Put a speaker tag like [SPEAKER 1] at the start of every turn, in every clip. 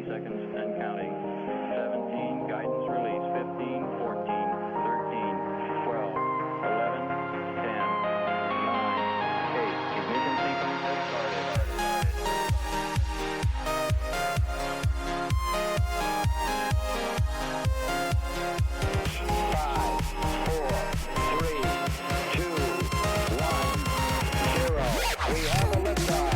[SPEAKER 1] 20 seconds and counting. 17, guidance release. 15, 14, 13, 12, 11, 10, 9, 8. Ignition sequence has started. 5, 4, 3, 2, 1, 0. We have a liftoff.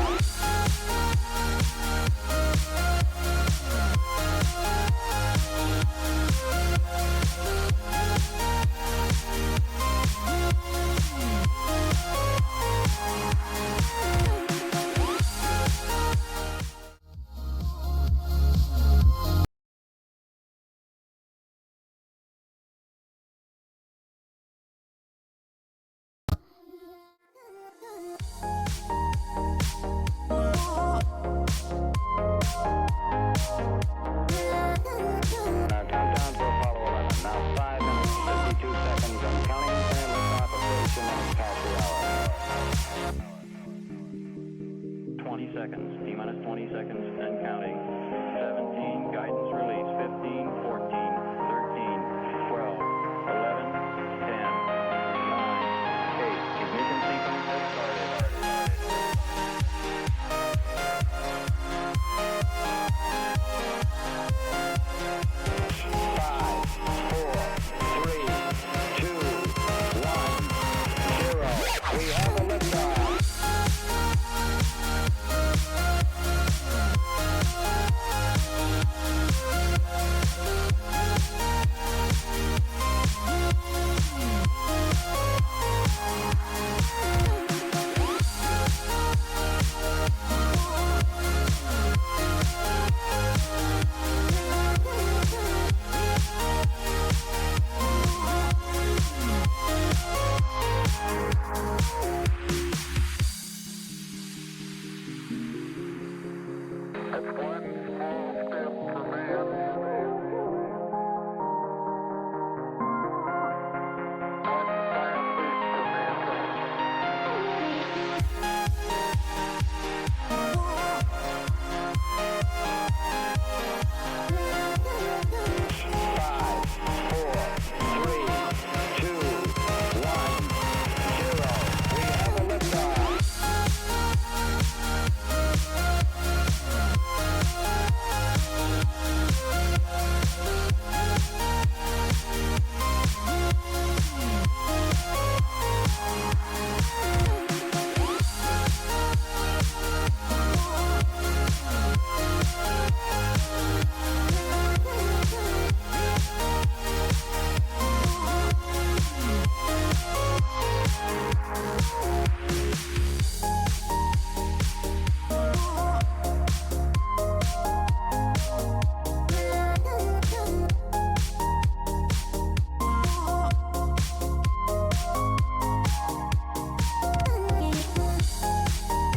[SPEAKER 1] Countdown to Apollo 11. Now 5 minutes, 52 seconds and counting. And liftoff of 37 minutes past the hour. 20 seconds, T-minus 20 seconds and counting. 17, guidance release. 15, 14, 13, 12, 11, 10, 9, 8. Ignition sequence has started. 5, 4, 3, 2, 1, 0. We have a liftoff. That's one small step for man, one giant leap for mankind. 5, 4, 3, 2, 1, 0. We have a liftoff.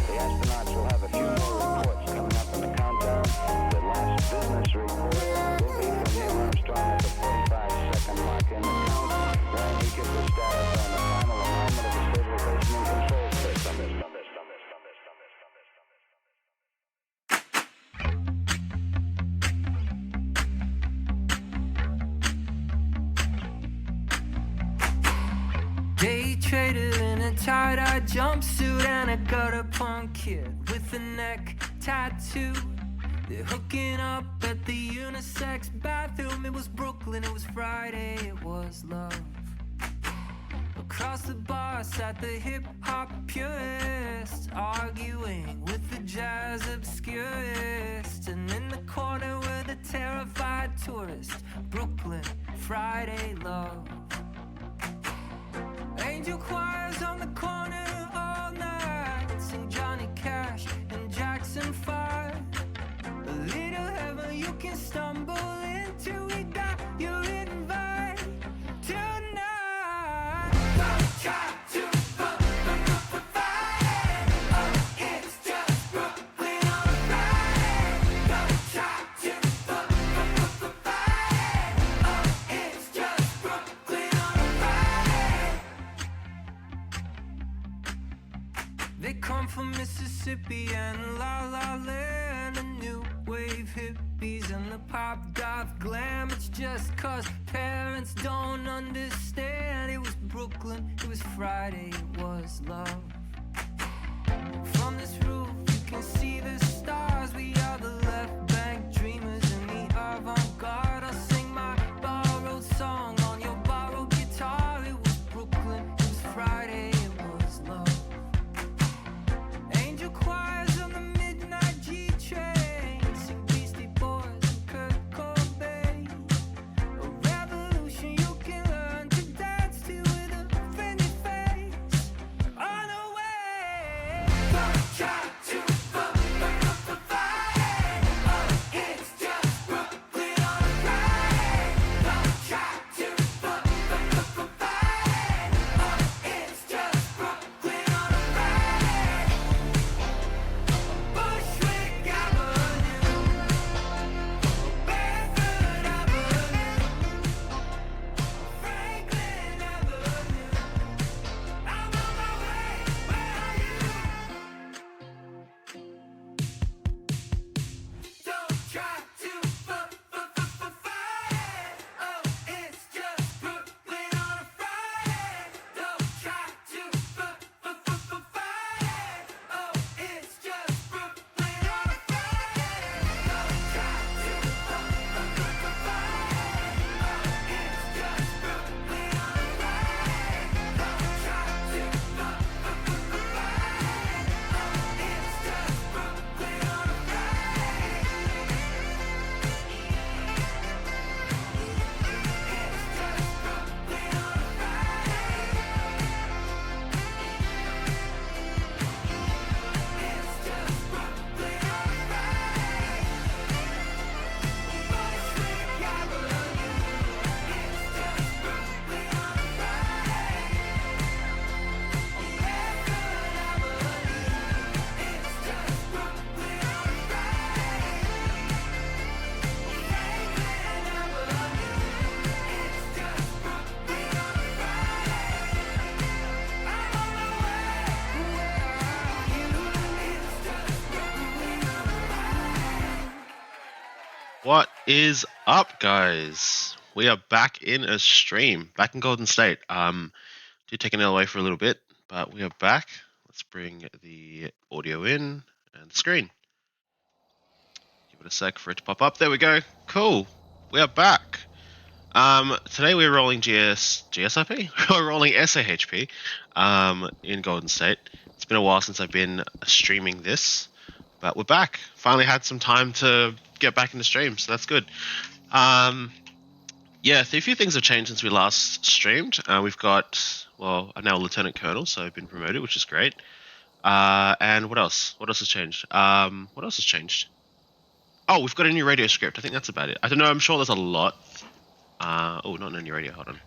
[SPEAKER 1] The astronauts will have a few more reports coming up in the countdown. The last business report will be from Neil Armstrong at the 45-second mark in the count when he gives the status on the final alignment of the stabilization and control system.
[SPEAKER 2] Day traded in a tie-dye jumpsuit and a gutter punk kid with a neck tattoo. They're hooking up at the unisex bathroom. It was Brooklyn, it was Friday, it was love. Across the bar sat the hip-hop purist, arguing with the jazz obscurist. And in the corner were the terrified tourist. Brooklyn, Friday love. Angel choirs on the corner all night, sing Johnny Cash and Jackson 5. A little heaven you can stumble into. We got your invite tonight. Don't try to Friday. Oh, it's just Brooklyn on Friday. Don't try to Friday. Oh, it's just Brooklyn on Friday. They come from Mississippi and La La Land, a new wave hip hippies and the pop goth glam. It's just cause parents don't understand. It was Brooklyn, it was Friday, it was love. From this roof you can see the stars. We are the left bank dreamers and the avant-garde. I'll sing my borrowed song on your borrowed guitar. It was Brooklyn, it was Friday, it was love. Angel choirs on the midnight G train, sing Beastie Boys and Kurt Cobain. A revolution you can learn to dance to with a friendly face. On the way, don't try to fight it. Oh, it's just Brooklyn on a Friday. Don't try to fight it. Oh, it's just Brooklyn on a Friday. Bushwick Avenue, Bedford Avenue, Franklin Avenue. I'm on my way, where are you? Don't try to fight it. Oh, it's just Brooklyn on a Friday. Don't try to fight it. Oh, it's just Brooklyn on a Friday. Don't try to fight it. Oh, it's just Brooklyn on a Friday. Don't try to fight it. Oh, it's just Brooklyn on a
[SPEAKER 3] What is up, guys? We are back in a stream, back in Golden State. Did take an L away for a little bit, but we are back. Let's bring the audio in and the screen. Give it a sec for it to pop up. There we go. Cool. We are back. Today we're rolling GSIP? We're rolling SAHP in Golden State. It's been a while since I've been streaming this, but we're back. Finally had some time to get back into stream, so that's good. Yeah, a few things have changed since we last streamed. We've got, well, I'm now a lieutenant colonel, so I've been promoted, which is great. And what else? What else has changed? What else has changed? Oh, we've got a new radio script. I think that's about it. I don't know. I'm sure there's a lot. Oh, not a new radio. Hold on.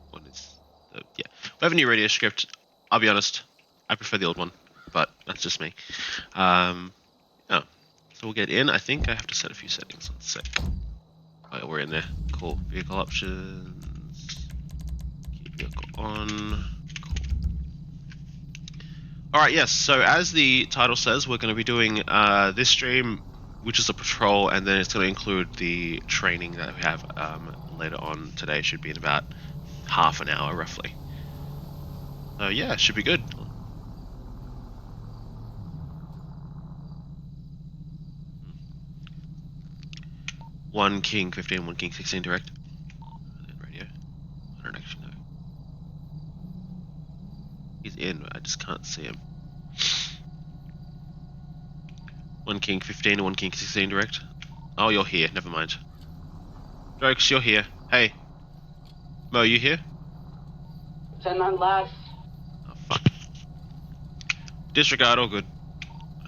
[SPEAKER 3] What is the, yeah, we have a new radio script. I'll be honest, I prefer the old one, but that's just me. Oh, so we'll get in. I think I have to set a few settings. Let's see. Oh, yeah, we're in there. Cool. Vehicle options. Keep vehicle on. Cool. All right. Yes. So as the title says, we're going to be doing this stream, which is a patrol, and then it's going to include the training that we have later on today. Should be in about half an hour, roughly. So yeah, should be good. One King 15, 1 King 16 direct. Radio. I don't actually know. He's in, I just can't see him. 1 King 15, 1 King 16 direct. Oh, you're here. Never mind. Jokes, you're here. Hey. Mo, you here?
[SPEAKER 4] 10-9 last.
[SPEAKER 3] Oh, fuck. Disregard, all good.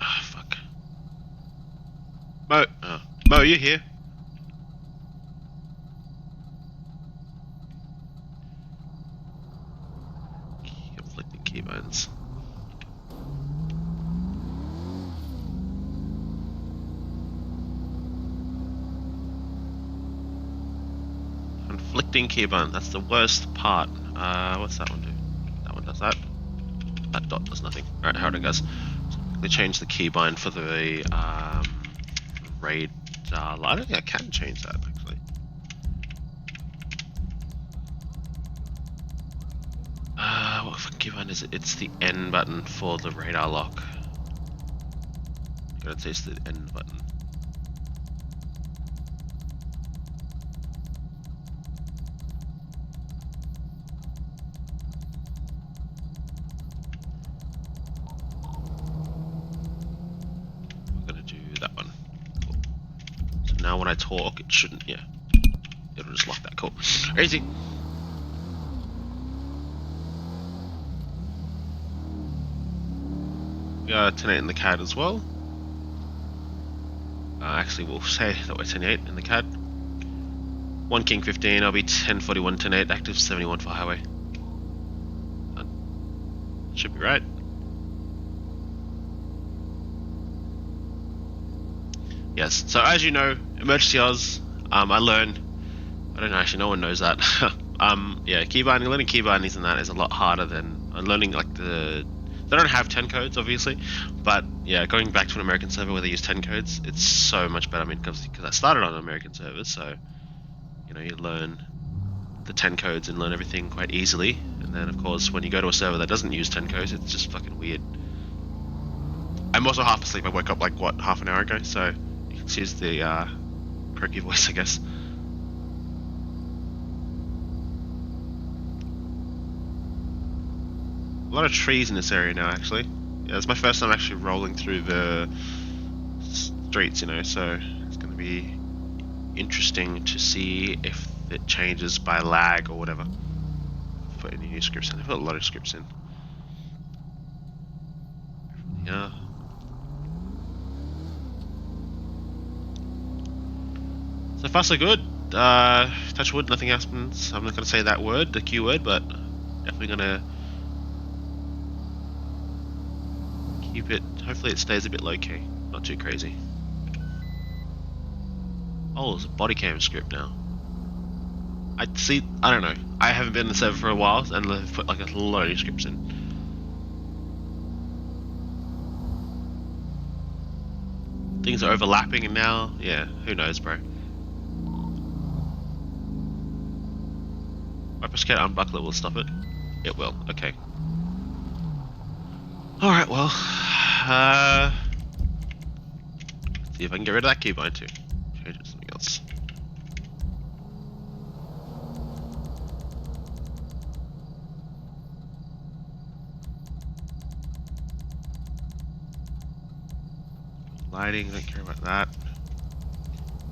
[SPEAKER 3] Ah, oh, fuck. Mo, oh. Mo, you here? Conflicting keybones. Conflicting keybone, that's the worst part. What's that one do? That one does that. That dot does nothing. Alright, how are it guys? quickly change the keybind for the radar. I don't think I can change that actually. What fucking keybind is it? It's the N button for the radar lock. I'd say it's the N button. I'm gonna do that one. Cool. So now when I talk, it shouldn't, yeah. It'll just lock that, cool. Easy. We are 10.8 in the CAD as well. Actually, we'll say that we're 10.8 in the CAD. 1 King 15, I'll be 10.41, 10.8, active 71 for highway. Should be right. Yes, so as you know, emergency Oz, I learned, I don't know, actually no one knows that. Yeah, keybinding, learning keybindings and that is a lot harder than learning like they don't have 10 codes obviously, but yeah, going back to an American server where they use 10 codes, it's so much better. I mean, because I started on American servers, so you know, you learn the 10 codes and learn everything quite easily, and then of course when you go to a server that doesn't use 10 codes, it's just fucking weird. I'm also half asleep. I woke up like what, half an hour ago, so you can excuse the croaky voice, I guess. A lot of trees in this area now, actually. Yeah, it's my first time actually rolling through the streets, you know, so it's going to be interesting to see if it changes by lag or whatever. Put any new scripts in. I've put a lot of scripts in. Yeah. So far so good. Touch wood, nothing happens. I'm not going to say that word, the Q word, but definitely going to keep it, hopefully it stays a bit low-key, not too crazy. Oh, there's a body cam script now. I don't know. I haven't been in the server for a while, and they've put like a load of scripts in. Things are overlapping, and now, yeah, who knows, bro. If I press K to unbuckle it, will stop it? It will, okay. Alright, well, see if I can get rid of that keybind too. Change it to something else. Lighting, don't care about that.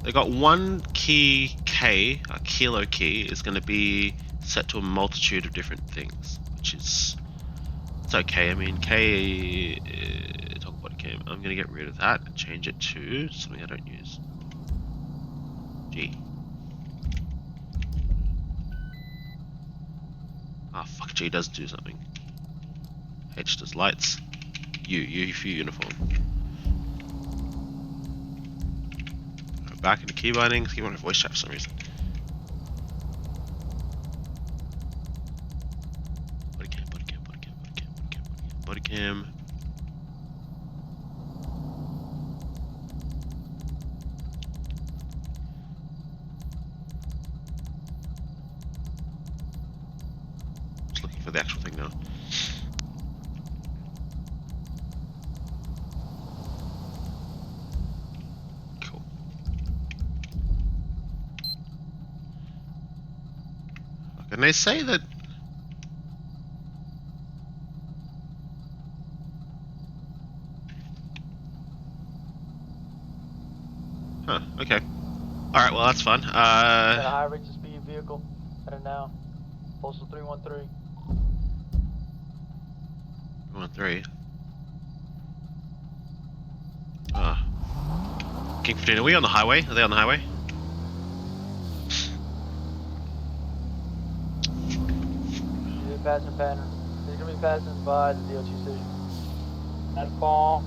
[SPEAKER 3] They got one key K, a kilo key, is going to be set to a multitude of different things, which is, it's okay. I mean, K, talk body cam. I'm going to get rid of that and change it to something I don't use. G. Ah, fuck, G does do something. H does lights. U for uniform. Back into key bindings, keep on voice chat for some reason. Body cam, body cam, body cam, body cam, body cam, body cam, body cam. Just looking for the actual thing now. And they say that okay. Alright, well that's fun.
[SPEAKER 5] Got a high rate of speed vehicle heading now. Postal 313.
[SPEAKER 3] 313. King 15, are we on the highway? Are they on the highway?
[SPEAKER 5] Passing pattern. He's gonna be passing by the DOT station. That's Paul.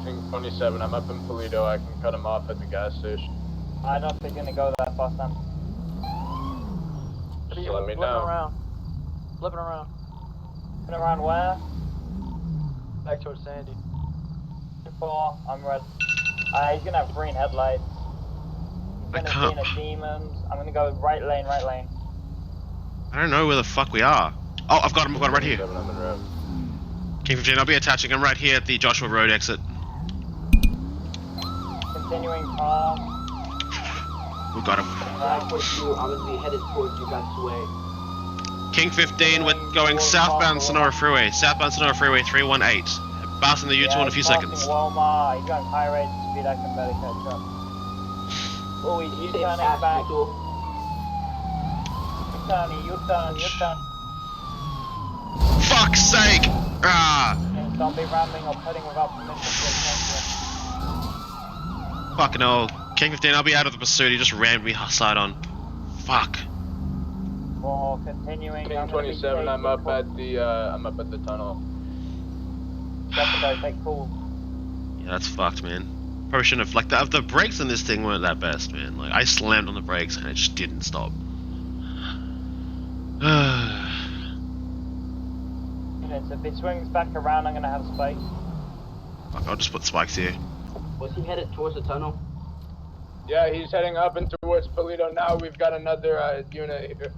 [SPEAKER 6] King 27, I'm up in Toledo. I can cut him off at the gas station.
[SPEAKER 5] I don't think he's gonna go that fast then.
[SPEAKER 6] Just let me know.
[SPEAKER 5] Flipping around. Flipping around where? Back towards Sandy.
[SPEAKER 7] 4, I'm red. He's gonna have green headlights. He's
[SPEAKER 3] I
[SPEAKER 7] gonna
[SPEAKER 3] can't-
[SPEAKER 7] be in a demons. I'm gonna go right lane, right lane.
[SPEAKER 3] I don't know where the fuck we are. Oh, I've got him right here.
[SPEAKER 6] 27, I'm in red.
[SPEAKER 3] King 15, I'll be attaching him right here at the Joshua Road exit.
[SPEAKER 7] Continuing past.
[SPEAKER 3] We've got him.
[SPEAKER 4] I'm gonna be headed towards you guys' way.
[SPEAKER 3] King 15, we're going southbound Sonora Freeway. Southbound Sonora Freeway 318. Passing the U-turn in a few seconds.
[SPEAKER 7] Walmart. He's going high rates of speed. I can barely catch up. Oh, he's U-turning back. U-turn.
[SPEAKER 3] Fuck's sake! Ah!
[SPEAKER 7] Don't be ramming or putting without permission to attention.
[SPEAKER 3] Fucking hell. King 15, I'll be out of the pursuit. He just rammed me side on. Fuck.
[SPEAKER 7] For continuing.
[SPEAKER 6] King 27, I'm up at the tunnel.
[SPEAKER 7] Secondary, take cool.
[SPEAKER 3] Yeah, that's fucked, man. Probably shouldn't have. Like, the brakes on this thing weren't that best, man. Like, I slammed on the brakes and it just didn't stop.
[SPEAKER 7] So if he swings back around, I'm gonna have spikes.
[SPEAKER 3] Fuck, I'll just put spikes here.
[SPEAKER 4] Was he headed towards the tunnel?
[SPEAKER 6] Yeah, he's heading up and towards Polito now. We've got another unit here.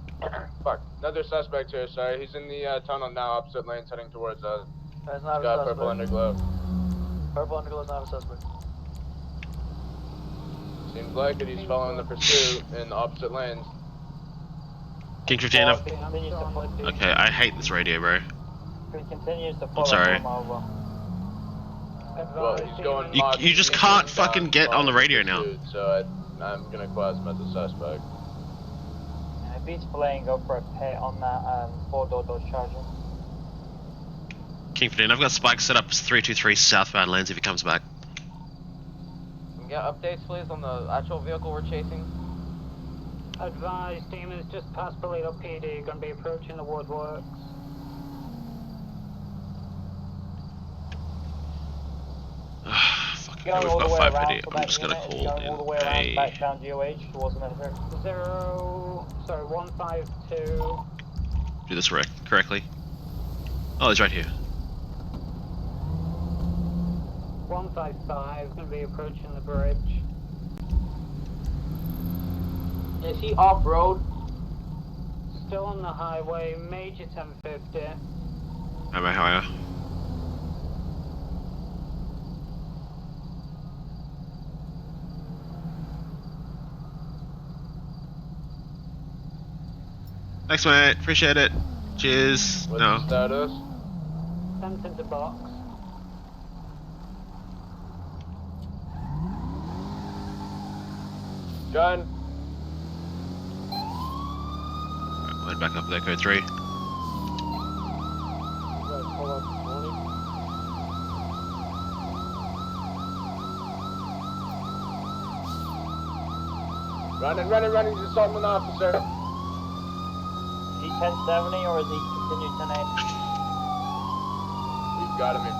[SPEAKER 6] Fuck, another suspect here, sorry. He's in the tunnel now, opposite lanes, heading towards us.
[SPEAKER 5] That's
[SPEAKER 6] He's
[SPEAKER 5] not a
[SPEAKER 6] got
[SPEAKER 5] suspect.
[SPEAKER 6] purple underglow.
[SPEAKER 5] Purple underglow is not a suspect.
[SPEAKER 6] Seems like it, he's following the pursuit in the opposite lanes.
[SPEAKER 3] King 15, I've...
[SPEAKER 7] Continues to flip you.
[SPEAKER 3] Okay, I hate this radio, bro.
[SPEAKER 7] He continues to follow
[SPEAKER 3] sorry.
[SPEAKER 7] him over.
[SPEAKER 6] Well, he's going
[SPEAKER 3] You just
[SPEAKER 6] he's
[SPEAKER 3] can't
[SPEAKER 6] going
[SPEAKER 3] fucking
[SPEAKER 6] down,
[SPEAKER 3] get on the
[SPEAKER 6] following
[SPEAKER 3] radio now.
[SPEAKER 6] pursuit, So I'm gonna class him as a suspect.
[SPEAKER 7] And if he's flaying, go for a pit on that 4-door Dodge Charger.
[SPEAKER 3] King 15, I've got spikes set up as 323 southbound lanes if he comes back.
[SPEAKER 8] Can we get updates, please, on the actual vehicle we're chasing?
[SPEAKER 9] Advised, team is just past Polito PD, gonna be approaching the woodworks.
[SPEAKER 3] Fucking
[SPEAKER 7] Going
[SPEAKER 3] hell,
[SPEAKER 7] all
[SPEAKER 3] we've
[SPEAKER 7] the way
[SPEAKER 3] got 5
[SPEAKER 7] around
[SPEAKER 3] video.
[SPEAKER 7] for
[SPEAKER 3] I'm
[SPEAKER 7] that
[SPEAKER 3] just gonna
[SPEAKER 7] unit.
[SPEAKER 3] call
[SPEAKER 7] Going all the way around
[SPEAKER 3] in
[SPEAKER 7] back down GOH towards the military.
[SPEAKER 9] 152.
[SPEAKER 3] do this correctly. Oh, he's right here.
[SPEAKER 9] 155 gonna be approaching the bridge.
[SPEAKER 4] Is he off-road?
[SPEAKER 9] Still on the highway, major 1050.
[SPEAKER 3] Am I higher? Thanks, mate. Appreciate it. Cheers.
[SPEAKER 6] What's
[SPEAKER 3] No.
[SPEAKER 6] the status?
[SPEAKER 9] Sent into box.
[SPEAKER 6] Gun.
[SPEAKER 3] Alright, we'll head back up there, code 3.
[SPEAKER 6] Running, he's assaulting an officer.
[SPEAKER 7] Is he 1070 or is he continued 1080?
[SPEAKER 6] We've got him here.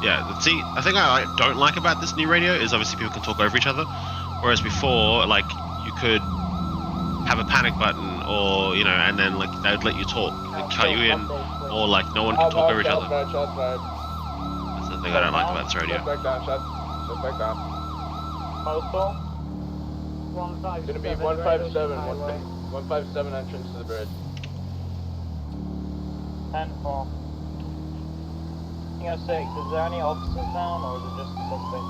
[SPEAKER 3] Yeah, see, I think I don't like about this new radio is obviously people can talk over each other, whereas before, like, you could have a panic button or, you know, and then, like, they would let you talk, they'd cut you in, or, like, no one can talk over each other.
[SPEAKER 6] Shots fired.
[SPEAKER 3] That's the thing I don't like about this radio.
[SPEAKER 6] Suspect down, suspect down.
[SPEAKER 7] Postal?
[SPEAKER 9] 157.
[SPEAKER 6] Gonna be 157, 157 entrance to the bridge.
[SPEAKER 7] 10-4. 6, is there any officers down or is it just the suspect?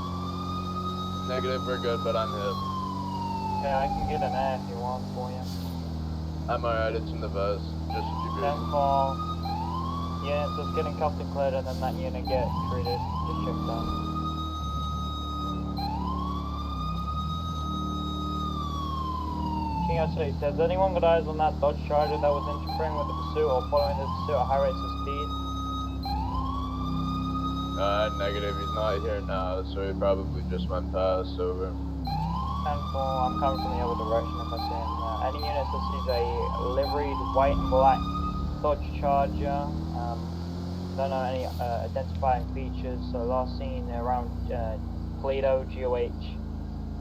[SPEAKER 6] Negative, we're good, but I'm hit.
[SPEAKER 7] Yeah, I can get an air if you want for you.
[SPEAKER 6] I'm alright, it's in the vest. Just a few beers.
[SPEAKER 7] 10-4. Yeah, so it's getting cuffed and cleared and then that unit get treated. Just check down. King 6, has anyone got eyes on that Dodge Charger that was interfering with the pursuit or following the pursuit at high rates of speed?
[SPEAKER 6] Negative, he's not here now, so he probably just went past over.
[SPEAKER 7] 10-4, I'm coming from the other direction if I see him. Any units that sees a liveried white and black Dodge Charger, Don't know any identifying features. So last seen around Toledo, GOH.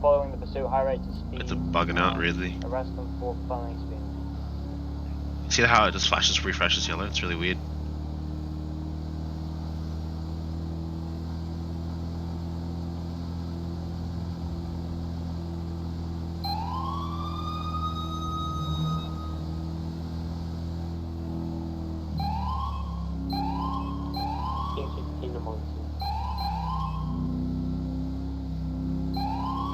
[SPEAKER 7] Following the pursuit, high rates of speed.
[SPEAKER 3] It's a bugging out, really.
[SPEAKER 7] Arrest them for felony speed.
[SPEAKER 3] See how it just flashes, refreshes yellow? It's really weird.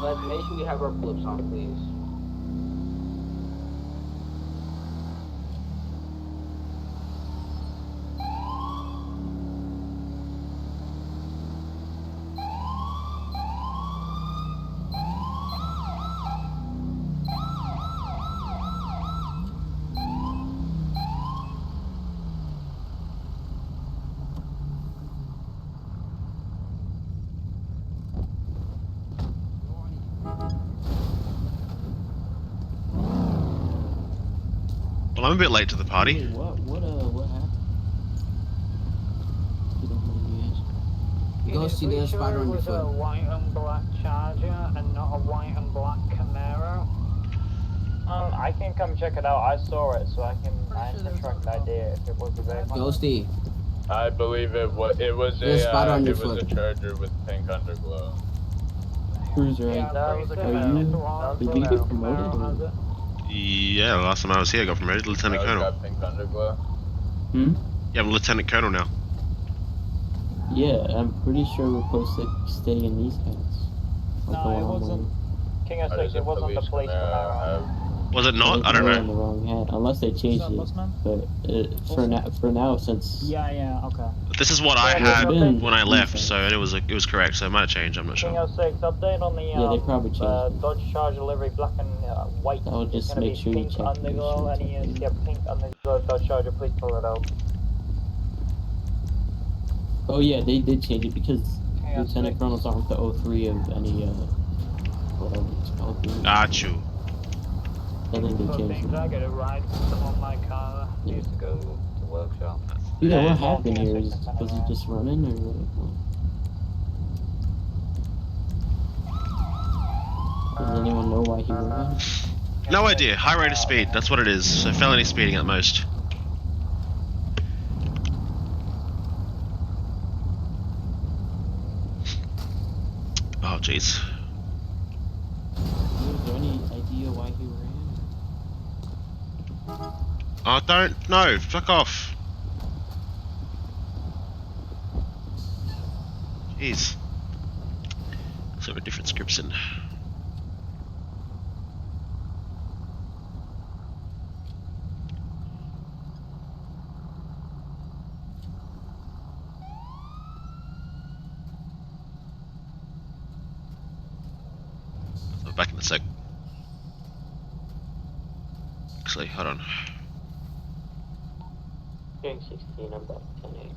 [SPEAKER 4] Let's make sure we have our flips on, please.
[SPEAKER 3] Well, I'm a bit late to the party.
[SPEAKER 10] Wait, what happened? You don't mind me asking. Ghosty, there's a spider on your
[SPEAKER 9] It was a
[SPEAKER 10] foot.
[SPEAKER 9] white and black Charger and not a white and black Camaro.
[SPEAKER 7] I can come check it out. I saw it, so I can track the idea if it was a vehicle.
[SPEAKER 10] Ghosty,
[SPEAKER 6] I believe it was. It was
[SPEAKER 10] There's a spot on your
[SPEAKER 6] it was a
[SPEAKER 10] foot.
[SPEAKER 6] Charger with pink underglow.
[SPEAKER 10] Cruiser, right?
[SPEAKER 9] Yeah,
[SPEAKER 7] No,
[SPEAKER 9] I'm
[SPEAKER 7] it was a
[SPEAKER 9] pretty
[SPEAKER 7] Camaro.
[SPEAKER 9] certain
[SPEAKER 10] Did you get
[SPEAKER 9] Camaro
[SPEAKER 10] promoted
[SPEAKER 9] has
[SPEAKER 10] or?
[SPEAKER 9] it.
[SPEAKER 3] Yeah, last time I was here, I got promoted to Lieutenant
[SPEAKER 6] It's
[SPEAKER 3] Colonel.
[SPEAKER 6] got pink underglow.
[SPEAKER 10] Hmm?
[SPEAKER 3] Yeah, I'm Lieutenant Colonel now.
[SPEAKER 10] Yeah, I'm pretty sure we're supposed to stay in these hats. Like
[SPEAKER 7] No,
[SPEAKER 10] the one
[SPEAKER 7] it
[SPEAKER 10] I'm
[SPEAKER 7] wasn't.
[SPEAKER 10] wearing.
[SPEAKER 7] King of
[SPEAKER 6] Or
[SPEAKER 7] Six,
[SPEAKER 6] does
[SPEAKER 7] it wasn't the police Camaro.
[SPEAKER 3] Was it
[SPEAKER 10] I
[SPEAKER 3] not?
[SPEAKER 10] think
[SPEAKER 3] I don't
[SPEAKER 10] we're
[SPEAKER 3] know.
[SPEAKER 10] wearing the wrong hat, unless they changed it. But for now, since
[SPEAKER 11] Yeah, okay.
[SPEAKER 3] This is what I
[SPEAKER 7] Yeah,
[SPEAKER 3] had
[SPEAKER 10] been
[SPEAKER 3] when I left,
[SPEAKER 10] decent.
[SPEAKER 3] so it was correct. So it might have changed. I'm not
[SPEAKER 7] King
[SPEAKER 3] sure.
[SPEAKER 7] 06, update on the
[SPEAKER 10] Yeah, they probably changed it.
[SPEAKER 7] Dodge Charger livery black and white.
[SPEAKER 10] I would just
[SPEAKER 7] It's gonna
[SPEAKER 10] make
[SPEAKER 7] be
[SPEAKER 10] sure you
[SPEAKER 7] pink
[SPEAKER 10] check your
[SPEAKER 7] underglow.
[SPEAKER 10] shirts
[SPEAKER 7] Any
[SPEAKER 10] up there.
[SPEAKER 7] yeah, pink underglow Dodge Charger, please pull it out.
[SPEAKER 10] Oh yeah, they did change it because
[SPEAKER 7] King 06.
[SPEAKER 10] Lieutenant Colonels aren't the 03 of any whatever it's called.
[SPEAKER 3] Got you.
[SPEAKER 10] I think they
[SPEAKER 9] So
[SPEAKER 10] changed
[SPEAKER 9] things
[SPEAKER 10] it.
[SPEAKER 9] I get a ride from some on my car. I used to go to workshop.
[SPEAKER 10] Dude,
[SPEAKER 3] Yeah.
[SPEAKER 10] what happened here? Was he just running or what? Does anyone know why he ran?
[SPEAKER 3] No idea. High rate of speed. That's what it is. So felony speeding at most. Oh jeez.
[SPEAKER 10] Is there any idea why he ran?
[SPEAKER 3] I don't know. Fuck off. Jeez. Let's have a different scripts in. So back in a sec. Actually, hold on.
[SPEAKER 10] Gang 16, I'm back 10-8.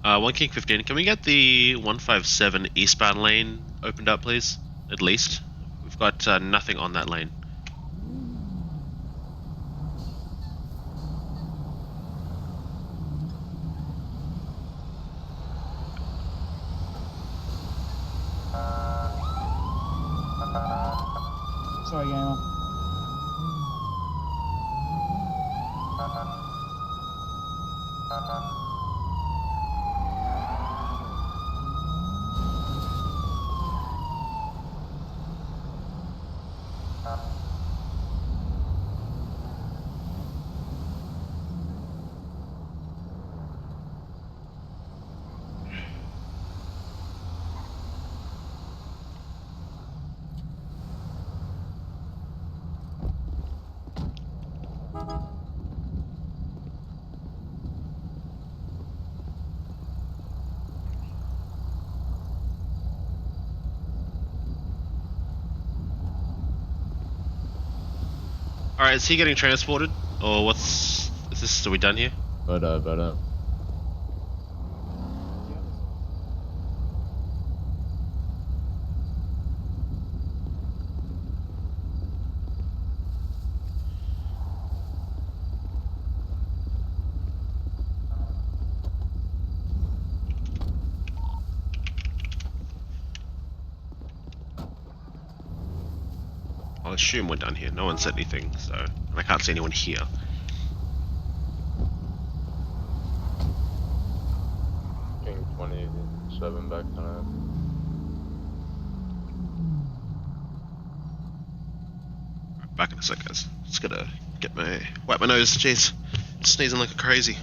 [SPEAKER 3] One King 15. Can we get the 157 eastbound lane opened up, please? At least. We've got nothing on that lane.
[SPEAKER 11] Sorry, gamer.
[SPEAKER 3] Alright, is he getting transported? Or what's... Is this... Are we done here?
[SPEAKER 6] But
[SPEAKER 3] assume we're done here. No one said anything, so, and I can't see anyone here.
[SPEAKER 6] King 27 back to
[SPEAKER 3] Back in a sec, guys. Just gotta wipe my nose. Jeez, sneezing like a crazy.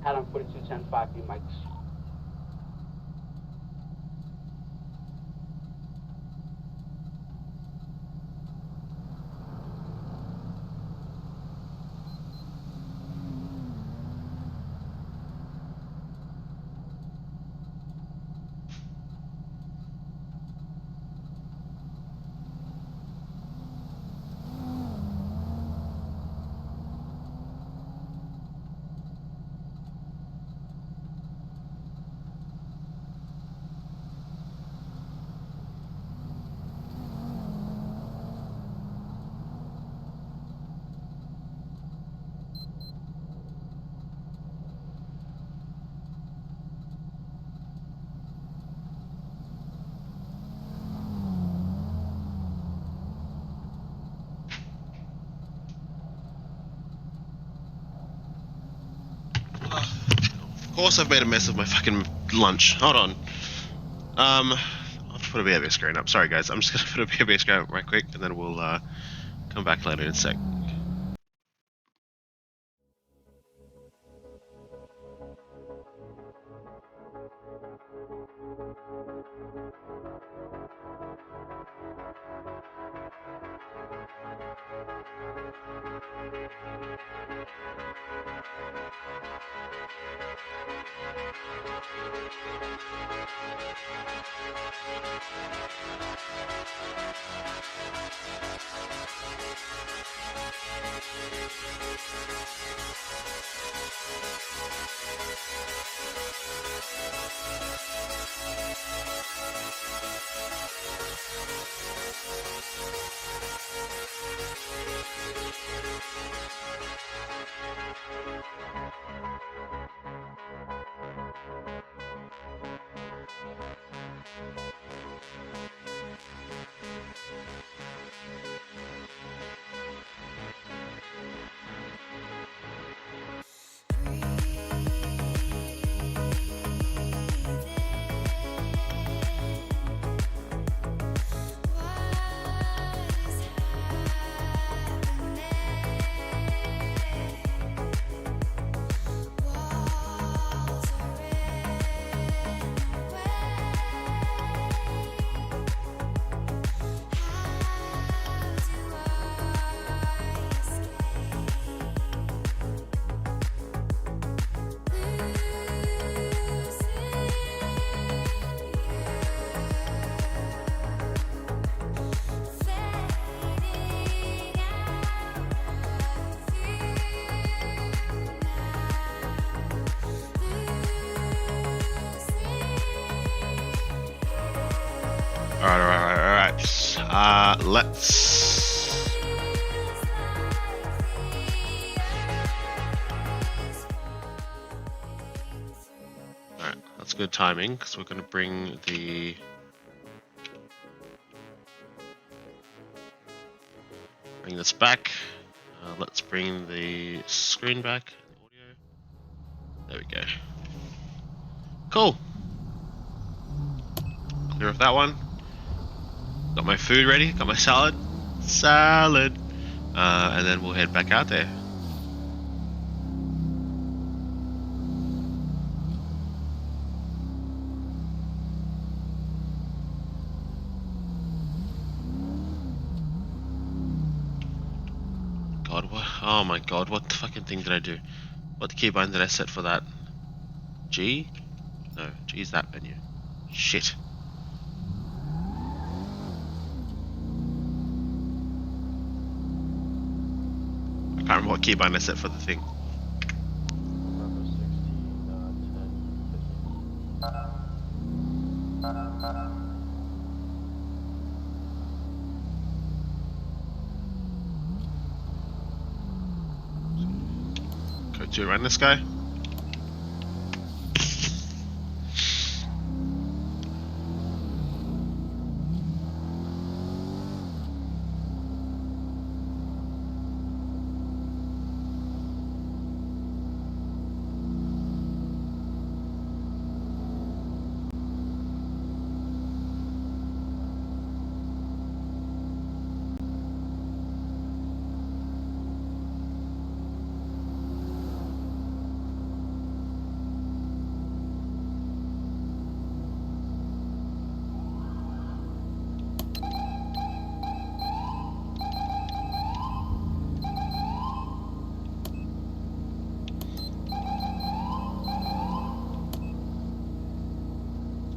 [SPEAKER 4] Adam 4210 5B mics.
[SPEAKER 3] Of course I've made a mess of my fucking lunch. Hold on. I'll have to put a BRB screen up. Sorry guys, I'm just gonna put a BRB screen up right quick and then we'll come back later in a sec. Alright. Let's... Alright, that's good timing, because we're going to bring this back. Let's bring the screen back, the audio. There we go. Cool. Clear off that one. Got my food ready, got my salad, and then we'll head back out there. God, what? Oh my God, what the fucking thing did I do? What keybind did I set for that? G? No, G's that menu. Shit. I can't remember what keybind I set for the thing.
[SPEAKER 5] Remember 16, 10, 15.
[SPEAKER 3] Code 2 around this guy.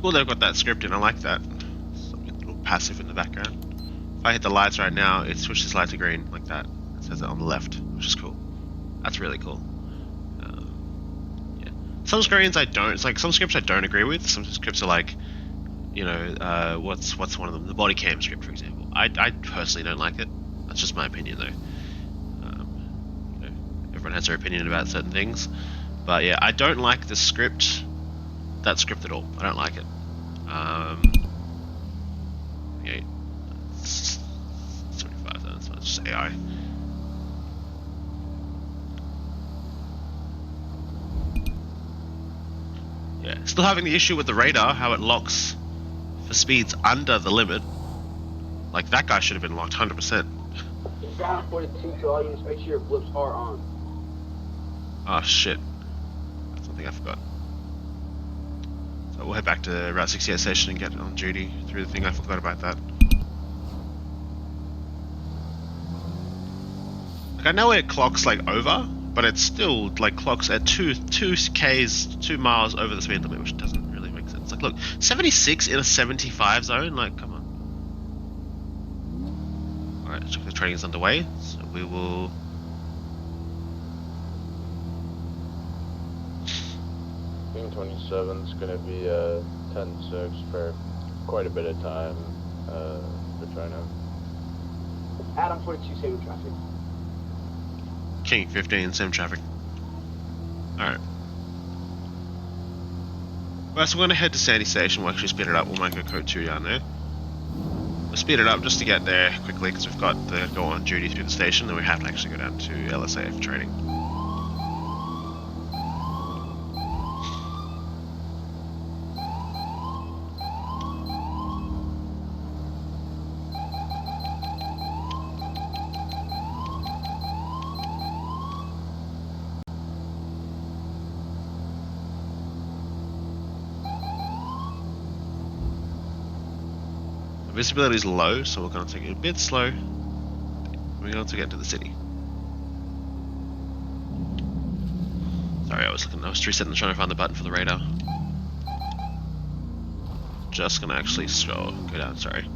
[SPEAKER 3] Cool, they've got that script in. I like that. Something a little passive in the background. If I hit the lights right now, it switches light to green like that. It says it on the left, which is cool. That's really cool. Yeah. Some screens I don't. It's like some scripts I don't agree with. Some scripts are like, you know, what's one of them? The body cam script, for example. I personally don't like it. That's just my opinion, though. You know, everyone has their opinion about certain things, but yeah, I don't like the script. That script at all. I don't like it. Yeah, it's 25. That's just AI. Yeah, still having the issue with the radar, how it locks for speeds under the limit. Like that guy should have been locked 100%.
[SPEAKER 4] It's down for the T to all units. Make sure your blips are on.
[SPEAKER 3] Oh shit. That's something I forgot. So we'll head back to Route 68 station and get on duty through the thing. I forgot about that. Like I know it clocks like over, but it still like clocks at 2 miles over the speed limit, which doesn't really make sense. It's like, look, 76 in a 75 zone. Like, come on. All right, check the training is underway. So we will.
[SPEAKER 6] Team 27 is going to be 10-6 for quite a bit of time. They're trying to.
[SPEAKER 4] Adam 42, same traffic.
[SPEAKER 3] King 15, same traffic. Alright. Right, so we're going to head to Sandy Station. We'll actually speed it up. We'll make a code 2 down there. We'll speed it up just to get there quickly because we've got the go on duty through the station. Then we have to actually go down to LSAF training. Visibility is low, so we're going to take it a bit slow. We're going to get to the city. Sorry, I was resetting, trying to find the button for the radar. Just going to actually go down, sorry.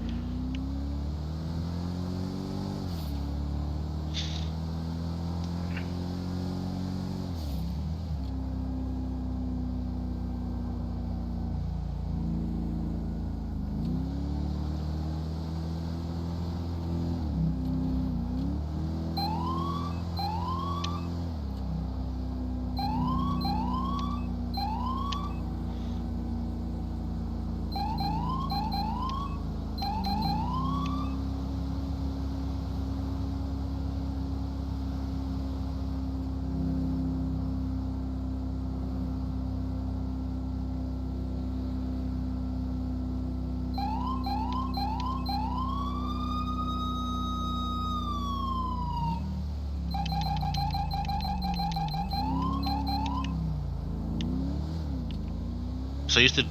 [SPEAKER 3] So I used to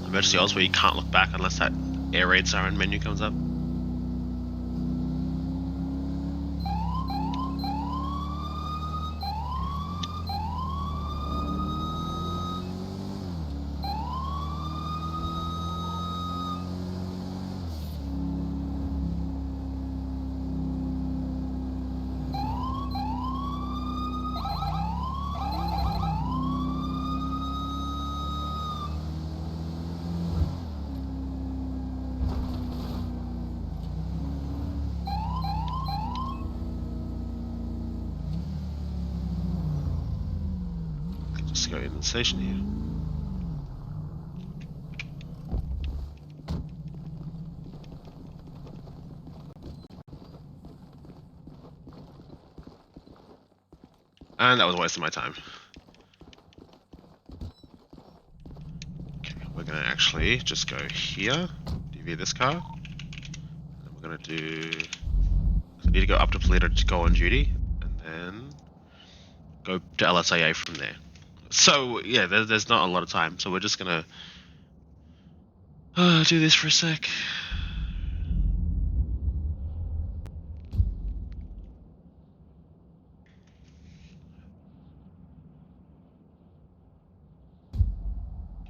[SPEAKER 3] emergency odds where you can't look back unless that air raid siren menu comes up. Just go in the station here. And that was a waste of my time. Okay, we're gonna actually just go here, DV this car. And we're gonna do. I need to go up to Toledo to go on duty, and then go to LSAA from there. So yeah, there's not a lot of time. So we're just gonna do this for a sec.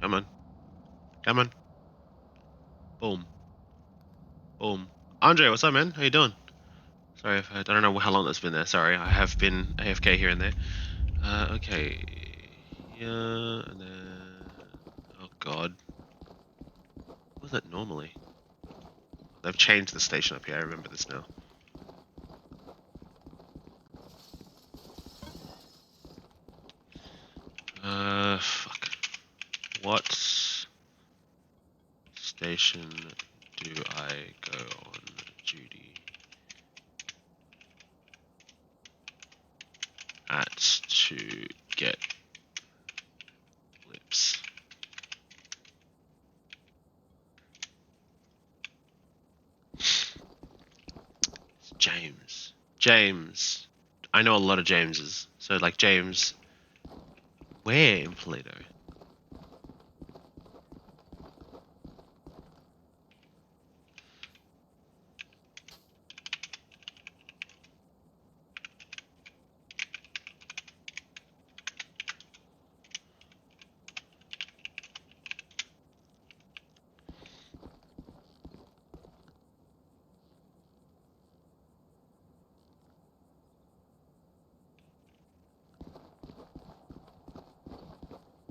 [SPEAKER 3] Come on. Come on. Boom. Boom. Andre, what's up, man? How you doing? Sorry, I don't know how long that's been there. Sorry, I have been AFK here and there. Okay. Yeah, and then... Oh, God. What was that normally? They've changed the station up here. I remember this now. Fuck. What station do I go on duty at to get blips? James. James. I know a lot of Jameses. So, like, James... Where in Toledo?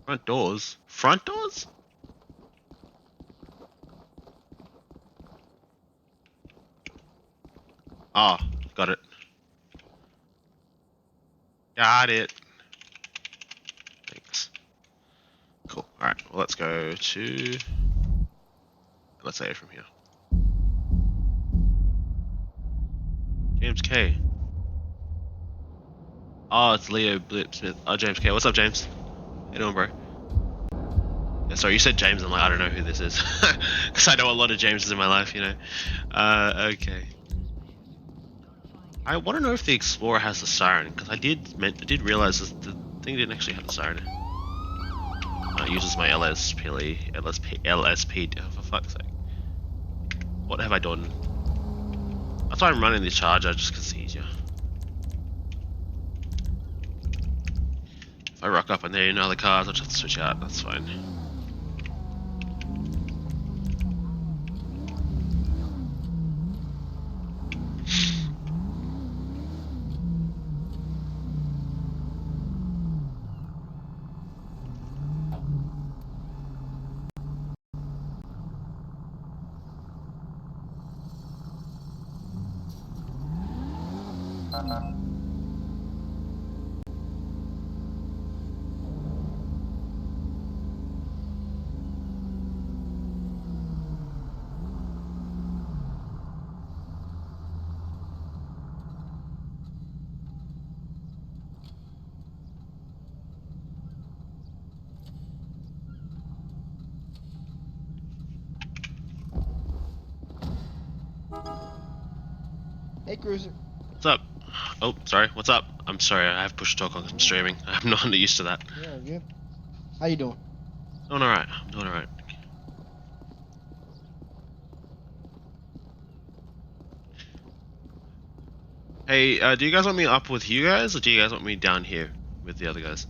[SPEAKER 3] Front doors? Front doors? Oh, got it. Got it. Thanks. Cool. Alright, well, let's go to... Let's say it from here. James K. Oh, it's Leo Blip Smith. Oh, James K. What's up, James? How you doing, bro? Yeah, sorry, you said James. I'm like, I don't know who this is. Because I know a lot of Jameses in my life, you know. Okay. I want to know if the Explorer has the siren, because I did realize this, the thing didn't actually have the siren. It uses my LSP, oh, for fuck's sake. What have I done? That's why I'm running the charger, just because it's easier. If I rock up and there are no other cars, I'll just have to switch out, that's fine.
[SPEAKER 11] Hey, Cruiser.
[SPEAKER 3] What's up? Oh, sorry. What's up? I'm sorry. I have push to talk on. I'm streaming. I'm not used to that.
[SPEAKER 11] Yeah, good. How you doing?
[SPEAKER 3] Doing all right. I'm doing all right. Hey, do you guys want me up with you guys, or do you guys want me down here with the other guys?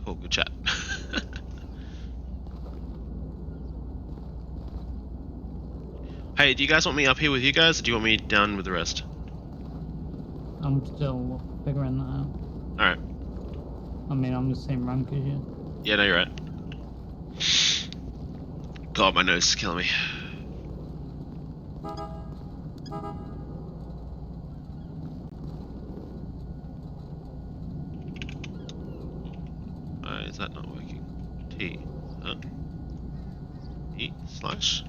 [SPEAKER 3] Cool. Good chat. Hey, do you guys want me up here with you guys, or do you want me down with the rest?
[SPEAKER 12] I'm still figuring that out.
[SPEAKER 3] Alright.
[SPEAKER 12] I mean, I'm the same rank as you.
[SPEAKER 3] Yeah, no, you're right. God, my nose is killing me. Why is that not working? T. Huh? E slash?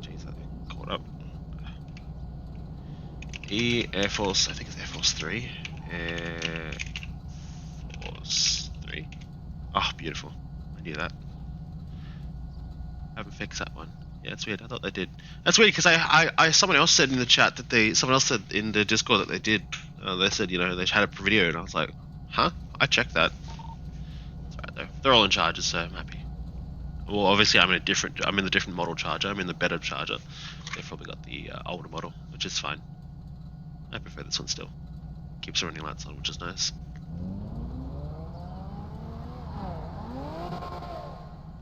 [SPEAKER 3] Jeez, that caught up. E Air Force, I think it's Air Force 3. Air Force 3. Oh, beautiful. I knew that. Haven't fixed that one. Yeah, it's weird. I thought they did. That's weird because I someone else said in the chat that someone else said in the Discord that they did. They said, you know, they had a video, and I was like, huh? I checked that. It's alright though. They're all in charges, so I'm happy. Well, obviously I'm in the different model charger. I'm in the better charger. They've probably got the older model, which is fine. I prefer this one still. Keeps the running lights on, which is nice.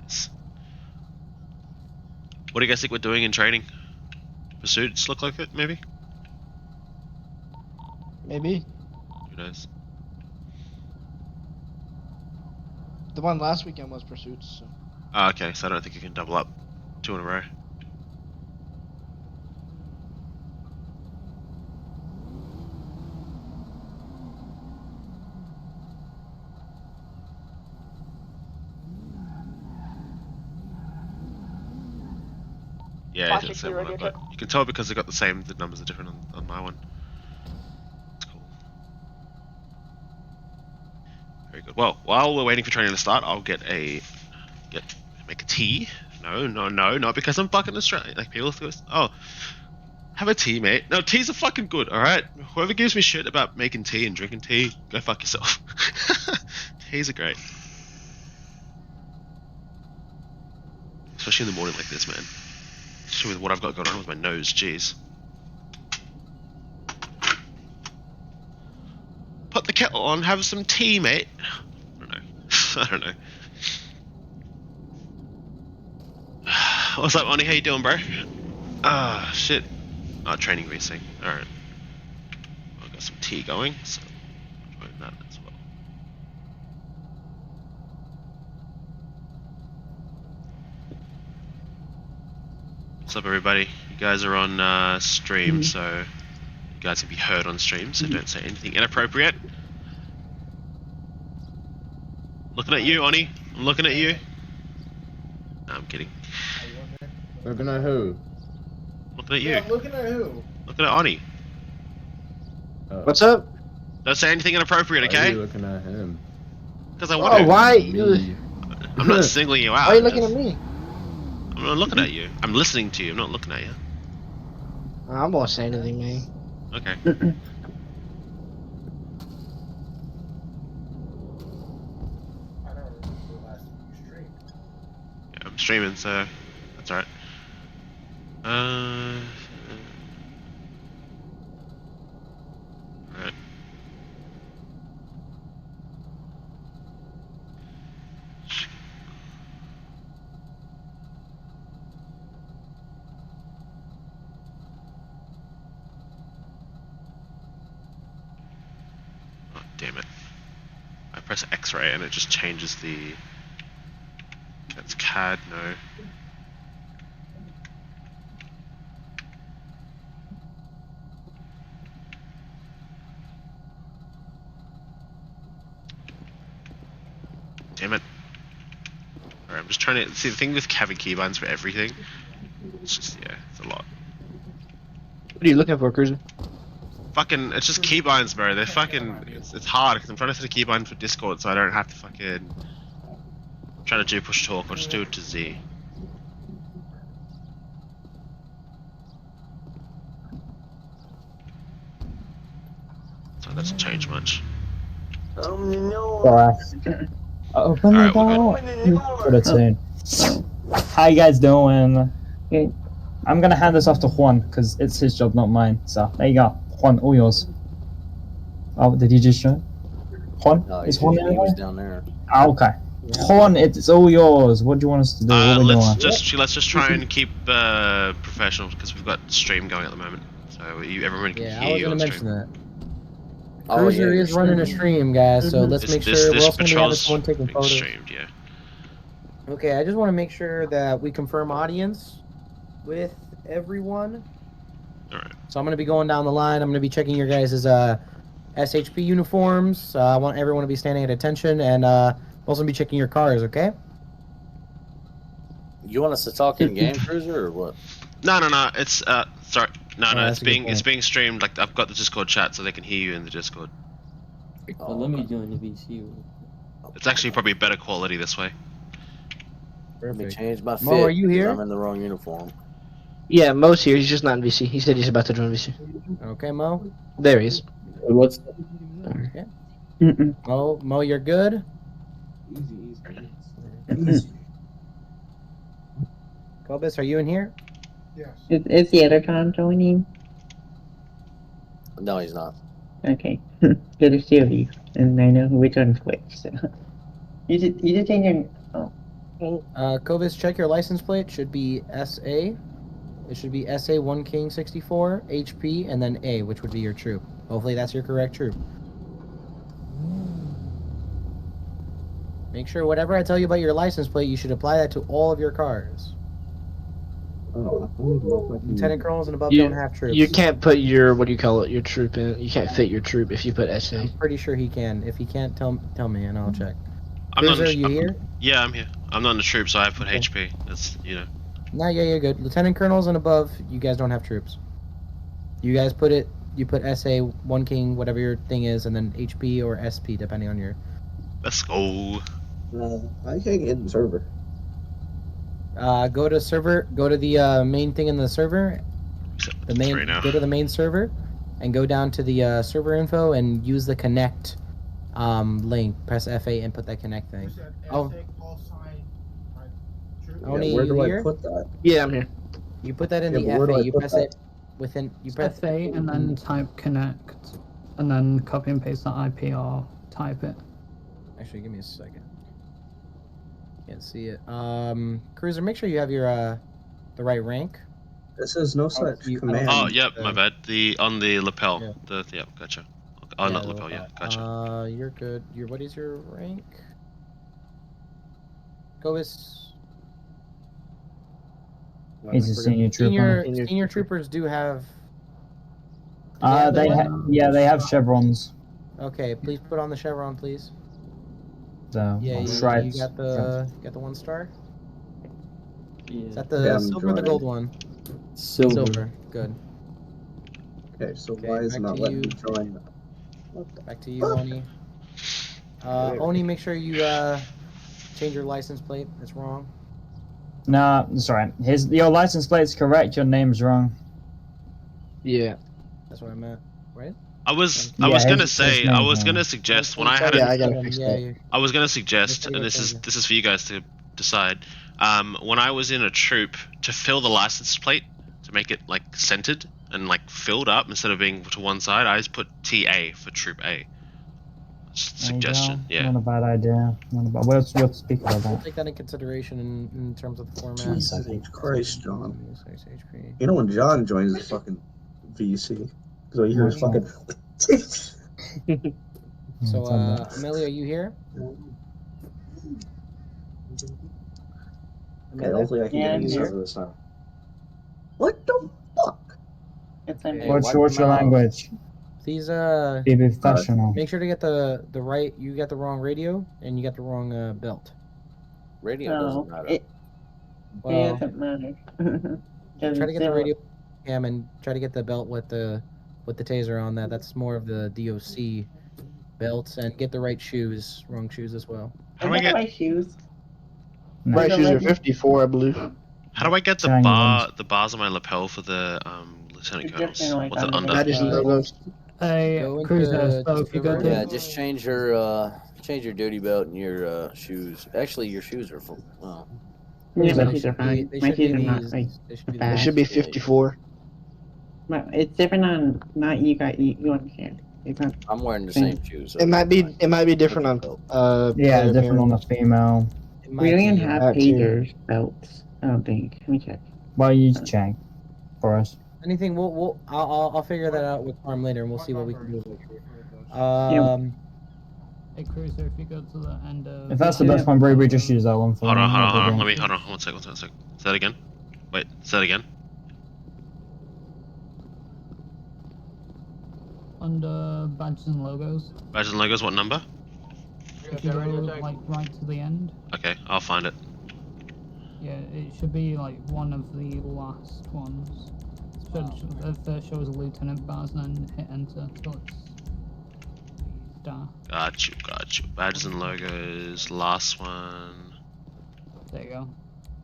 [SPEAKER 3] Nice. What do you guys think we're doing in training? Pursuits look like it, maybe?
[SPEAKER 11] Maybe.
[SPEAKER 3] Who knows?
[SPEAKER 11] The one last weekend was Pursuits, so.
[SPEAKER 3] Ah, okay, so I don't think you can double up 2 in a row. Yeah, it's the same one I've got. You can tell because they got the numbers are different on my one. It's cool. Very good. Well, while we're waiting for training to start, I'll make a tea. No, not because I'm fucking Australian. Like, people go, oh, have a tea, mate. No, teas are fucking good, alright? Whoever gives me shit about making tea and drinking tea, go fuck yourself. Teas are great. Especially in the morning like this, man. Especially with what I've got going on with my nose, jeez. Put the kettle on, have some tea, mate. I don't know. I don't know. What's up, Oni? How you doing, bro? Ah, shit. Training VC. Alright. I've got some tea going, so join that as well. What's up, everybody? You guys are on stream, so you guys can be heard on stream, so don't say anything inappropriate. Looking at you, Oni. I'm looking at you. No, I'm kidding.
[SPEAKER 13] Looking at who?
[SPEAKER 3] Looking at you.
[SPEAKER 11] Yeah, looking at who?
[SPEAKER 3] Looking at Oni.
[SPEAKER 11] What's up?
[SPEAKER 3] Don't say anything inappropriate,
[SPEAKER 13] Why are
[SPEAKER 3] okay?
[SPEAKER 13] you looking at him?
[SPEAKER 3] Because I want
[SPEAKER 11] Oh,
[SPEAKER 3] to.
[SPEAKER 11] why?
[SPEAKER 3] I'm not singling you out.
[SPEAKER 11] Why are you looking at me?
[SPEAKER 3] I'm not looking at you. I'm listening to you. I'm not looking at you.
[SPEAKER 11] I'm gonna say anything, man.
[SPEAKER 3] Okay. Yeah, I'm streaming, so that's alright. Alright. Oh, damn it. I press X-ray and it just changes the... That's CAD, no. Damn it. Alright, I'm just trying to... See, the thing with having keybinds for everything, it's just, yeah, it's a lot.
[SPEAKER 11] What are you looking for, Cruiser?
[SPEAKER 3] Fucking, it's just keybinds, bro. They're fucking... It's hard, because I'm trying to set a keybind for Discord so I don't have to fucking... Try to do push talk, I'll just do it to Z. So that doesn't change much.
[SPEAKER 14] Alright. Open the door. Put it soon. How you guys doing? I'm gonna hand this off to Juan because it's his job, not mine. So there you go, Juan, all yours. Oh, did you just join? Juan, is Juan there?
[SPEAKER 13] He was down there.
[SPEAKER 14] Oh, okay. Juan, it's all yours. What do you want us to do?
[SPEAKER 3] Let's just try and keep professional because we've got stream going at the moment, so everyone can hear you on stream.
[SPEAKER 15] That. Cruiser is running a stream, guys, so let's make sure we're also going to have someone taking photos.
[SPEAKER 3] Streamed, yeah.
[SPEAKER 15] Okay, I just want to make sure that we confirm audience with everyone.
[SPEAKER 3] Alright.
[SPEAKER 15] So I'm going to be going down the line. I'm going to be checking your guys' SHP uniforms. I want everyone to be standing at attention, and also going to be checking your cars, okay?
[SPEAKER 13] You want us to talk in game, Cruiser, or what?
[SPEAKER 3] No. It's sorry. No.
[SPEAKER 15] that's
[SPEAKER 3] It's being streamed. Like I've got the Discord chat, so they can hear you in the Discord.
[SPEAKER 10] Well, let me join the VC.
[SPEAKER 3] It's actually probably better quality this way.
[SPEAKER 13] Let me change my fit.
[SPEAKER 15] Mo, are you here?
[SPEAKER 13] I'm in the wrong uniform.
[SPEAKER 11] Yeah, Mo's here. He's just not in VC. He said he's about to join VC.
[SPEAKER 15] Okay, Mo.
[SPEAKER 11] There he is.
[SPEAKER 10] What's
[SPEAKER 15] Okay. Mo, you're good? Cobus, are you in here?
[SPEAKER 16] Yes. Is the other Tom joining?
[SPEAKER 13] No, he's not.
[SPEAKER 16] Okay. Good to see you. And I know which one's which, so. You just change your... Oh.
[SPEAKER 15] Cobus, check your license plate. Should be SA. It should be SA 1 King 64, HP, and then A, which would be your troop. Hopefully that's your correct troop. Make sure whatever I tell you about your license plate, you should apply that to all of your cars. Lieutenant colonels and above don't have troops.
[SPEAKER 11] You can't put your, what do you call it, your troop in. You can't fit your troop if you put SA.
[SPEAKER 15] I'm pretty sure he can. If he can't, tell me and I'll check.
[SPEAKER 3] Cruiser,
[SPEAKER 15] are you here?
[SPEAKER 3] Yeah, I'm here. I'm not in the troop, so I put HP. That's, you know.
[SPEAKER 15] No, yeah, you're good. Lieutenant colonels and above, you guys don't have troops. You guys put SA 1 King, whatever your thing is, and then HP or SP, depending on your...
[SPEAKER 3] Let's go.
[SPEAKER 13] I can't get in the server.
[SPEAKER 15] Go to server. Go to the main thing in the server. The main. Go to the main server, and go down to the server info and use the connect link. Press F8 and put that connect thing. Oh. Oni,
[SPEAKER 13] where do
[SPEAKER 15] you here?
[SPEAKER 13] I put that?
[SPEAKER 11] Yeah, I'm here.
[SPEAKER 15] You put that in the F8. You press it within. You press
[SPEAKER 12] F8 and then type connect, and then copy and paste that IP or type it.
[SPEAKER 15] Actually, give me a second. Can't see it. Cruiser, make sure you have your the right rank.
[SPEAKER 13] It says no such
[SPEAKER 15] you- I don't
[SPEAKER 13] command.
[SPEAKER 3] Oh, yep, my bad. On the lapel.
[SPEAKER 15] Yeah.
[SPEAKER 3] Yep, gotcha. Oh, not
[SPEAKER 15] the
[SPEAKER 3] lapel. Yeah, gotcha.
[SPEAKER 15] You're good. What is your rank? Gois.
[SPEAKER 14] He's a senior trooper.
[SPEAKER 15] Senior troopers do have.
[SPEAKER 14] They have chevrons.
[SPEAKER 15] Okay, please put on the chevron, please.
[SPEAKER 14] So
[SPEAKER 15] Yeah, you
[SPEAKER 14] stripes.
[SPEAKER 15] got the 1 star.
[SPEAKER 16] Yeah.
[SPEAKER 15] Is that the silver or the gold one?
[SPEAKER 16] Silver.
[SPEAKER 15] Good.
[SPEAKER 13] Okay, so why is it not letting me join?
[SPEAKER 15] Back to you, Oni. Oni, make sure you change your license plate. It's wrong.
[SPEAKER 14] Nah, sorry. Your license plate's correct. Your name's wrong.
[SPEAKER 11] Yeah.
[SPEAKER 15] That's what I meant, right?
[SPEAKER 3] I was gonna suggest when I had I was gonna suggest, and this is for you guys to decide. When I was in a troop, to fill the license plate to make it like centered and like filled up instead of being to one side, I just put TA for Troop A. Suggestion, yeah.
[SPEAKER 14] Not a bad idea. We'll speak about that.
[SPEAKER 15] We'll take that in consideration in terms of the format.
[SPEAKER 13] Jesus Christ, John. You know when John joins the fucking VC, so you hear his fucking.
[SPEAKER 15] So, Amelia, are you here?
[SPEAKER 13] Okay, hopefully I can get any server this time. What the fuck?
[SPEAKER 14] What's your language?
[SPEAKER 15] Please,
[SPEAKER 14] be professional.
[SPEAKER 15] Make sure to get the right. You got the wrong radio and you got the wrong belt.
[SPEAKER 13] Radio doesn't matter.
[SPEAKER 16] It doesn't matter.
[SPEAKER 15] Try to get the radio cam and try to get the belt with the taser on that. That's more of the DOC belts, and get the right shoes. Wrong shoes as well.
[SPEAKER 16] How do I get right shoes?
[SPEAKER 11] Right shoes are 54, I believe.
[SPEAKER 3] How do I get the bars on my lapel for the lieutenant colonels? What's it under?
[SPEAKER 12] Cruiser, so if you go to...
[SPEAKER 13] Yeah, just change your duty belt and your shoes. Actually, your shoes are full. Well,
[SPEAKER 16] yeah, my shoes are fine. My shoes are not like
[SPEAKER 11] It should be 54.
[SPEAKER 16] Well, it's different on not you understand. It's not.
[SPEAKER 13] I'm wearing the same shoes.
[SPEAKER 11] It might be different on
[SPEAKER 14] different on a female.
[SPEAKER 16] We don't even have tasers belts. I don't think. Let me check.
[SPEAKER 14] Well, you check for us.
[SPEAKER 15] Anything, I'll figure that out with Arm later, and we'll see what we can do.
[SPEAKER 12] Hey, Cruiser, if you go to the end of...
[SPEAKER 14] If that's the best one, we just use that one for...
[SPEAKER 3] Hold on. Let me, hold on. One sec. Say that again. Wait, say that again.
[SPEAKER 12] Under badges and logos.
[SPEAKER 3] Badges and logos, what number?
[SPEAKER 12] If you go, like, right to the end.
[SPEAKER 3] Okay, I'll find it.
[SPEAKER 12] Yeah, it should be, like, one of the last ones. First shows a lieutenant bars and then hit enter till it's star.
[SPEAKER 3] Got you. Badges and logos, last one.
[SPEAKER 12] There you go.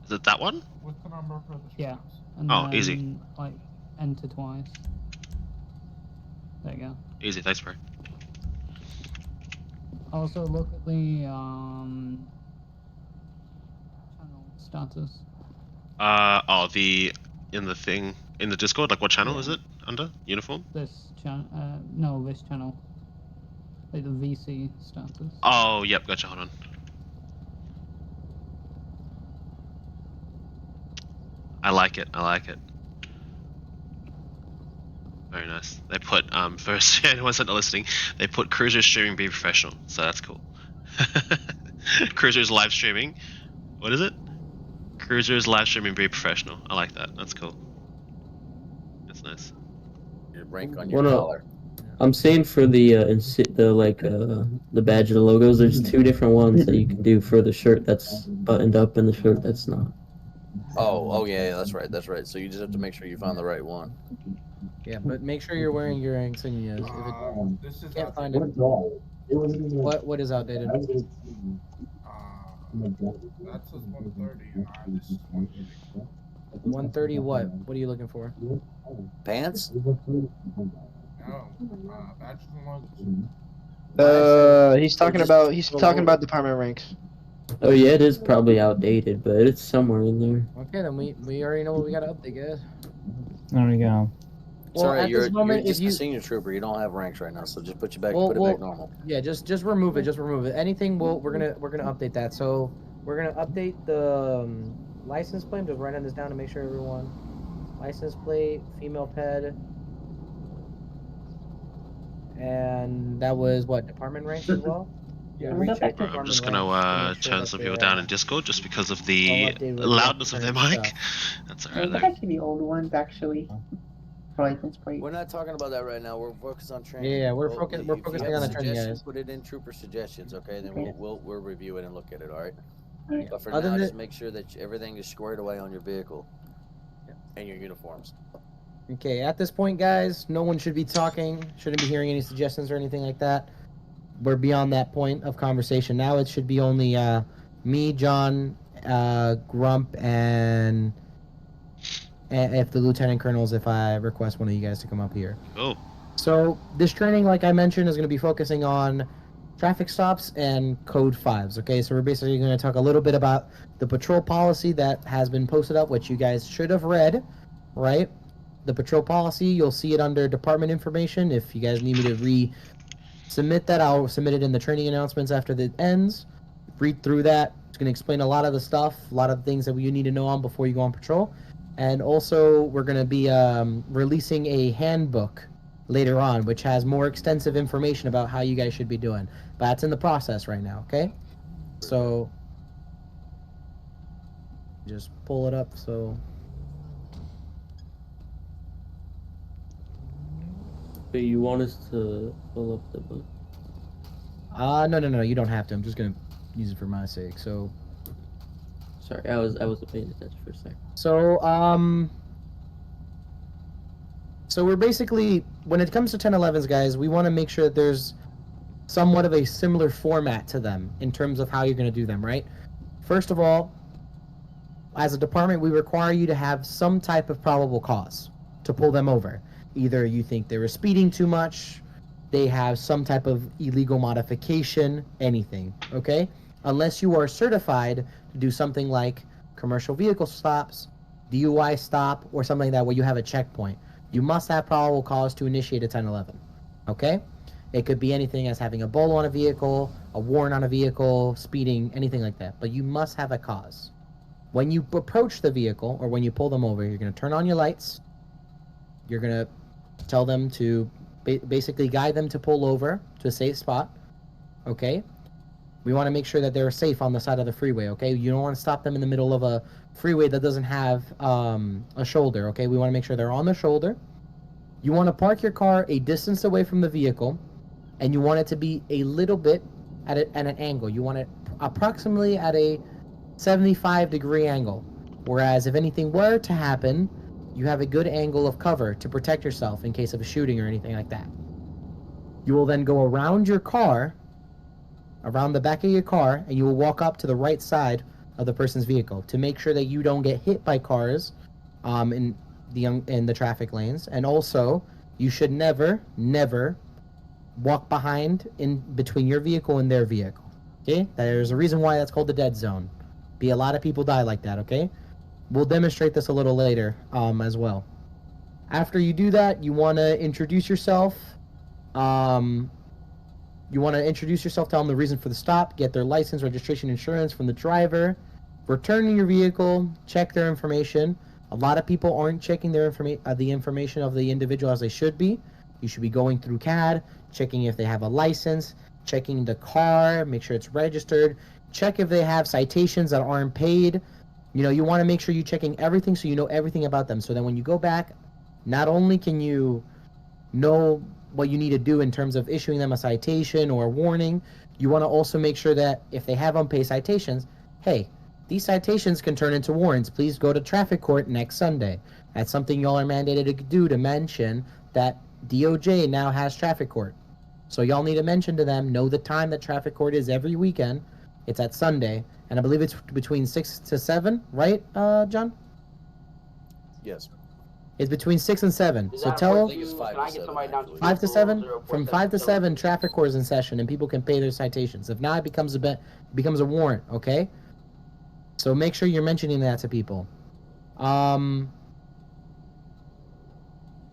[SPEAKER 3] Is it that one?
[SPEAKER 12] What's the number for the Yeah. And
[SPEAKER 3] oh,
[SPEAKER 12] then,
[SPEAKER 3] easy.
[SPEAKER 12] Like, enter twice. There you go.
[SPEAKER 3] Easy, thanks, bro.
[SPEAKER 12] Also look at the channel status.
[SPEAKER 3] In the Discord, like what channel is it under? Uniform?
[SPEAKER 12] This channel, no, this channel. Like the VC status.
[SPEAKER 3] Oh, yep, gotcha, hold on. I like it. Very nice. They put, first, anyone's not listening, they put Cruiser streaming be professional, so that's cool. Cruiser's live streaming. What is it? Cruiser's live streaming be professional. I like that. That's cool. That's nice.
[SPEAKER 13] Your rank on your collar.
[SPEAKER 10] I'm saying for the badge of the logos, there's two different ones that you can do for the shirt that's buttoned up and the shirt that's not.
[SPEAKER 13] Oh yeah, that's right. So you just have to make sure you find the right one.
[SPEAKER 15] Yeah, but make sure you're wearing your insignias. If it can't find it. What is outdated?
[SPEAKER 17] That says 130 and this is 130.
[SPEAKER 15] 130 what? What are you looking for?
[SPEAKER 13] Pants?
[SPEAKER 17] No, badges and logos.
[SPEAKER 11] He's talking about department ranks.
[SPEAKER 10] Oh yeah, it is probably outdated, but it's somewhere in there.
[SPEAKER 15] Okay, then we already know what we gotta update, guys.
[SPEAKER 14] There we go.
[SPEAKER 13] Well, sorry, you're just a senior trooper. You don't have ranks right now, so just put it back normal.
[SPEAKER 15] Yeah, just remove it. Anything we're gonna update that. So we're gonna update the license plate. I'm just writing this down to make sure everyone. license plate, female ped, and that was what, department ranks as well?
[SPEAKER 16] Yeah.
[SPEAKER 15] We'll recheck
[SPEAKER 3] Right, I'm
[SPEAKER 15] department
[SPEAKER 3] just
[SPEAKER 15] ranks to
[SPEAKER 3] gonna
[SPEAKER 15] make sure
[SPEAKER 3] turn
[SPEAKER 15] that
[SPEAKER 3] some people
[SPEAKER 15] they're
[SPEAKER 3] down in Discord just because of
[SPEAKER 15] all
[SPEAKER 3] the
[SPEAKER 15] updated with
[SPEAKER 3] loudness of their
[SPEAKER 15] current
[SPEAKER 3] mic.
[SPEAKER 15] stuff.
[SPEAKER 3] That's
[SPEAKER 16] Go
[SPEAKER 3] alright though.
[SPEAKER 16] back to the old ones, actually. For license plate.
[SPEAKER 18] We're not talking about that right now. We're focused on training.
[SPEAKER 15] Yeah, we're
[SPEAKER 18] Well,
[SPEAKER 15] focusing
[SPEAKER 18] if you
[SPEAKER 15] on
[SPEAKER 18] have
[SPEAKER 15] the
[SPEAKER 18] a
[SPEAKER 15] training,
[SPEAKER 18] suggestion,
[SPEAKER 15] guys.
[SPEAKER 18] put it in trooper suggestions, okay? Then
[SPEAKER 16] Okay.
[SPEAKER 18] we'll review it and look at it. All right.
[SPEAKER 16] Yeah.
[SPEAKER 18] But for
[SPEAKER 15] Other
[SPEAKER 18] now,
[SPEAKER 15] than-
[SPEAKER 18] just make sure that everything is squared away on your vehicle and your uniforms.
[SPEAKER 15] Okay, at this point, guys, no one should be talking, shouldn't be hearing any suggestions or anything like that. We're beyond that point of conversation. Now it should be only me, John, Grump, and if the lieutenant colonels, if I request one of you guys to come up here.
[SPEAKER 3] Oh.
[SPEAKER 15] So this training, like I mentioned, is going to be focusing on traffic stops and code 5s. Okay, so we're basically going to talk a little bit about the patrol policy that has been posted up, which you guys should have read, right? The patrol policy, you'll see it under department information. If you guys need me to resubmit that, I'll submit it in the training announcements after it ends. Read through that. It's going to explain a lot of the stuff, a lot of the things that you need to know on before you go on patrol. And also, we're going to be releasing a handbook later on, which has more extensive information about how you guys should be doing. But that's in the process right now, okay? So, just pull it up so...
[SPEAKER 10] But you want us to pull up the book?
[SPEAKER 15] No, you don't have to. I'm just going to use it for my sake, so...
[SPEAKER 10] Sorry, I wasn't paying attention for a second.
[SPEAKER 15] So we're basically, when it comes to 1011s, guys, we want to make sure that there's somewhat of a similar format to them in terms of how you're going to do them, right? First of all, as a department, we require you to have some type of probable cause to pull them over. Either you think they were speeding too much, they have some type of illegal modification, anything, okay? Unless you are certified to do something like commercial vehicle stops, DUI stop, or something like that where you have a checkpoint. You must have probable cause to initiate a 1011, okay? It could be anything as having a bolo on a vehicle, a warrant on a vehicle, speeding, anything like that. But you must have a cause. When you approach the vehicle, or when you pull them over, you're going to turn on your lights. You're going to tell them to basically guide them to pull over to a safe spot, okay? We want to make sure that they're safe on the side of the freeway, okay? You don't want to stop them in the middle of a freeway that doesn't have a shoulder, okay? We want to make sure they're on the shoulder. You want to park your car a distance away from the vehicle, and you want it to be a little bit at an angle. You want it approximately at a 75-degree angle. Whereas if anything were to happen, you have a good angle of cover to protect yourself in case of a shooting or anything like that. You will then go around your car, around the back of your car, and you will walk up to the right side of the person's vehicle to make sure that you don't get hit by cars in the traffic lanes. And also, you should never walk behind in between your vehicle and their vehicle. Okay? There's a reason why that's called the dead zone. A lot of people die like that, okay? We'll demonstrate this a little later as well. After you do that, you want to introduce yourself. You want to introduce yourself, tell them the reason for the stop, get their license, registration, insurance from the driver, return your vehicle, check their information. A lot of people aren't checking their the information of the individual as they should be. You should be going through CAD, checking if they have a license, checking the car, make sure it's registered, check if they have citations that aren't paid. You know, you want to make sure you're checking everything so you know everything about them. So then when you go back, not only can you know what you need to do in terms of issuing them a citation or a warning, you want to also make sure that if they have unpaid citations, hey, these citations can turn into warrants. Please go to traffic court next Sunday. That's something y'all are mandated to do, to mention that DOJ now has traffic court. So y'all need to mention to them, know the time that traffic court is every weekend. It's at Sunday, and I believe it's between 6 to 7, right, John?
[SPEAKER 18] Yes.
[SPEAKER 15] It's between 6 and 7. So tell 5 to 7. From 5 to 7, traffic court is in session, and people can pay their citations. If not, it becomes a warrant. Okay. So make sure you're mentioning that to people. Other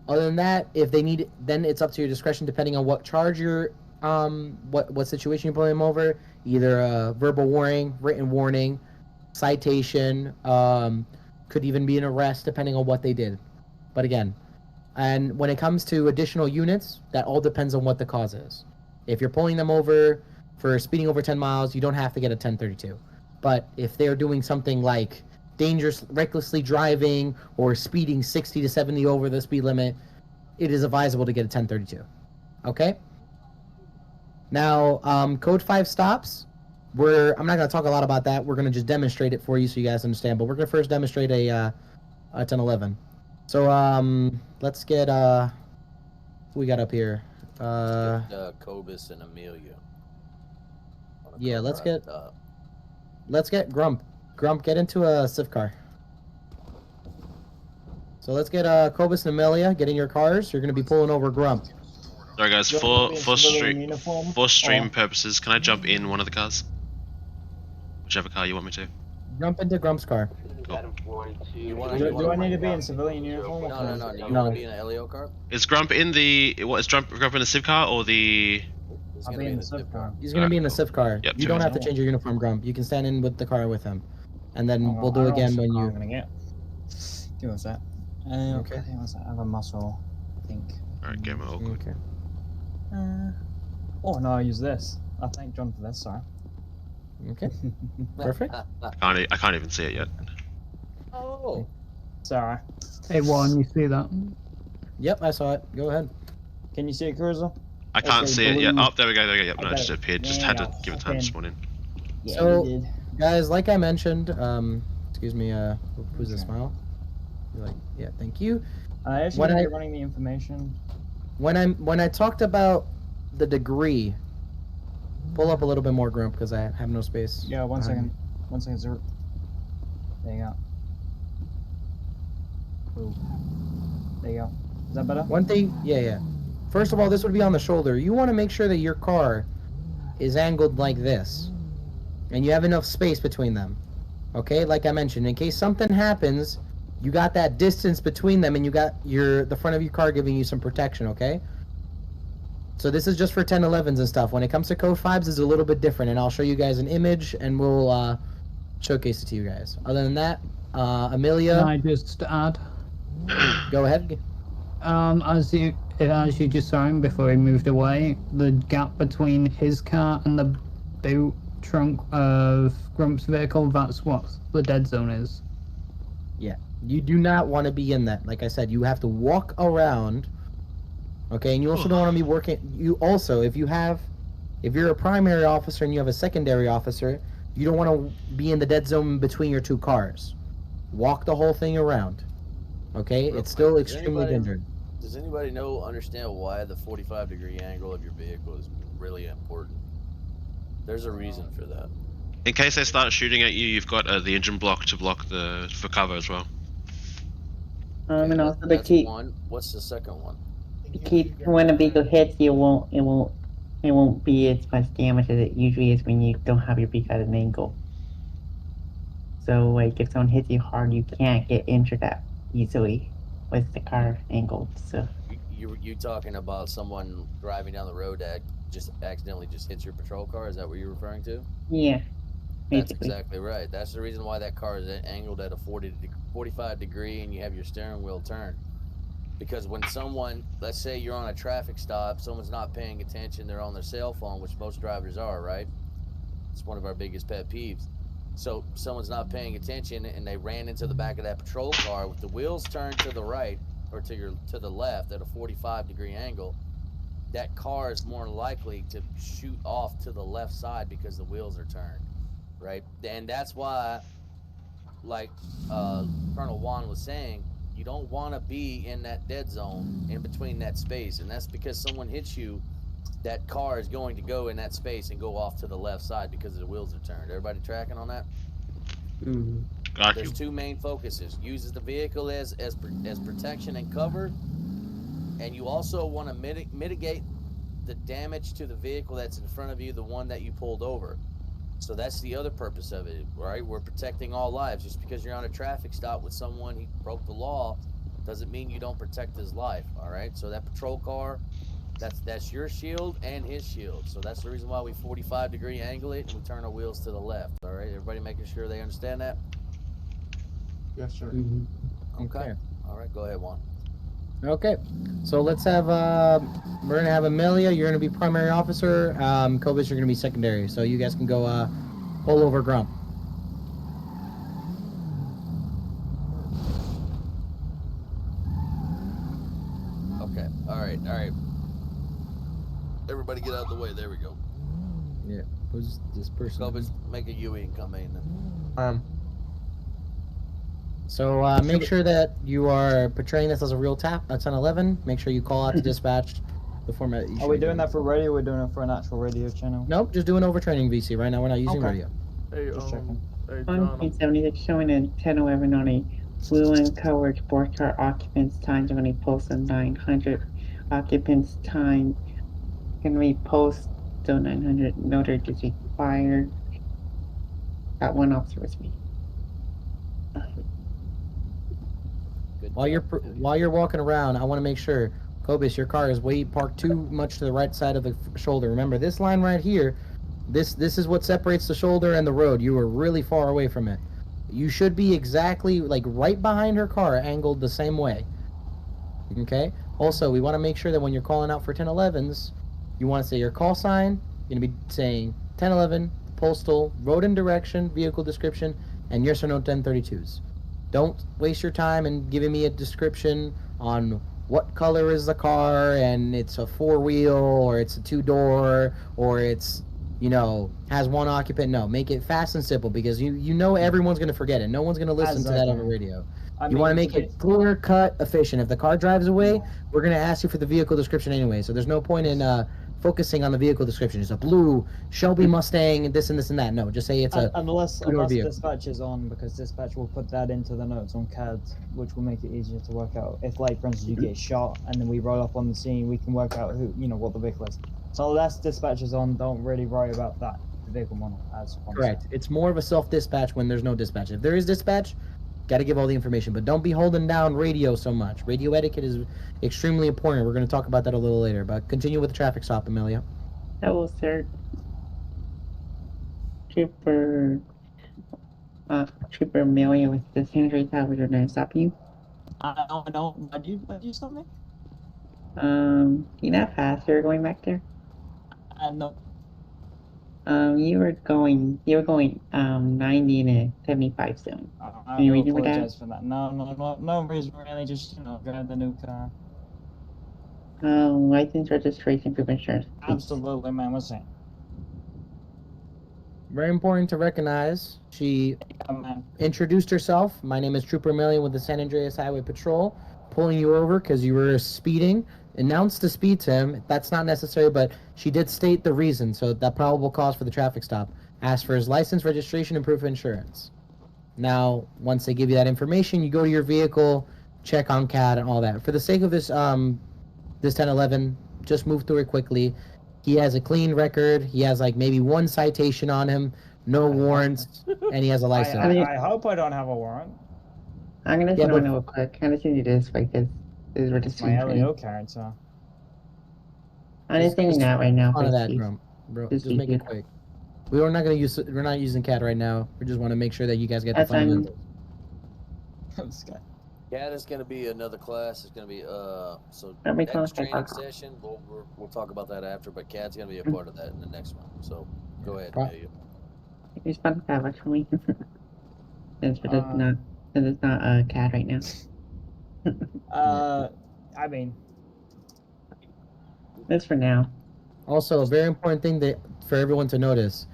[SPEAKER 15] than that, if they need it, then it's up to your discretion depending on what charge you're, what situation you're pulling them over. Either a verbal warning, written warning, citation, could even be an arrest depending on what they did. But again, and when it comes to additional units, that all depends on what the cause is. If you're pulling them over for speeding over 10 miles, you don't have to get a 1032. But if they're doing something like recklessly driving or speeding 60 to 70 over the speed limit, it is advisable to get a 1032. Okay? Now, Code 5 stops. I'm not going to talk a lot about that. We're going to just demonstrate it for you so you guys understand. But we're going to first demonstrate a 1011. So, let's get, who we got up here?
[SPEAKER 18] Cobus and Amelia.
[SPEAKER 15] Yeah, let's get Grump. Grump, get into a Civ car. So let's get Cobus and Amelia. Get in your cars. You're going to be pulling over Grump.
[SPEAKER 3] Sorry guys, for stream purposes, can I jump in one of the cars? Whichever car you want me to.
[SPEAKER 15] Jump into Grump's car.
[SPEAKER 3] Cool.
[SPEAKER 14] Do I need to be in civilian uniform?
[SPEAKER 18] No. You want to be in an Elio car?
[SPEAKER 3] Is Grump in the Grump in the Civ car or the?
[SPEAKER 14] I'll be in the Civ car.
[SPEAKER 15] He's gonna be in the Civ car.
[SPEAKER 3] Yep,
[SPEAKER 15] you don't have to change your uniform, Grump. You can stand in with the car with him, and then we'll do again when you.
[SPEAKER 14] I'm gonna get. Give us that. Okay. I have a muscle, I think.
[SPEAKER 3] Alright, game all good.
[SPEAKER 15] Okay.
[SPEAKER 14] Oh no, I use this. I thank John for this. Sorry.
[SPEAKER 15] Okay. Perfect.
[SPEAKER 3] I can't even see it yet.
[SPEAKER 18] Oh.
[SPEAKER 14] Sorry.
[SPEAKER 12] Hey, Warren, you see that?
[SPEAKER 15] Yep, I saw it. Go ahead.
[SPEAKER 14] Can you see it, Cruiser?
[SPEAKER 3] I can't see it yet. Oh, there we go. Yep, no, it just appeared. Just had to give it time to spawn in.
[SPEAKER 14] Yeah,
[SPEAKER 15] so, guys, like I mentioned, excuse me, who's this smile? You're like, yeah, thank you.
[SPEAKER 14] Actually, when you're running the information.
[SPEAKER 15] When I talked about the degree, pull up a little bit more, Grump, because I have no space.
[SPEAKER 14] Yeah, 1 second. 1 second, sir. There you go. Ooh. There you go. Is that better?
[SPEAKER 15] One thing, yeah. First of all, this would be on the shoulder. You want to make sure that your car is angled like this, and you have enough space between them. Okay, like I mentioned, in case something happens, you got that distance between them, and you got the front of your car giving you some protection. Okay. So this is just for 1011s and stuff. When it comes to Code 5s, it's a little bit different, and I'll show you guys an image, and we'll showcase it to you guys. Other than that, Amelia.
[SPEAKER 12] Can I just add?
[SPEAKER 15] Go ahead.
[SPEAKER 12] As you just saw him before he moved away, the gap between his car and the boot trunk of Grump's vehicle, that's what the dead zone is.
[SPEAKER 15] Yeah, you do not want to be in that. Like I said, you have to walk around. Okay, and you also don't want to be working. You also, if you're a primary officer and you have a secondary officer, you don't want to be in the dead zone between your two cars. Walk the whole thing around. Okay, it's still extremely dangerous.
[SPEAKER 18] Does anybody understand why the 45-degree angle of your vehicle is really important? There's a reason for that.
[SPEAKER 3] In case they start shooting at you, you've got the engine block to block for cover as well.
[SPEAKER 16] And also
[SPEAKER 18] that's one. What's the second one?
[SPEAKER 16] When a vehicle hits, it won't be as much damage as it usually is when you don't have your vehicle at an angle. So like if someone hits you hard, you can't get injured that easily with the car angled. So
[SPEAKER 18] you talking about someone driving down the road that just accidentally just hits your patrol car? Is that what you're referring to?
[SPEAKER 16] Yeah.
[SPEAKER 18] That's exactly right. That's the reason why that car is angled at a 45 degree and you have your steering wheel turned. Because when someone, let's say you're on a traffic stop, someone's not paying attention, they're on their cell phone, which most drivers are, right? It's one of our biggest pet peeves. So someone's not paying attention and they ran into the back of that patrol car with the wheels turned to the right or to the left at a 45-degree angle. That car is more likely to shoot off to the left side because the wheels are turned, right? And that's why, like Colonel Juan was saying, you don't want to be in that dead zone in between that space, and that's because someone hits you, that car is going to go in that space and go off to the left side because the wheels are turned. Everybody tracking on that?
[SPEAKER 3] Got
[SPEAKER 18] There's
[SPEAKER 3] you.
[SPEAKER 18] two main focuses. Uses the vehicle as protection and cover, and you also want to mitigate the damage to the vehicle that's in front of you, the one that you pulled over. So that's the other purpose of it, right? We're protecting all lives. Just because you're on a traffic stop with someone who broke the law doesn't mean you don't protect his life, all right? So that patrol car, that's your shield and his shield. So that's the reason why we 45-degree angle it and we turn our wheels to the left, all right? Everybody making sure they understand that?
[SPEAKER 17] Yes, sir.
[SPEAKER 18] Okay. All right, go ahead, Juan.
[SPEAKER 15] Okay, so let's have we're gonna have Amelia. You're gonna be primary officer. Cobus, you're gonna be secondary. So you guys can go pull over Grump.
[SPEAKER 18] Okay. All right. Everybody get out of the way. There we go.
[SPEAKER 15] Yeah. Who's this person?
[SPEAKER 18] Cobus, make a UE and come in. Then.
[SPEAKER 15] So make sure that you are portraying this as a real tap. That's on 11. Make sure you call out to dispatch the format.
[SPEAKER 14] Are we doing that for radio? Or we're doing it for an actual radio channel?
[SPEAKER 15] Nope, just doing overtraining VC. Right now we're not using radio.
[SPEAKER 17] Hey,
[SPEAKER 14] Just checking.
[SPEAKER 17] Hey,
[SPEAKER 16] 1.76 showing a 1011 on a blue and colored sports car occupants times when he posts a 900 occupants time. Can we post still 900 noted is required? Got one officer with me.
[SPEAKER 15] While you're walking around, I want to make sure, Cobus, your car is way parked too much to the right side of the shoulder. Remember, this line right here, this is what separates the shoulder and the road. You are really far away from it. You should be exactly like right behind her car, angled the same way. Okay. Also, we want to make sure that when you're calling out for 1011s, you want to say your call sign. You're gonna be saying 1011, postal, road and direction, vehicle description, and yes or no 1032s. Don't waste your time in giving me a description on what color is the car and it's a 4-wheel or it's a 2-door or it's, has one occupant. No, make it fast and simple because you know everyone's going to forget it. No one's going to listen to that on the radio. You want to make it clear, cut, efficient. If the car drives away, we're going to ask you for the vehicle description anyway. So there's no point in focusing on the vehicle description. It's a blue Shelby Mustang, this and this and that. No, just say it's a
[SPEAKER 14] unless
[SPEAKER 15] vehicle.
[SPEAKER 14] dispatch is on, because dispatch will put that into the notes on CAD, which will make it easier to work out. If, like, for instance, you get shot and then we roll up on the scene, we can work out who, what the vehicle is. So unless dispatch is on, don't really worry about that. The vehicle model as
[SPEAKER 15] correct. It's more of a self-dispatch when there's no dispatch. If there is dispatch, got to give all the information, but don't be holding down radio so much. Radio etiquette is extremely important. We're going to talk about that a little later, but continue with the traffic stop, Amelia.
[SPEAKER 16] Hello, sir. Trooper Amelia with the San Andreas Highway, we're going to stop you.
[SPEAKER 14] I don't. Did you stop me?
[SPEAKER 16] You're not faster going back there?
[SPEAKER 14] No.
[SPEAKER 16] You were going 90 in a 75 zone.
[SPEAKER 14] I apologize for that. No reason really, just, drive the new car.
[SPEAKER 16] License, registration, proof of insurance.
[SPEAKER 14] Absolutely, man, what's that?
[SPEAKER 15] Very important to recognize. She introduced herself. My name is Trooper Amelia with the San Andreas Highway Patrol. Pulling you over because you were speeding. Announced the speed to him. That's not necessary, but she did state the reason. So that probable cause for the traffic stop. Asked for his license, registration, and proof of insurance. Now, once they give you that information, you go to your vehicle, check on CAD and all that. For the sake of this 1011, just move through it quickly. He has a clean record. He has like maybe one citation on him, no warrants, and he has a license.
[SPEAKER 14] I hope I don't have a warrant.
[SPEAKER 16] I'm gonna send one real quick. I'm gonna send you this because this is registration.
[SPEAKER 14] My LEO card, so.
[SPEAKER 16] I'm just sending that right now.
[SPEAKER 15] Of that, bro. Just make it quick. We're not using CAD right now. We just want to make sure that you guys get the fundamentals.
[SPEAKER 18] CAD is going to be another class. It's going to be so
[SPEAKER 16] next
[SPEAKER 18] training session. We'll talk about that after, but CAD's going to be a part of that in the next one. So go ahead.
[SPEAKER 16] Here's fun CAD for me. Since it's not CAD right now.
[SPEAKER 14] I mean,
[SPEAKER 16] that's for now.
[SPEAKER 15] Also, a very important thing for everyone to notice.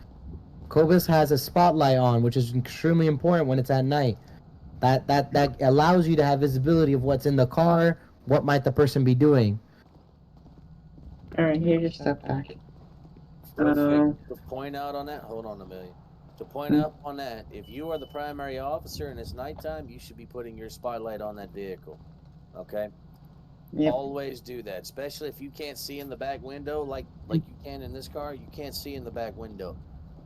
[SPEAKER 15] Cobus has a spotlight on, which is extremely important when it's at night. That allows you to have visibility of what's in the car, what might the person be doing.
[SPEAKER 16] Alright, here's your stuff back.
[SPEAKER 18] To point out on that, hold on a minute. To point out on that, if you are the primary officer and it's nighttime, you should be putting your spotlight on that vehicle. Okay? Yep. Always do that, especially if you can't see in the back window like you can in this car. You can't see in the back window.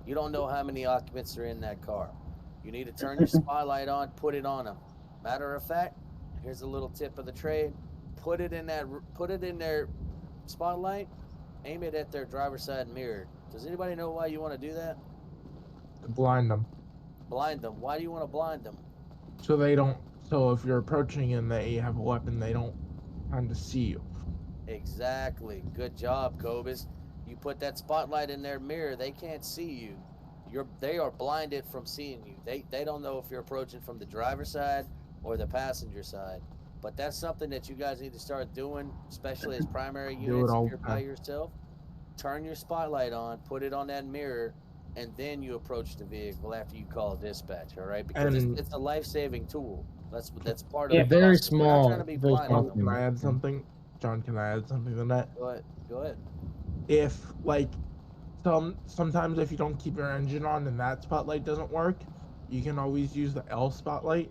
[SPEAKER 18] You don't know how many occupants are in that car. You need to turn your spotlight on, put it on them. Matter of fact, here's a little tip of the trade. Put it in their spotlight, aim it at their driver's side mirror. Does anybody know why you want to do that?
[SPEAKER 17] To blind them.
[SPEAKER 18] Blind them. Why do you want to blind them?
[SPEAKER 17] So they don't. So if you're approaching and they have a weapon, they don't trying to see you.
[SPEAKER 18] Exactly. Good job, Cobus. You put that spotlight in their mirror, they can't see you. They are blinded from seeing you. They don't know if you're approaching from the driver's side or the passenger side. But that's something that you guys need to start doing, especially as primary units if you're by yourself. Turn your spotlight on, put it on that mirror, and then you approach the vehicle after you call dispatch, all right? Because it's a life-saving tool. That's part of
[SPEAKER 15] Yeah,
[SPEAKER 18] the
[SPEAKER 15] very
[SPEAKER 18] process. We're not
[SPEAKER 15] small.
[SPEAKER 18] trying to be
[SPEAKER 15] Very
[SPEAKER 18] blind
[SPEAKER 15] small.
[SPEAKER 18] on them.
[SPEAKER 17] Can I add something? John, can I add something to that?
[SPEAKER 18] Go ahead.
[SPEAKER 17] If, like, sometimes if you don't keep your engine on and that spotlight doesn't work, you can always use the L spotlight,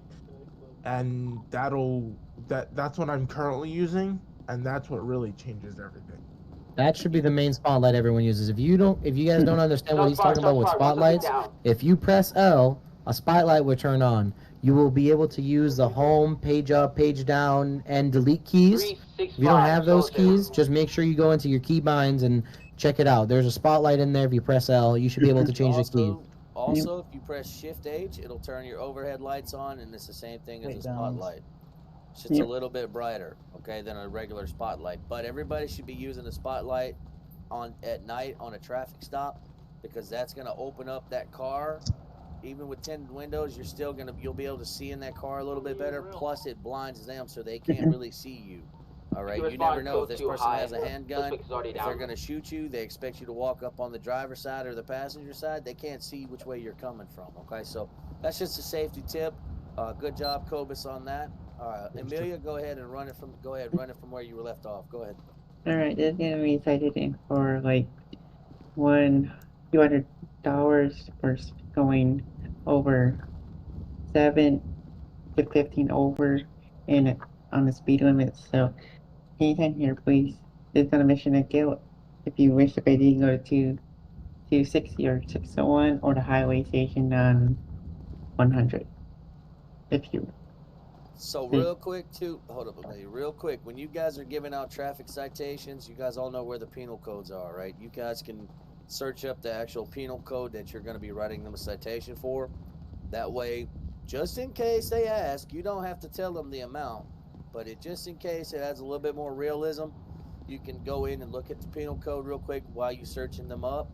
[SPEAKER 17] and that's what I'm currently using, and that's what really changes everything.
[SPEAKER 15] That should be the main spotlight everyone uses. If you guys don't understand what he's talking about with spotlights, if you press L, a spotlight will turn on. You will be able to use the home, page up, page down, and delete keys. If you don't have those keys, just make sure you go into your key binds and check it out. There's a spotlight in there. If you press L, you should be able to change the keys.
[SPEAKER 18] Also, if you press Shift H, it'll turn your overhead lights on, and it's the same thing as a spotlight. It's just a little bit brighter, okay, than a regular spotlight. But everybody should be using a spotlight at night on a traffic stop, because that's going to open up that car. Even with tinted windows, you'll be able to see in that car a little bit better. Plus, it blinds them so they can't really see you. All right, you never know if this person has a handgun. If they're going to shoot you, they expect you to walk up on the driver's side or the passenger side. They can't see which way you're coming from. Okay, so that's just a safety tip. Good job, Cobus, on that. Amelia, go ahead and run it from where you were left off. Go ahead.
[SPEAKER 16] All right, this is gonna be cited for like $200 for going over 7 to 15 over and on the speed limit. So anytime here, please. It's on a mission of guilt. If you wish to pay, you can go to 260 or 601 or the highway station on 100. If you.
[SPEAKER 18] So real quick, hold up a minute. Real quick, when you guys are giving out traffic citations, you guys all know where the penal codes are, right? You guys can search up the actual penal code that you're going to be writing them a citation for. That way, just in case they ask, you don't have to tell them the amount, but just in case it adds a little bit more realism, you can go in and look at the penal code real quick while you're searching them up,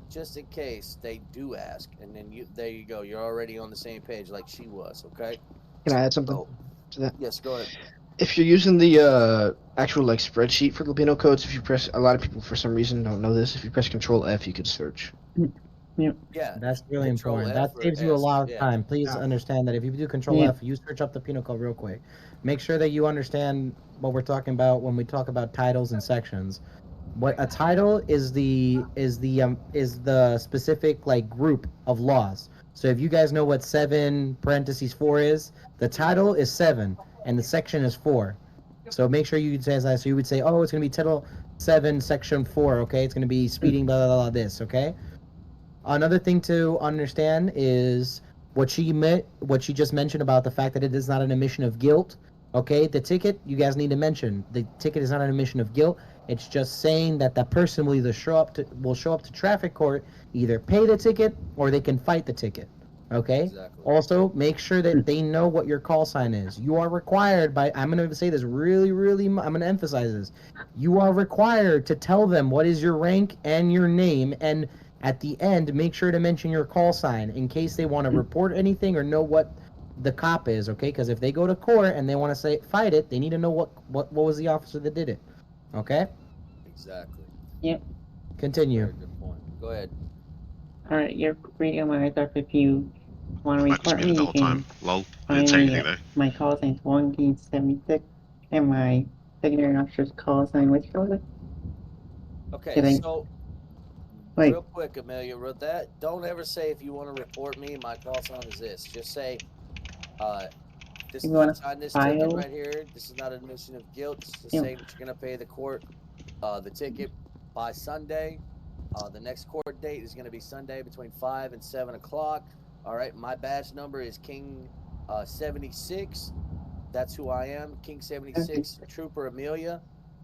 [SPEAKER 18] just in case they do ask. And then there you go. You're already on the same page like she was, okay?
[SPEAKER 11] Can I add something to that?
[SPEAKER 18] Yes, go ahead.
[SPEAKER 11] If you're using the actual like spreadsheet for Filipino codes, if you press, a lot of people for some reason don't know this, if you press Control F, you can search.
[SPEAKER 18] Yeah,
[SPEAKER 15] that's really important.
[SPEAKER 18] F
[SPEAKER 15] That saves you a lot of time. Please understand that if you do Control F, you search up the penal code real quick. Make sure that you understand what we're talking about when we talk about titles and sections. What a title is the specific like group of laws. So if you guys know what 7(4) is, the title is 7 and the section is 4. So make sure you say that. So you would say, oh, it's gonna be Title 7, Section 4. Okay, it's gonna be speeding, blah blah blah. This, okay. Another thing to understand is what she just mentioned about the fact that it is not an admission of guilt. Okay, the ticket, you guys need to mention the ticket is not an admission of guilt. It's just saying that that person will either show up to traffic court, either pay the ticket or they can fight the ticket. Okay. Exactly. Also, make sure that they know what your call sign is. You are required by. I'm going to say this really. I'm going to emphasize this. You are required to tell them what is your rank and your name, and at the end, make sure to mention your call sign in case they want to report anything or know what the cop is, okay? Because if they go to court and they want to fight it, they need to know what was the officer that did it, okay?
[SPEAKER 18] Exactly.
[SPEAKER 16] Yep.
[SPEAKER 18] Very
[SPEAKER 15] Continue.
[SPEAKER 18] good point. Go ahead.
[SPEAKER 16] All right, you're free on my stuff. If you want to report me, you can
[SPEAKER 3] Lol.
[SPEAKER 16] find
[SPEAKER 3] Didn't say
[SPEAKER 16] me
[SPEAKER 3] anything
[SPEAKER 16] at my call sign is 176 and my secondary officer's call sign, which was it?
[SPEAKER 18] Okay, so real quick, Amelia, don't ever say if you want to report me, my call sign is this. Just say, this sign this ticket right here. This is not an admission of guilt. This is to say that you're gonna pay the court the ticket by Sunday. The next court date is gonna be Sunday between 5 and 7 o'clock. All right, my badge number is King 76. That's who I am, King 76, Trooper Amelia.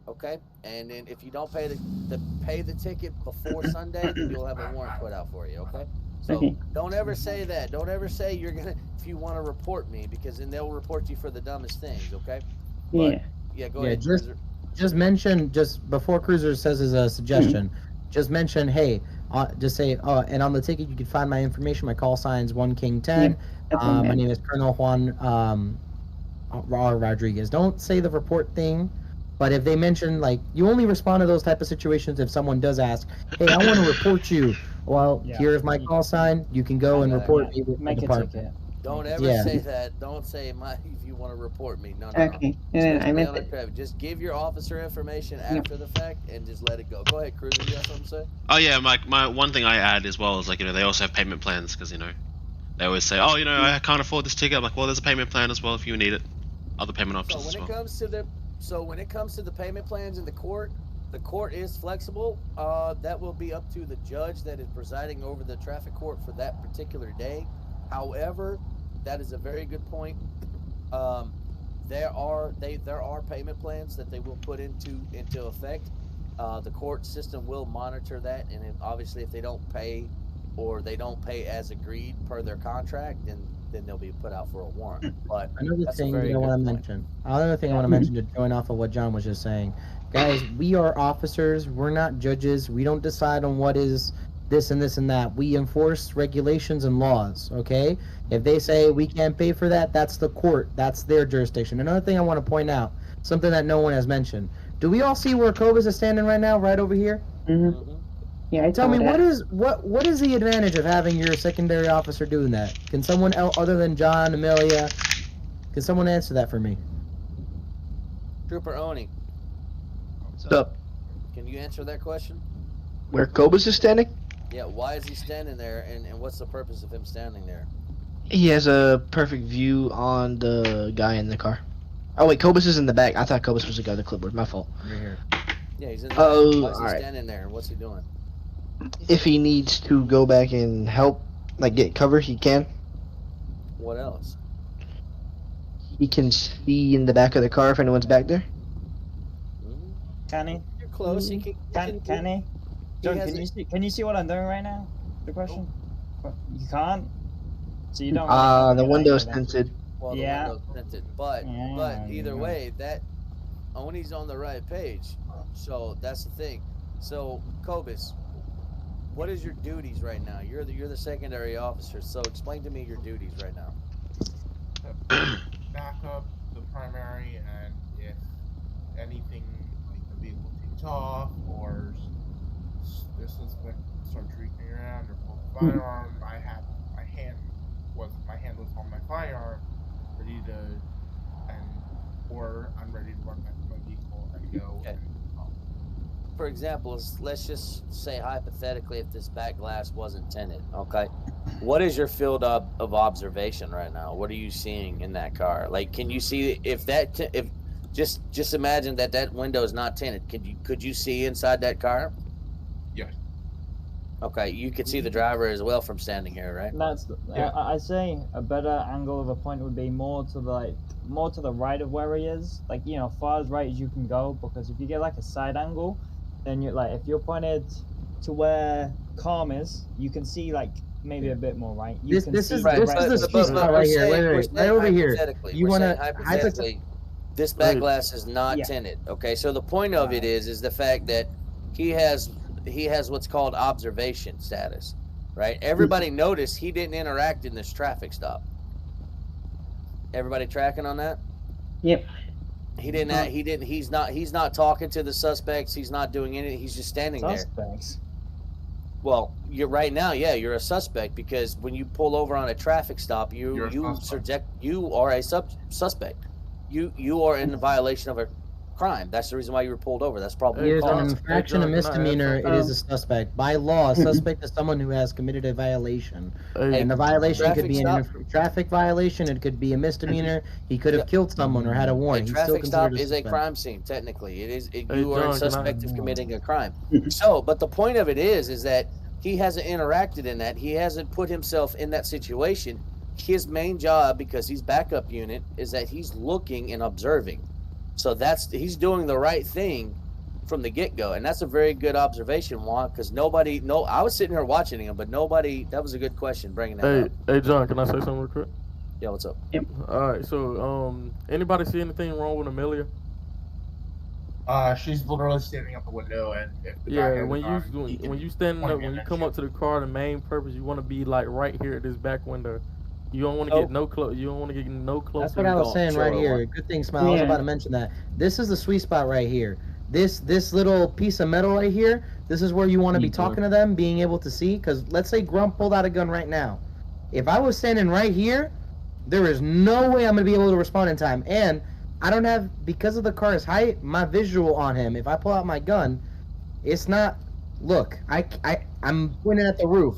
[SPEAKER 18] Okay, and then if you don't pay the ticket before Sunday, then you'll have a warrant put out for you. Okay, so don't ever say that. Don't ever say you're gonna if you want to report me, because then they'll report you for the dumbest things. Okay, but Yeah, go ahead,
[SPEAKER 15] just
[SPEAKER 18] Cruiser.
[SPEAKER 15] just mention, just before Cruiser says his suggestion, just mention, hey, just say, and on the ticket you can find my information. My call sign's 1 King 10. My name is Colonel Juan Rodriguez. Don't say the report thing, but if they mention, like, you only respond to those type of situations if someone does ask, hey, I want to report you. Well, here's my call sign. You can go and report me with the department.
[SPEAKER 18] Don't ever say that. Don't say if you want to report me. No.
[SPEAKER 16] Okay. I meant
[SPEAKER 18] that. Just give your officer information after the fact and just let it go. Go ahead, Cruiser. You got something to say?
[SPEAKER 3] Oh yeah, my one thing I add as well is, like, they also have payment plans, because they always say, oh, I can't afford this ticket. I'm like, well, there's a payment plan as well if you need it. Other payment options as well.
[SPEAKER 18] When it comes to the payment plans in the court is flexible. That will be up to the judge that is presiding over the traffic court for that particular day. However, that is a very good point. There are payment plans that they will put into effect. The court system will monitor that, and obviously if they don't pay, or they don't pay as agreed per their contract, then they'll be put out for a warrant. But
[SPEAKER 15] Another thing I want to mention to join off of what John was just saying, guys, we are officers. We're not judges. We don't decide on what is this and this and that. We enforce regulations and laws, okay? If they say we can't pay for that, that's the court. That's their jurisdiction. Another thing I want to point out, something that no one has mentioned. Do we all see where Cobus is standing right now, right over here?
[SPEAKER 16] Mm-hmm. Yeah,
[SPEAKER 15] Tell me, what is the advantage of having your secondary officer doing that? Can someone else, other than John, Amelia, can someone answer that for me?
[SPEAKER 18] Trooper Oni.
[SPEAKER 11] What's up?
[SPEAKER 18] Can you answer that question?
[SPEAKER 11] Where Cobus is standing?
[SPEAKER 18] Yeah, why is he standing there, and what's the purpose of him standing there?
[SPEAKER 11] He has a perfect view on the guy in the car. Oh wait, Cobus is in the back. I thought Cobus was the guy with the clipboard. My fault.
[SPEAKER 15] Right here.
[SPEAKER 18] Yeah, he's in the back. Why is he
[SPEAKER 11] alright.
[SPEAKER 18] standing there, and what's he doing?
[SPEAKER 11] If he needs to go back and help, like get cover, he can.
[SPEAKER 18] What else?
[SPEAKER 11] He can see in the back of the car if anyone's back there.
[SPEAKER 14] Can he?
[SPEAKER 18] You're close. He
[SPEAKER 14] Can he? John, can you see what I'm doing right now? The question? You can't? So you don't
[SPEAKER 11] the window's tinted.
[SPEAKER 18] Well, the window's tinted. But either way, that Oni's on the right page. So that's the thing. So Cobus, what is your duties right now? You're the secondary officer. So explain to me your duties right now.
[SPEAKER 17] Back up the primary, and if anything like the vehicle takes off or the suspect starts reaching around or pulls a firearm, my hand was on my firearm, ready to, or I'm ready to run back to my vehicle and go.
[SPEAKER 18] Okay. For example, let's just say hypothetically, if this back glass wasn't tinted, okay? What is your field of observation right now? What are you seeing in that car? Like, can you see if just imagine that window is not tinted? Could you see inside that car?
[SPEAKER 17] Yes.
[SPEAKER 18] Okay, you could see the driver as well from standing here, right?
[SPEAKER 14] I say a better angle of a point would be more to the right of where he is, like, far as right as you can go, because if you get like a side angle, then you're like, if you're pointed to where Calm is, you can see like maybe a bit more, right?
[SPEAKER 15] This is the spot right here. Right over here. You want to hypothetically,
[SPEAKER 18] this back glass is not tinted. Okay, so the point of it is the fact that he has what's called observation status, right? Everybody noticed he didn't interact in this traffic stop. Everybody tracking on that?
[SPEAKER 16] Yep.
[SPEAKER 18] He didn't. He's not talking to the suspects. He's not doing anything. He's just standing there.
[SPEAKER 14] Suspects.
[SPEAKER 18] Well, you're right now. Yeah, you're a suspect because when you pull over on a traffic stop, you are a suspect. You are in violation of a crime. That's the reason why you were pulled over. That's probably
[SPEAKER 15] it is an infraction, a misdemeanor. It is a suspect. By law, a suspect is someone who has committed a violation. And the violation could be a traffic violation. It could be a misdemeanor. He could have killed someone or had a warrant.
[SPEAKER 18] A traffic stop is a crime scene, technically. It is. You are a suspect of committing a crime. So, but the point of it is that he hasn't interacted in that. He hasn't put himself in that situation. His main job, because he's backup unit, is that he's looking and observing. So he's doing the right thing from the get-go, and that's a very good observation, Juan, because I was sitting here watching him, but that was a good question, bringing that up.
[SPEAKER 19] Hey, John, can I say something real quick?
[SPEAKER 18] Yeah, what's up?
[SPEAKER 16] Yep.
[SPEAKER 19] All right, so, anybody see anything wrong with Amelia?
[SPEAKER 17] She's literally standing at the window, and if the guy
[SPEAKER 19] Yeah,
[SPEAKER 17] hasn't
[SPEAKER 19] when
[SPEAKER 17] gone, he
[SPEAKER 19] you
[SPEAKER 17] can
[SPEAKER 19] standing
[SPEAKER 17] point
[SPEAKER 19] up,
[SPEAKER 17] him
[SPEAKER 19] when you
[SPEAKER 17] and
[SPEAKER 19] come
[SPEAKER 17] shoot.
[SPEAKER 19] up to the car, the main purpose you want to be like right here at this back window. You don't want to get no close. You don't want to get no closer.
[SPEAKER 15] That's what I was saying right here. Good thing, Smile. I was about to mention that. This is the sweet spot right here. This little piece of metal right here. This is where you want to be talking to them, being able to see. Because let's say Grump pulled out a gun right now. If I was standing right here, there is no way I'm gonna be able to respond in time. And I don't have, because of the car's height, my visual on him. If I pull out my gun, it's not. Look, I'm pointing at the roof.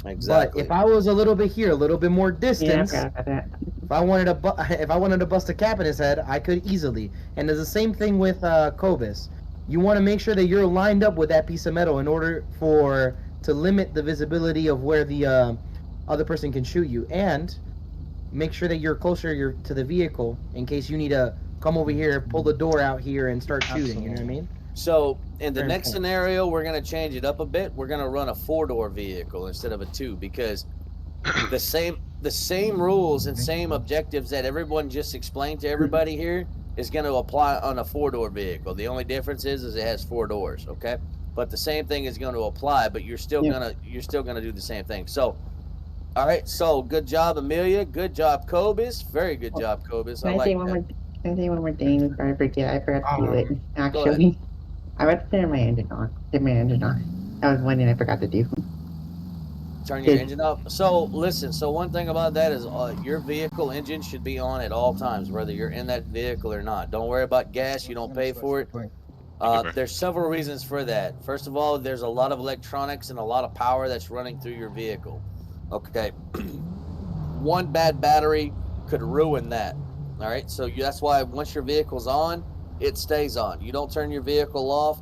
[SPEAKER 18] Exactly.
[SPEAKER 15] But if I was a little bit here, a little bit more distance,
[SPEAKER 16] Yeah, I forgot about that.
[SPEAKER 15] if I wanted to bust a cap in his head, I could easily. And there's the same thing with Cobus. You want to make sure that you're lined up with that piece of metal in order to limit the visibility of where the other person can shoot you, and make sure that you're closer to the vehicle in case you need to come over here, pull the door out here, and start shooting. You know what I mean?
[SPEAKER 18] So in the
[SPEAKER 15] Very
[SPEAKER 18] next
[SPEAKER 15] important.
[SPEAKER 18] scenario, we're going to change it up a bit. We're going to run a 4-door vehicle instead of a 2, because the same rules and same objectives that everyone just explained to everybody here is going to apply on a 4-door vehicle. The only difference is it has 4 doors, okay? But the same thing is going to apply, but you're still gonna do the same thing. So, all right. So good job, Amelia. Good job, Cobus. Very good job, Cobus. I
[SPEAKER 16] Can I
[SPEAKER 18] like
[SPEAKER 16] say
[SPEAKER 18] that.
[SPEAKER 16] one more thing before I forget? I forgot to do it. Actually, I went to turn my engine on. Turn my engine on. That was one thing I forgot to do.
[SPEAKER 18] Turn your engine up. So listen. So one thing about that is your vehicle engine should be on at all times, whether you're in that vehicle or not. Don't worry about gas. You don't pay for it. There's several reasons for that. First of all, there's a lot of electronics and a lot of power that's running through your vehicle. Okay. One bad battery could ruin that. All right. So that's why once your vehicle's on, it stays on. You don't turn your vehicle off.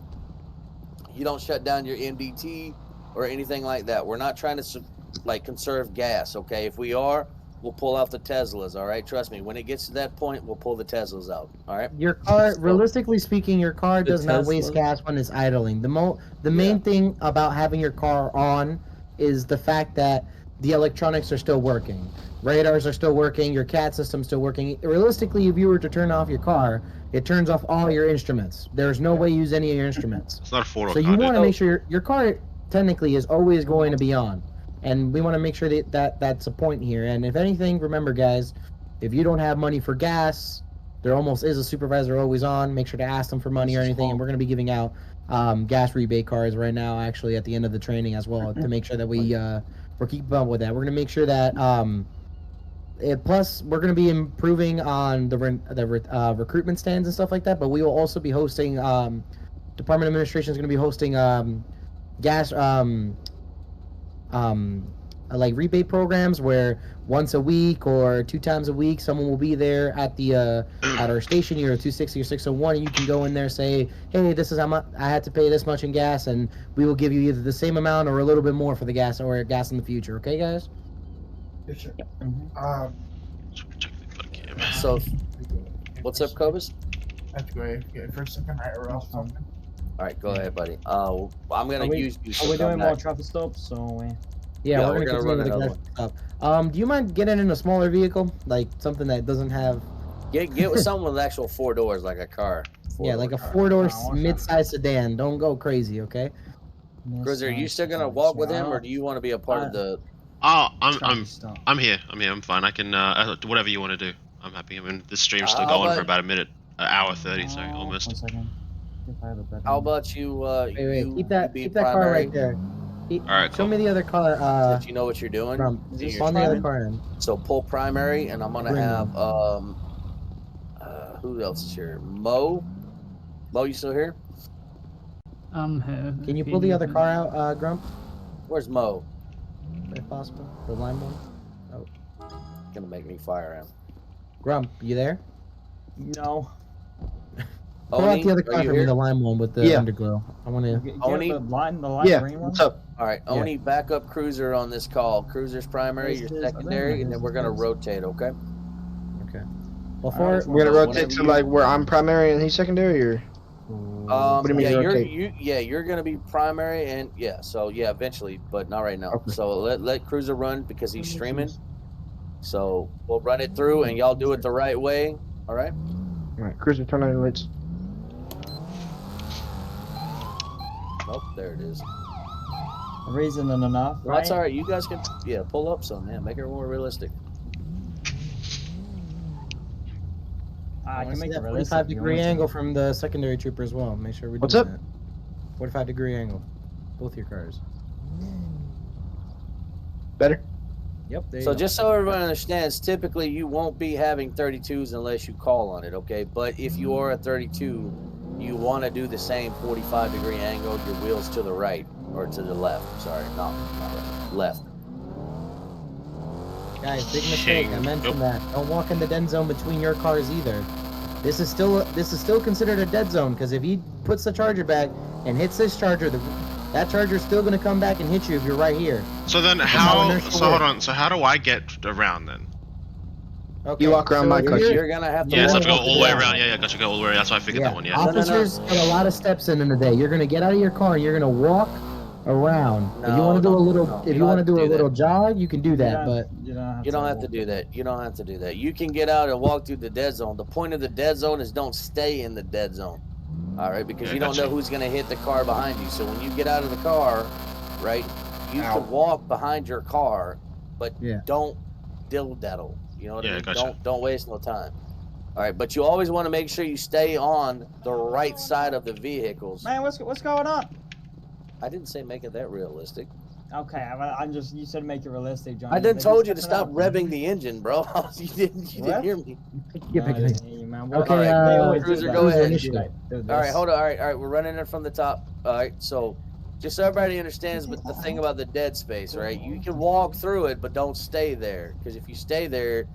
[SPEAKER 18] You don't shut down your MDT or anything like that. We're not trying to conserve gas. Okay. If we are, we'll pull out the Teslas. All right. Trust me. When it gets to that point, we'll pull the Teslas out. All right.
[SPEAKER 15] Your car, realistically speaking, your car does not waste gas when it's idling. The main thing about having your car on is the fact that the electronics are still working. Radars are still working, your CAT system's still working. Realistically, if you were to turn off your car, it turns off all your instruments. There's no way to use any of your instruments.
[SPEAKER 3] It's not a 4-door
[SPEAKER 15] So you want to make sure your car technically is always going to be on. And we want to make sure that that's a point here. And if anything, remember guys, if you don't have money for gas, there almost is a supervisor always on. Make sure to ask them for money or anything. And we're going to be giving out gas rebate cards right now, actually, at the end of the training as well, to make sure that we're keeping up with that. We're going to make sure that plus we're going to be improving on the recruitment stands and stuff like that, but we will also be hosting Department of Administration is going to be hosting gas like rebate programs where once a week or 2 times a week someone will be there at the at our station here, 260 or 601, and you can go in there, say, hey, this is how much I had to pay this much in gas, and we will give you either the same amount or a little bit more for the gas or gas in the future. Okay, guys?
[SPEAKER 18] So, what's up, Cobus?
[SPEAKER 17] That's great. Yeah, for a second, I aroused something.
[SPEAKER 18] All right, go ahead, buddy. I'm gonna use you.
[SPEAKER 14] Are we doing more traffic stops? So
[SPEAKER 15] yeah, we're gonna run another one. Do you mind getting in a smaller vehicle, like something that doesn't have?
[SPEAKER 18] Get with someone with actual 4 doors, like a car.
[SPEAKER 15] Yeah, like a 4-door mid-size sedan. Don't go crazy, okay?
[SPEAKER 18] Cruiser, are you still gonna walk with him, or do you want to be a part of the?
[SPEAKER 3] Oh, I'm here. I'm fine. I can whatever you want to do. I'm happy. I mean, this stream's still going for about a minute, an hour 30, so almost.
[SPEAKER 14] 1 second.
[SPEAKER 18] How about you?
[SPEAKER 15] Wait, keep that car right there.
[SPEAKER 3] All right,
[SPEAKER 15] show me the other car.
[SPEAKER 18] Did you know what you're doing?
[SPEAKER 15] On the other car end.
[SPEAKER 18] So pull primary, and I'm gonna have who else is here? Mo, you still here?
[SPEAKER 12] I'm here.
[SPEAKER 15] Can you pull the other car out, Grump?
[SPEAKER 18] Where's Mo?
[SPEAKER 15] If possible, the lime one. Oh,
[SPEAKER 18] gonna make me fire him.
[SPEAKER 15] Grump, you there?
[SPEAKER 14] No.
[SPEAKER 15] Pull out the other car for me, the lime one with the underglow. I want to.
[SPEAKER 18] Oni,
[SPEAKER 14] the line green one.
[SPEAKER 11] What's up?
[SPEAKER 18] All right, Oni, back up Cruiser on this call. Cruiser's primary, your secondary, and then we're gonna rotate. Okay.
[SPEAKER 15] Okay. Before
[SPEAKER 11] we're gonna rotate to like where I'm primary and he's secondary, or. What do you mean rotate?
[SPEAKER 18] You're gonna be primary, and eventually, but not right now. Okay. So let Cruiser run because he's streaming. So we'll run it through, and y'all do it the right way. All right.
[SPEAKER 11] All right, Cruiser, turn on your lights.
[SPEAKER 18] Nope, there it is.
[SPEAKER 14] Reason enough,
[SPEAKER 18] Well,
[SPEAKER 14] right?
[SPEAKER 18] that's all right. You guys can, pull up some, man. Make it more realistic.
[SPEAKER 14] I can make it
[SPEAKER 7] that
[SPEAKER 14] realistic.
[SPEAKER 7] 45-degree angle from the secondary trooper as well. Make sure we're
[SPEAKER 11] What's
[SPEAKER 7] doing
[SPEAKER 11] up?
[SPEAKER 7] that. 45-degree angle. Both your cars.
[SPEAKER 11] Better?
[SPEAKER 7] Yep, there you
[SPEAKER 18] So
[SPEAKER 7] go.
[SPEAKER 18] just so everyone understands, typically you won't be having 32s unless you call on it, okay? But if you are a 32, you want to do the same 45-degree angle, your wheels to the right, or to the left. Sorry, not right, left.
[SPEAKER 7] Guys, big mistake. I mentioned that. Don't walk in the dead zone between your cars either. This is still considered a dead zone because if he puts the charger back and hits this charger, that charger's still gonna come back and hit you if you're right here.
[SPEAKER 3] So then how? So hold on. So how do I get around then?
[SPEAKER 7] Okay,
[SPEAKER 11] You walk around my car.
[SPEAKER 18] You're gonna have to.
[SPEAKER 3] Yeah, so I have to go
[SPEAKER 18] walk
[SPEAKER 3] all the way
[SPEAKER 18] down.
[SPEAKER 3] around. Yeah, got to go all the way around. That's why I figured that one. Yeah.
[SPEAKER 7] Officers got a lot of steps in the day. You're gonna get out of your car and you're gonna walk around. If you want to do a little, jog, you can do that. But
[SPEAKER 18] you don't have to do that. You don't have to do that. You can get out and walk through the dead zone. The point of the dead zone is don't stay in the dead zone. All right, because you don't know who's gonna hit the car behind you. So when you get out of the car, right, you can walk behind your car, but don't diddle-daddle. You know what I mean?
[SPEAKER 3] Gotcha.
[SPEAKER 18] Don't waste no time. All right, but you always want to make sure you stay on the right side of the vehicles.
[SPEAKER 14] Man, what's going on?
[SPEAKER 18] I didn't say make it that realistic.
[SPEAKER 14] Okay, I'm just, you said make it realistic, John.
[SPEAKER 18] I done told you to stop revving the engine, bro. you didn't hear me.
[SPEAKER 7] Okay,
[SPEAKER 18] Cruiser, go ahead. All right, hold on. All right, we're running it from the top. All right, so just so everybody understands, but the thing about the dead space, right? You can walk through it, but don't stay there, because if you stay there,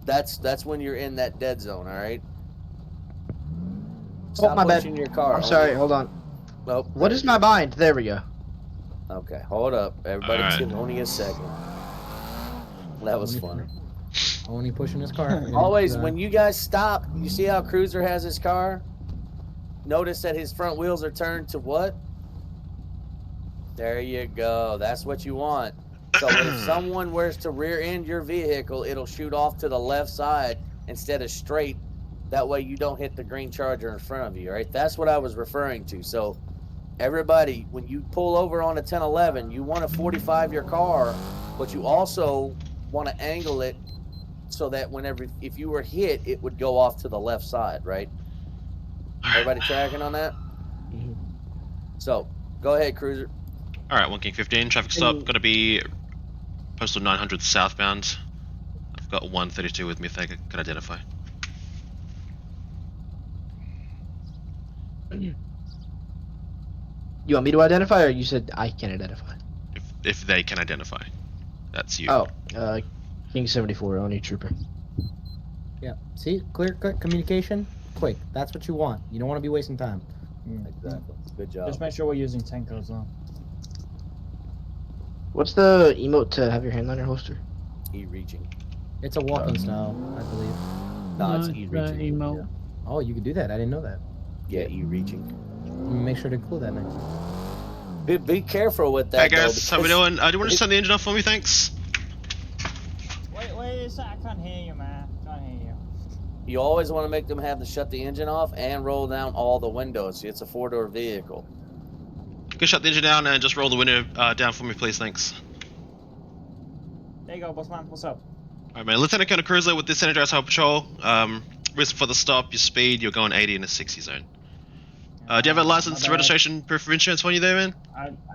[SPEAKER 18] that's when you're in that dead zone. All right. Stop
[SPEAKER 11] my bad.
[SPEAKER 18] pushing your car.
[SPEAKER 11] I'm sorry. Hold on.
[SPEAKER 18] Nope.
[SPEAKER 11] What is my bind? There we go.
[SPEAKER 18] Okay, hold up. Everybody, give only a second. That was funny.
[SPEAKER 7] Only pushing his car.
[SPEAKER 18] Always, when you guys stop, you see how Cruiser has his car? Notice that his front wheels are turned to what? There you go. That's what you want. So if someone wears to rear end your vehicle, it'll shoot off to the left side instead of straight. That way you don't hit the green charger in front of you, right? That's what I was referring to. So everybody, when you pull over on a 1011, you want to 45 your car, but you also want to angle it so that if you were hit, it would go off to the left side, right? Everybody tracking on that?
[SPEAKER 11] Mm-hmm.
[SPEAKER 18] So, go ahead, Cruiser.
[SPEAKER 3] All right, 1 King 15, traffic stop. Going to be postal 900 southbound. I've got 132 with me if I can identify.
[SPEAKER 11] You want me to identify, or you said I can identify?
[SPEAKER 3] If they can identify, that's you.
[SPEAKER 11] Oh, King 74, only trooper.
[SPEAKER 7] Yeah. See, clear cut communication, quick. That's what you want. You don't want to be wasting time.
[SPEAKER 18] Exactly. Good job.
[SPEAKER 14] Just make sure we're using Tenko as well.
[SPEAKER 11] What's the emote to have your hand on your holster?
[SPEAKER 18] E-reaching.
[SPEAKER 7] It's a walking style, I believe.
[SPEAKER 18] No, it's E-reaching.
[SPEAKER 12] Emote.
[SPEAKER 7] Yeah. Oh, you can do that. I didn't know that.
[SPEAKER 18] Yeah, E-reaching.
[SPEAKER 7] Make sure to include that next.
[SPEAKER 18] Be careful with that.
[SPEAKER 3] Hey guys, how we doing? Do you want to turn the engine off for me, thanks?
[SPEAKER 14] Wait a sec. I can't hear you, man. I can't hear you.
[SPEAKER 18] You always want to make them have to shut the engine off and roll down all the windows. It's a 4-door vehicle.
[SPEAKER 3] You can shut the engine down and just roll the window down for me, please, thanks.
[SPEAKER 14] There you go, bossman. What's up?
[SPEAKER 3] Alright, man. Lieutenant Colonel Cruiser with the San Andreas Highway Patrol. Reason for the stop, your speed, you're going 80 in a 60 zone. Do you have a license, registration, proof of insurance for you there, man?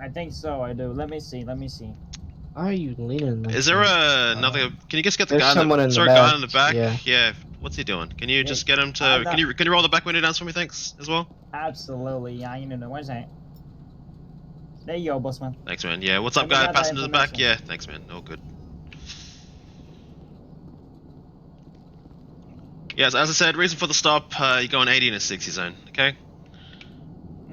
[SPEAKER 14] I think so, I do. Let me see.
[SPEAKER 11] Why are you leaning like
[SPEAKER 3] Is there another... Can you just get the
[SPEAKER 11] There's
[SPEAKER 3] guy
[SPEAKER 11] someone in the
[SPEAKER 3] guy
[SPEAKER 11] back,
[SPEAKER 3] in the back?
[SPEAKER 11] yeah.
[SPEAKER 3] What's he doing? Can you just get him to... Can you roll the back window down for me, thanks, as well?
[SPEAKER 14] Absolutely, yeah, you know, where's that? There you go, bossman.
[SPEAKER 3] Thanks, man. Yeah, what's up, guy? Passenger in the back? Yeah, thanks, man. All good. Yes, as I said, reason for the stop, you're going 80 in a 60 zone, okay?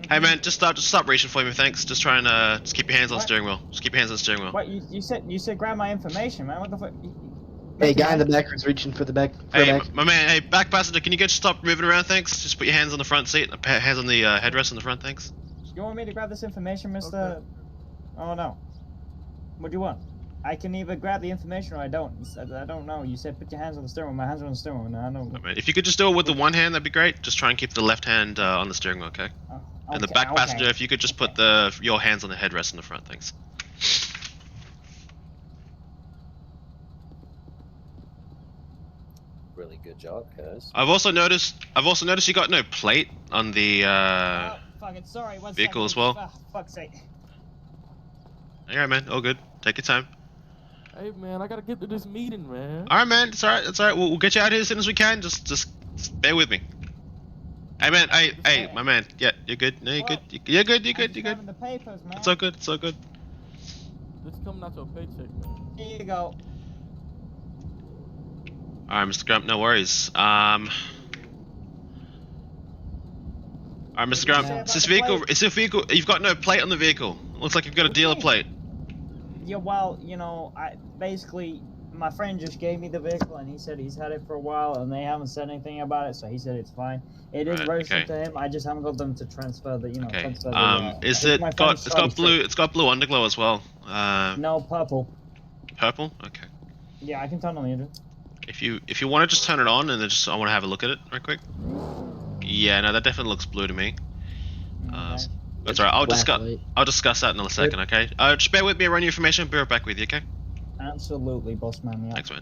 [SPEAKER 3] Hey man, just stop reaching for me, thanks. Just try and just keep your hands on the steering wheel. Just keep your hands on the steering wheel.
[SPEAKER 14] What, you said grab my information, man. What the fuck?
[SPEAKER 11] Hey, guy in the back is reaching for the back.
[SPEAKER 3] Hey, my man, hey, back passenger, can you just stop moving around, thanks? Just put your hands on the front seat, hands on the headrest in the front, thanks.
[SPEAKER 14] You want me to grab this information, Mr. Okay. Oh no. What do you want? I can either grab the information or I don't. I don't know. You said put your hands on the steering wheel. My hands are on the steering wheel. No, I know.
[SPEAKER 3] Right, man. If you could just do it with the one hand, that'd be great. Just try and keep the left hand on the steering wheel, okay? And the back passenger, if you could just put your hands on the headrest in the front, thanks.
[SPEAKER 18] Really good job, guys.
[SPEAKER 3] I've also noticed you got no plate on the
[SPEAKER 14] Fucking sorry, one
[SPEAKER 3] vehicle
[SPEAKER 14] second.
[SPEAKER 3] as well.
[SPEAKER 14] Ah, fuck's sake.
[SPEAKER 3] Alright, man. All good. Take your time.
[SPEAKER 19] Hey, man, I gotta get to this meeting, man.
[SPEAKER 3] Alright, man. It's alright. It's alright. We'll get you out here as soon as we can. Just bear with me. Hey, man. Hey, my man. Yeah, you're good. No, you're good. You're good. You're good. You're good.
[SPEAKER 14] The papers, man.
[SPEAKER 3] It's all good. It's all good.
[SPEAKER 19] This coming out your paycheck, man.
[SPEAKER 14] Here you go.
[SPEAKER 3] Alright, Mr. Grump, no worries. Alright, Mr. Grump, is this vehicle, you've got no plate on the vehicle. Looks like you've got a dealer plate.
[SPEAKER 14] Yeah, well, you know, basically, my friend just gave me the vehicle, and he said he's had it for a while, and they haven't said anything about it, so he said it's fine. It is registered to him. I just haven't got them to transfer the, transfer the.
[SPEAKER 3] It's got blue underglow as well.
[SPEAKER 14] No, purple.
[SPEAKER 3] Purple? Okay.
[SPEAKER 14] Yeah, I can turn on the engine.
[SPEAKER 3] If you want to just turn it on and then I want to have a look at it right quick. Yeah, no, that definitely looks blue to me. That's alright. I'll discuss that in a second. Okay. Just bear with me. Run your information. Be right back with you. Okay.
[SPEAKER 14] Absolutely, boss man. Yeah.
[SPEAKER 3] Thanks, man.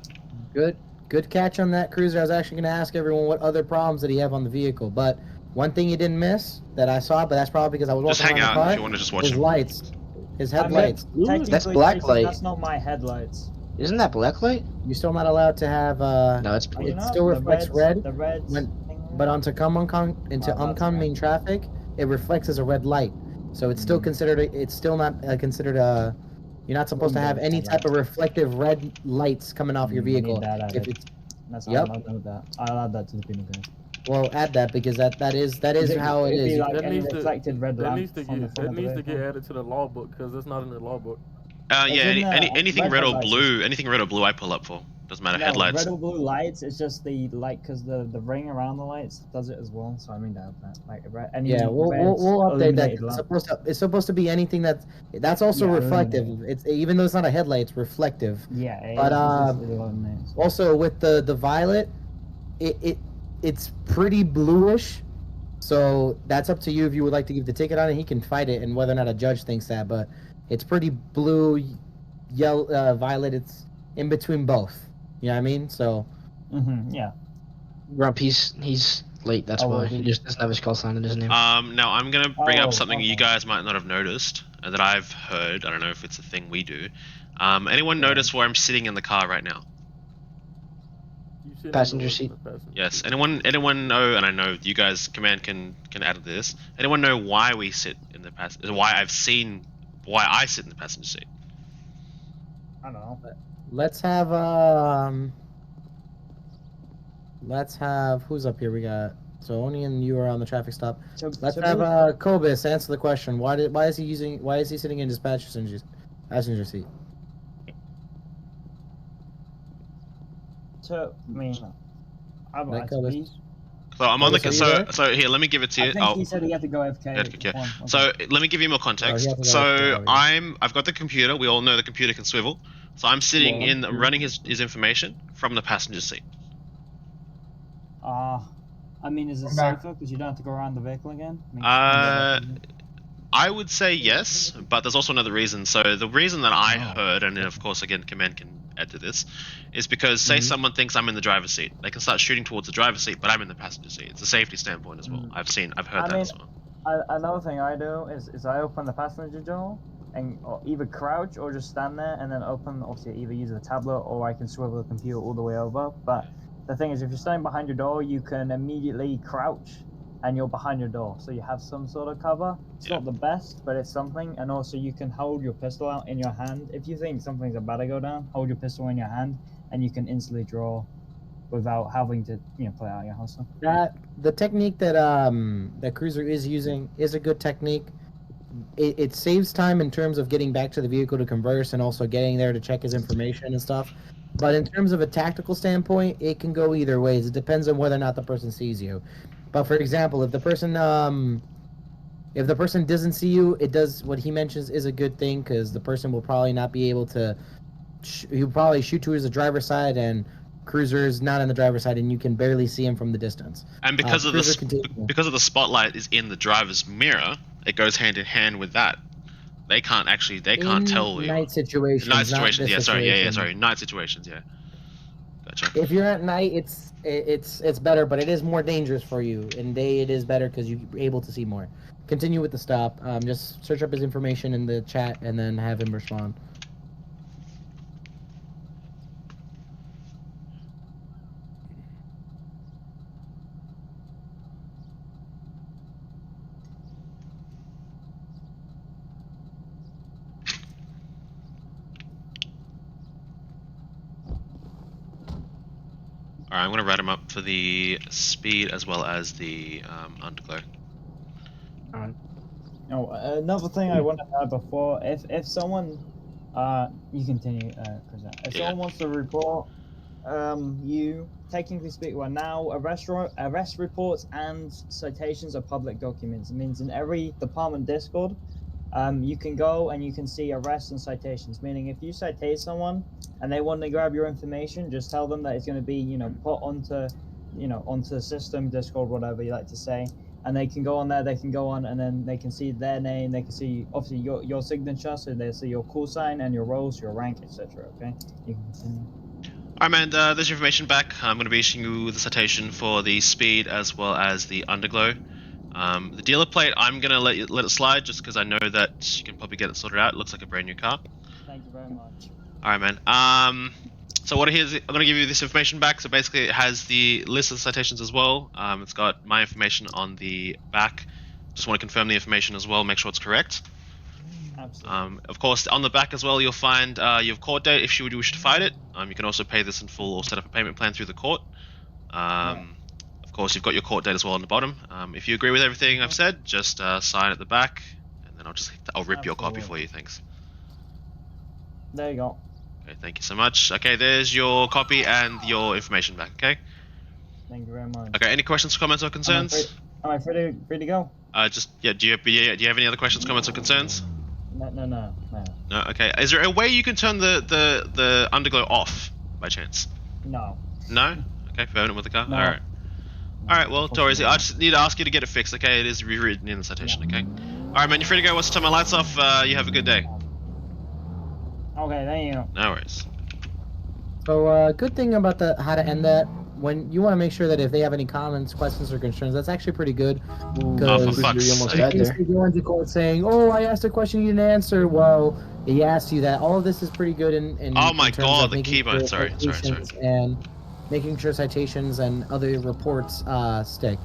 [SPEAKER 15] Good catch on that, Cruiser. I was actually going to ask everyone what other problems did he have on the vehicle, but one thing you didn't miss that I saw, but that's probably because I was walking around the car.
[SPEAKER 3] Just hang out if you want to just watch
[SPEAKER 15] his
[SPEAKER 3] him.
[SPEAKER 15] lights, his headlights.
[SPEAKER 11] That's black light.
[SPEAKER 14] That's not my headlights.
[SPEAKER 11] Isn't that black light?
[SPEAKER 15] You're still not allowed to have.
[SPEAKER 11] No, it's blue.
[SPEAKER 15] It still reflects red.
[SPEAKER 14] The reds.
[SPEAKER 15] But onto oncoming traffic, it reflects as a red light. So it's still considered. It's still not considered a. You're not supposed to have any type of reflective red lights coming off your vehicle. If it's. Yep.
[SPEAKER 14] I'll add that to the penal code.
[SPEAKER 15] Well, add that because that is how it is.
[SPEAKER 14] Like that needs
[SPEAKER 19] to get added to the law book because it's not in the law book.
[SPEAKER 3] Anything red or blue, I pull up for. Doesn't matter. Headlights.
[SPEAKER 14] Red or blue lights. It's just the light because the ring around the lights does it as well. So I mean that. Like
[SPEAKER 15] we'll update that. It's supposed to be anything that's also reflective. It's even though it's not a headlight, it's reflective.
[SPEAKER 14] Yeah.
[SPEAKER 15] But also with the violet, it's pretty bluish. So that's up to you if you would like to give the ticket on it. He can fight it and whether or not a judge thinks that, but it's pretty blue, yellow, violet. It's in between both. You know what I mean? So.
[SPEAKER 14] Yeah.
[SPEAKER 11] Grump, he's late. That's why he just doesn't have his call sign in his name.
[SPEAKER 3] Now I'm gonna bring up something you guys might not have noticed that I've heard. I don't know if it's a thing we do. Anyone notice where I'm sitting in the car right now?
[SPEAKER 11] Passenger seat.
[SPEAKER 3] Yes. Anyone know? And I know you guys, command can add to this. Anyone know why we sit in the why I sit in the passenger seat?
[SPEAKER 14] I don't know.
[SPEAKER 15] Let's have who's up here? We got Oni and you are on the traffic stop. Let's have Kobus answer the question. Why is he sitting in his passenger seat?
[SPEAKER 14] So I mean,
[SPEAKER 3] So I'm on the so here, let me give it to you.
[SPEAKER 14] I think he said he had to go FK.
[SPEAKER 3] So let me give you more context. I've got the computer. We all know the computer can swivel. So I'm sitting running his information from the passenger seat.
[SPEAKER 14] I mean, is it safer because you don't have to go around the vehicle again?
[SPEAKER 3] I would say yes, but there's also another reason. So the reason that I heard, and of course again, command can add to this, is because say someone thinks I'm in the driver's seat, they can start shooting towards the driver's seat, but I'm in the passenger seat. It's a safety standpoint as well. I've heard that as well.
[SPEAKER 14] Another thing I do is I open the passenger door and either crouch or just stand there and then open. Obviously, either use the tablet or I can swivel the computer all the way over. But the thing is, if you're standing behind your door, you can immediately crouch and you're behind your door, so you have some sort of cover. It's not the best, but it's something. And also, you can hold your pistol out in your hand. If you think something's about to go down, hold your pistol in your hand, and you can instantly draw without having to, play out your hustle.
[SPEAKER 15] The technique that Cruiser is using is a good technique. It saves time in terms of getting back to the vehicle to converse and also getting there to check his information and stuff. But in terms of a tactical standpoint, it can go either ways. It depends on whether or not the person sees you. But for example, if the person doesn't see you, it does what he mentions is a good thing because the person will probably not be able to. He'll probably shoot towards the driver's side and Cruiser is not on the driver's side, and you can barely see him from the distance.
[SPEAKER 3] And because of the spotlight is in the driver's mirror, it goes hand in hand with that. They can't tell you.
[SPEAKER 15] Night situations,
[SPEAKER 3] Night situations,
[SPEAKER 15] not this
[SPEAKER 3] yeah.
[SPEAKER 15] situation.
[SPEAKER 3] Sorry. Night situations, yeah. Gotcha.
[SPEAKER 15] If you're at night, it's better, but it is more dangerous for you. In day, it is better because you're able to see more. Continue with the stop. Just search up his information in the chat and then have him respond.
[SPEAKER 3] Alright, I'm going to write him up for the speed as well as the underglow.
[SPEAKER 14] Alright. Oh, another thing I wanted to add before, if someone, you continue, Chris. If someone wants to report, you, technically speaking, well now, arrest reports and citations are public documents. It means in every department Discord, you can go and you can see arrests and citations, meaning if you citate someone and they want to grab your information, just tell them that it's going to be, put onto, onto the system, Discord, whatever you like to say, and they can go on there, they can go on, and then they can see their name, they can see, obviously, your signature, so they see your call sign and your roles, your rank, etc., okay? You can continue.
[SPEAKER 3] Alright, man, there's your information back. I'm going to be issuing you the citation for the speed as well as the underglow. The dealer plate, I'm going to let it slide just because I know that you can probably get it sorted out. It looks like a brand new car.
[SPEAKER 14] Thank you very much.
[SPEAKER 3] Alright, man. So what it is, I'm going to give you this information back. So basically it has the list of citations as well. It's got my information on the back. Just want to confirm the information as well, make sure it's correct.
[SPEAKER 14] Absolutely.
[SPEAKER 3] Of course, on the back as well, you'll find your court date if you would wish to fight it. You can also pay this in full or set up a payment plan through the court. Of course, you've got your court date as well on the bottom. If you agree with everything I've said, just sign at the back, and then I'll rip your copy for you. Thanks.
[SPEAKER 14] There you go.
[SPEAKER 3] Okay, thank you so much. Okay, there's your copy and your information back. Okay.
[SPEAKER 14] Thank you very much.
[SPEAKER 3] Okay, any questions, comments, or concerns?
[SPEAKER 14] Am I free to go?
[SPEAKER 3] Do you have any other questions, comments, or concerns?
[SPEAKER 14] No.
[SPEAKER 3] No. Okay. Is there a way you can turn the underglow off by chance?
[SPEAKER 14] No.
[SPEAKER 3] No. Okay. Permanent with the car.
[SPEAKER 14] No.
[SPEAKER 3] All right. All right. Well, Torres, I just need to ask you to get it fixed. Okay. It is rewritten in the citation. Okay. All right, man. You're free to go. Once I turn my lights off, you have a good day.
[SPEAKER 14] Okay. Thank you.
[SPEAKER 3] No worries.
[SPEAKER 15] So, good thing about how to end that. When you want to make sure that if they have any comments, questions, or concerns, that's actually pretty good. Because
[SPEAKER 11] you almost got there.
[SPEAKER 15] you go into court saying, "Oh, I asked a question you didn't answer." Well, he asked you that. All of this is pretty good in
[SPEAKER 3] Oh my
[SPEAKER 15] in terms
[SPEAKER 3] God,
[SPEAKER 15] of
[SPEAKER 3] the
[SPEAKER 15] making
[SPEAKER 3] keyboard.
[SPEAKER 15] sure
[SPEAKER 3] Sorry.
[SPEAKER 15] citations and making sure citations and other reports stick.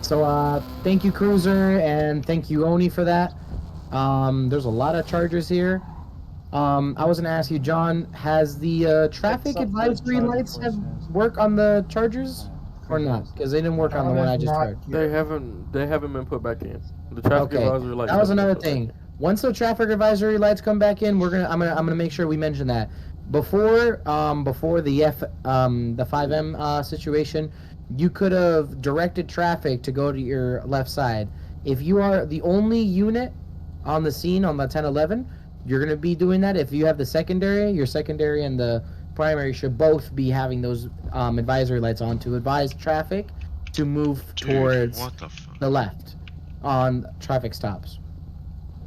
[SPEAKER 15] So, thank you, Cruiser, and thank you, Oni, for that. There's a lot of chargers here. I was gonna ask you, John, has the traffic advisory lights work on the chargers or not? Because they didn't work on the one I just heard.
[SPEAKER 19] They haven't been put back in. The traffic advisory lights.
[SPEAKER 15] That was another thing. Once the traffic advisory lights come back in, I'm gonna make sure we mention that. Before the 5M situation, you could have directed traffic to go to your left side. If you are the only unit on the scene on the 1011, you're going to be doing that. If you have the secondary, your secondary and the primary should both be having those advisory lights on to advise traffic to move towards the left on traffic stops.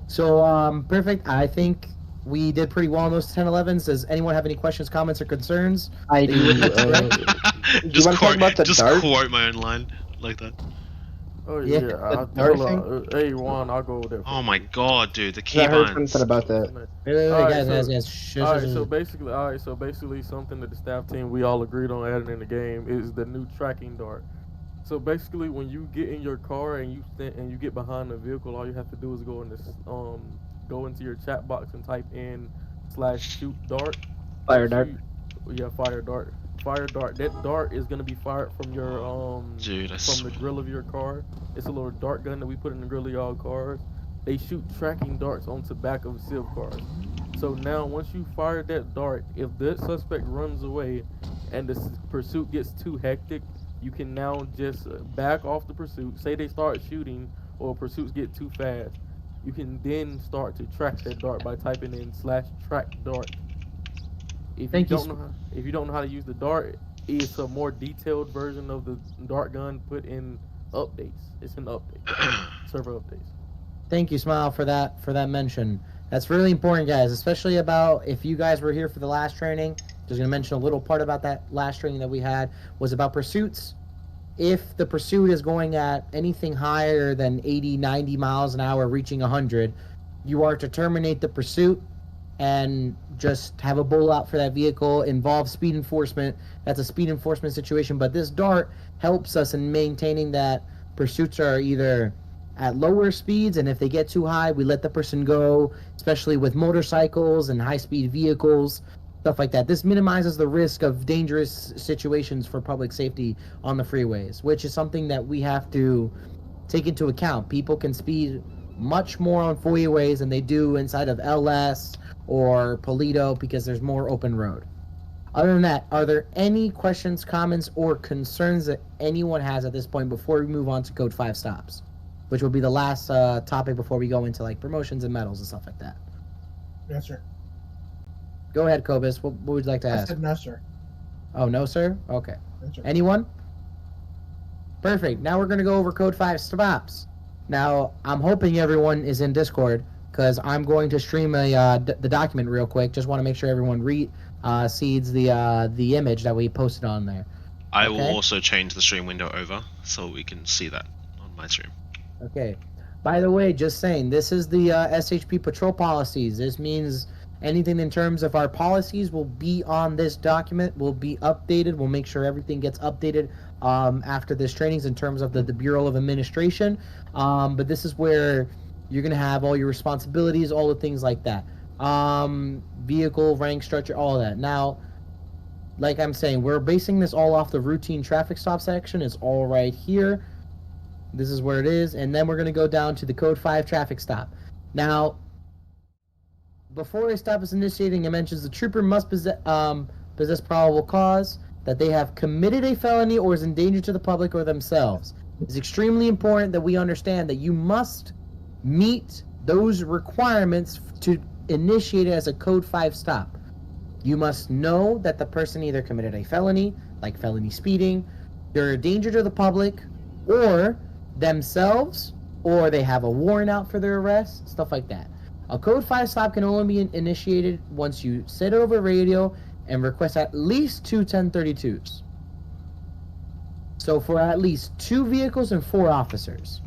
[SPEAKER 15] So, perfect. I think we did pretty well on those 1011s. Does anyone have any questions, comments, or concerns?
[SPEAKER 11] I do. Do you want to talk about the dart?
[SPEAKER 3] Quote my own line like that.
[SPEAKER 19] Oh yeah, hey Juan, I'll go over there.
[SPEAKER 3] Oh my God, dude, the
[SPEAKER 11] I heard
[SPEAKER 3] keybinds.
[SPEAKER 11] something about that.
[SPEAKER 19] Guys. So basically, something that the staff team we all agreed on adding in the game is the new tracking dart. So basically, when you get in your car and you get behind the vehicle, all you have to do is go into your chat box and type in /shoot dart.
[SPEAKER 11] Fire dart.
[SPEAKER 19] Fire dart. Fire dart. That dart is gonna be fired from your from the grill of your car. It's a little dart gun that we put in the grill of y'all cars. They shoot tracking darts onto the back of Civ cars. So now, once you fire that dart, if that suspect runs away and the pursuit gets too hectic, you can now just back off the pursuit. Say they start shooting or pursuits get too fast, you can then start to track that dart by typing in /track dart. If you don't know how to use the dart, It's a more detailed version of the dart gun put in updates. It's an update, server updates.
[SPEAKER 15] Thank you, Smile, for that mention. That's really important, guys, especially about if you guys were here for the last training. Just going to mention a little part about that last training that we had was about pursuits. If the pursuit is going at anything higher than 80, 90 miles an hour, reaching 100, you are to terminate the pursuit and just have a bull out for that vehicle. Involve speed enforcement. That's a speed enforcement situation, but this dart helps us in maintaining that pursuits are either at lower speeds, and if they get too high, we let the person go, especially with motorcycles and high-speed vehicles, stuff like that. This minimizes the risk of dangerous situations for public safety on the freeways, which is something that we have to take into account. People can speed much more on freeways than they do inside of LS or Polito because there's more open road. Other than that, are there any questions, comments, or concerns that anyone has at this point before we move on to Code 5 stops, which will be the last topic before we go into like promotions and medals and stuff like that?
[SPEAKER 17] Yes, sir.
[SPEAKER 15] Go ahead, Kobus. What would you like to ask?
[SPEAKER 17] I said no, sir.
[SPEAKER 15] Oh, no, sir? Okay.
[SPEAKER 17] Yes, sir.
[SPEAKER 15] Anyone? Perfect. Now we're going to go over Code 5 stops. Now, I'm hoping everyone is in Discord because I'm going to stream the document real quick. Just want to make sure everyone sees the image that we posted on there.
[SPEAKER 3] I will also change the stream window over so we can see that on my stream.
[SPEAKER 15] Okay. By the way, just saying, this is the SHP patrol policies. This means anything in terms of our policies will be on this document, will be updated. We'll make sure everything gets updated after this trainings in terms of the Bureau of Administration. But this is where you're going to have all your responsibilities, all the things like that. Vehicle, rank, structure, all of that. Now, like I'm saying, we're basing this all off the routine traffic stop section. It's all right here. This is where it is. And then we're going to go down to the Code 5 traffic stop. Now, before a stop is initiating, it mentions the trooper must possess probable cause that they have committed a felony or is in danger to the public or themselves. It's extremely important that we understand that you must meet those requirements to initiate it as a Code 5 stop. You must know that the person either committed a felony, like felony speeding, they're a danger to the public, or themselves, or they have a warrant out for their arrest, stuff like that. A Code 5 stop can only be initiated once you sit over radio and request at least 2 1032s. So for at least 2 vehicles and 4 officers.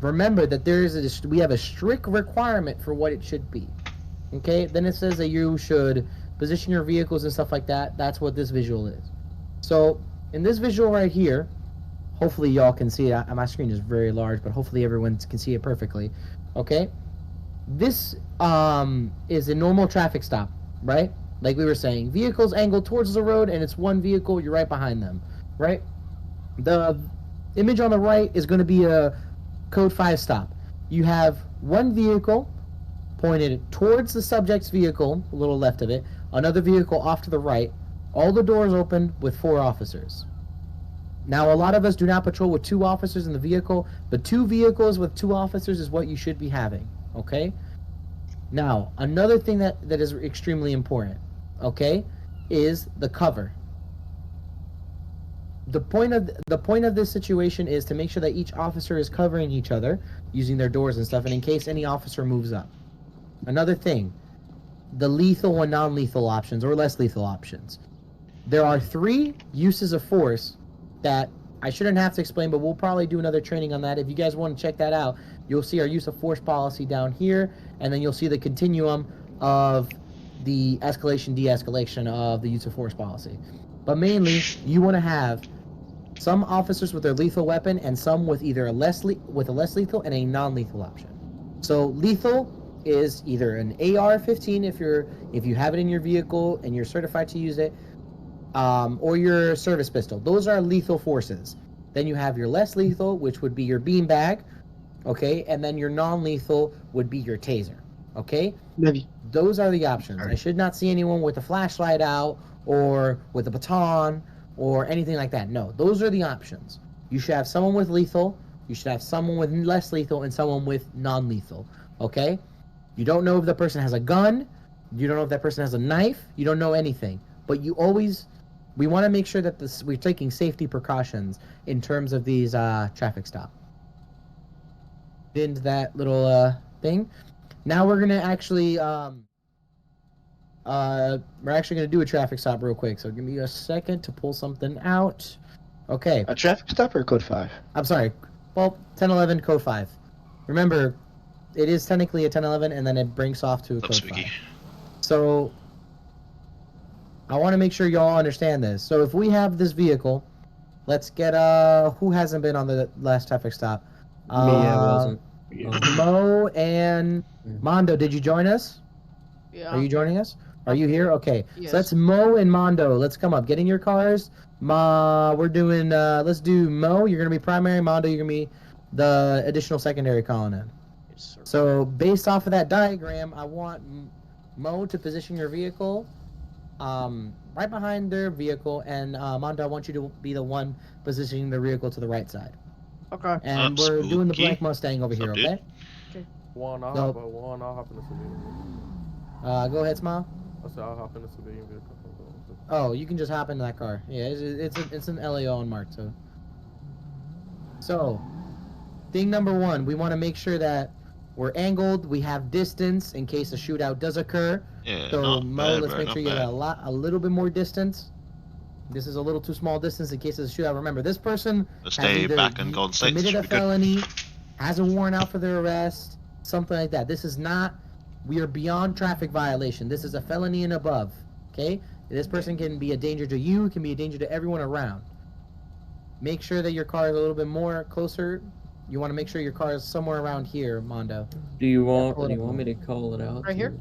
[SPEAKER 15] Remember that we have a strict requirement for what it should be. Okay, then it says that you should position your vehicles and stuff like that. That's what this visual is. So in this visual right here, hopefully y'all can see it. My screen is very large, but hopefully everyone can see it perfectly. Okay, this is a normal traffic stop, right? Like we were saying, vehicles angled towards the road, and it's one vehicle, you're right behind them, right? The image on the right is going to be a Code 5 stop. You have one vehicle pointed towards the subject's vehicle, a little left of it, another vehicle off to the right, all the doors open with 4 officers. Now, a lot of us do not patrol with 2 officers in the vehicle, but 2 vehicles with 2 officers is what you should be having, okay? Now, another thing that is extremely important, okay, is the cover. The point of this situation is to make sure that each officer is covering each other using their doors and stuff, and in case any officer moves up. Another thing, the lethal and non-lethal options, or less lethal options. There are 3 uses of force that I shouldn't have to explain, but we'll probably do another training on that. If you guys want to check that out, you'll see our use of force policy down here, and then you'll see the continuum of the escalation, de-escalation of the use of force policy. But mainly, you want to have some officers with their lethal weapon and some with either a less lethal and a non-lethal option. So lethal is either an AR-15 if you have it in your vehicle and you're certified to use it, or your service pistol. Those are lethal forces. Then you have your less lethal, which would be your beanbag, okay, and then your non-lethal would be your taser, okay. Those are the options. I should not see anyone with a flashlight out or with a baton or anything like that. No, those are the options. You should have someone with lethal, you should have someone with less lethal, and someone with non-lethal, okay? You don't know if the person has a gun, you don't know if that person has a knife, you don't know anything, but you always we want to make sure that we're taking safety precautions in terms of these traffic stop. Into that little thing. Now we're gonna actually gonna do a traffic stop real quick. So give me a second to pull something out. Okay.
[SPEAKER 11] A traffic stop or code 5?
[SPEAKER 15] I'm sorry. Well, 1011 code 5. Remember, it is technically a 1011 and then it breaks off to a code 5. So I want to make sure y'all understand this. So if we have this vehicle, let's get who hasn't been on the last traffic stop?
[SPEAKER 10] Me, I wasn't.
[SPEAKER 15] Mo and Mondo, did you join us?
[SPEAKER 20] Yeah.
[SPEAKER 15] Are you joining us? Are you here? Okay.
[SPEAKER 20] Yes.
[SPEAKER 15] So that's Mo and Mondo. Let's come up. Get in your cars. We're doing let's do Mo, you're gonna be primary, Mondo, you're gonna be the additional secondary calling in.
[SPEAKER 20] Yes, sir.
[SPEAKER 15] So based off of that diagram, I want Mo to position your vehicle right behind their vehicle, and Mondo, I want you to be the one positioning the vehicle to the right side.
[SPEAKER 20] Okay.
[SPEAKER 15] And we're doing the black Mustang over here, okay?
[SPEAKER 20] Okay.
[SPEAKER 19] I'll hop in the civilian vehicle.
[SPEAKER 15] Go ahead, Smile.
[SPEAKER 19] I said I'll hop in the civilian vehicle.
[SPEAKER 15] Oh, you can just hop into that car. Yeah, it's an LAO unmarked, so thing number one, we want to make sure that we're angled, we have distance in case a shootout does occur.
[SPEAKER 3] Yeah,
[SPEAKER 15] so Mo,
[SPEAKER 3] bad,
[SPEAKER 15] let's make
[SPEAKER 3] not
[SPEAKER 15] sure you
[SPEAKER 3] bad.
[SPEAKER 15] get a little bit more distance. This is a little too small distance in case of a shootout. Remember, this person
[SPEAKER 3] Let's
[SPEAKER 15] has
[SPEAKER 3] stay
[SPEAKER 15] either
[SPEAKER 3] back in Golden State.
[SPEAKER 15] committed a
[SPEAKER 3] Should be good.
[SPEAKER 15] felony, has a warrant out for their arrest, something like that. This is not, we are beyond traffic violation. This is a felony and above, okay? This person can be a danger to you, can be a danger to everyone around. Make sure that your car is a little bit more closer. You want to make sure your car is somewhere around here, Mondo.
[SPEAKER 10] Do you want me to call it out?
[SPEAKER 20] Right here?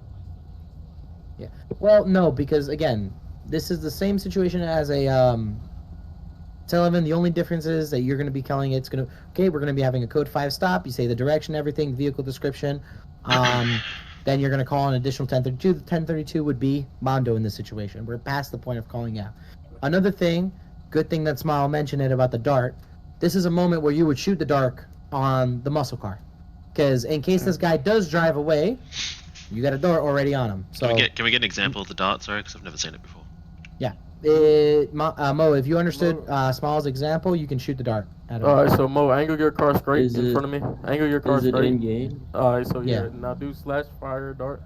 [SPEAKER 15] Yeah. Well, no, because again, this is the same situation as a 1011. The only difference is that you're going to be calling it. We're going to be having a code 5 stop. You say the direction, everything, vehicle description. Then you're going to call an additional 1032. The 1032 would be Mondo in this situation. We're past the point of calling out. Another thing, good thing that Smile mentioned it about the dart. This is a moment where you would shoot the dart on the muscle car. Because in case this guy does drive away, you got a dart already on him. So
[SPEAKER 3] Can we get an example of the dart? Sorry, because I've never seen it before.
[SPEAKER 15] Yeah. Mo, if you understood Smile's example, you can shoot the dart.
[SPEAKER 19] Alright, so Mo, angle your car straight in front of me. Angle your car straight.
[SPEAKER 10] in game?
[SPEAKER 19] Alright, so yeah. Now do /fire dart.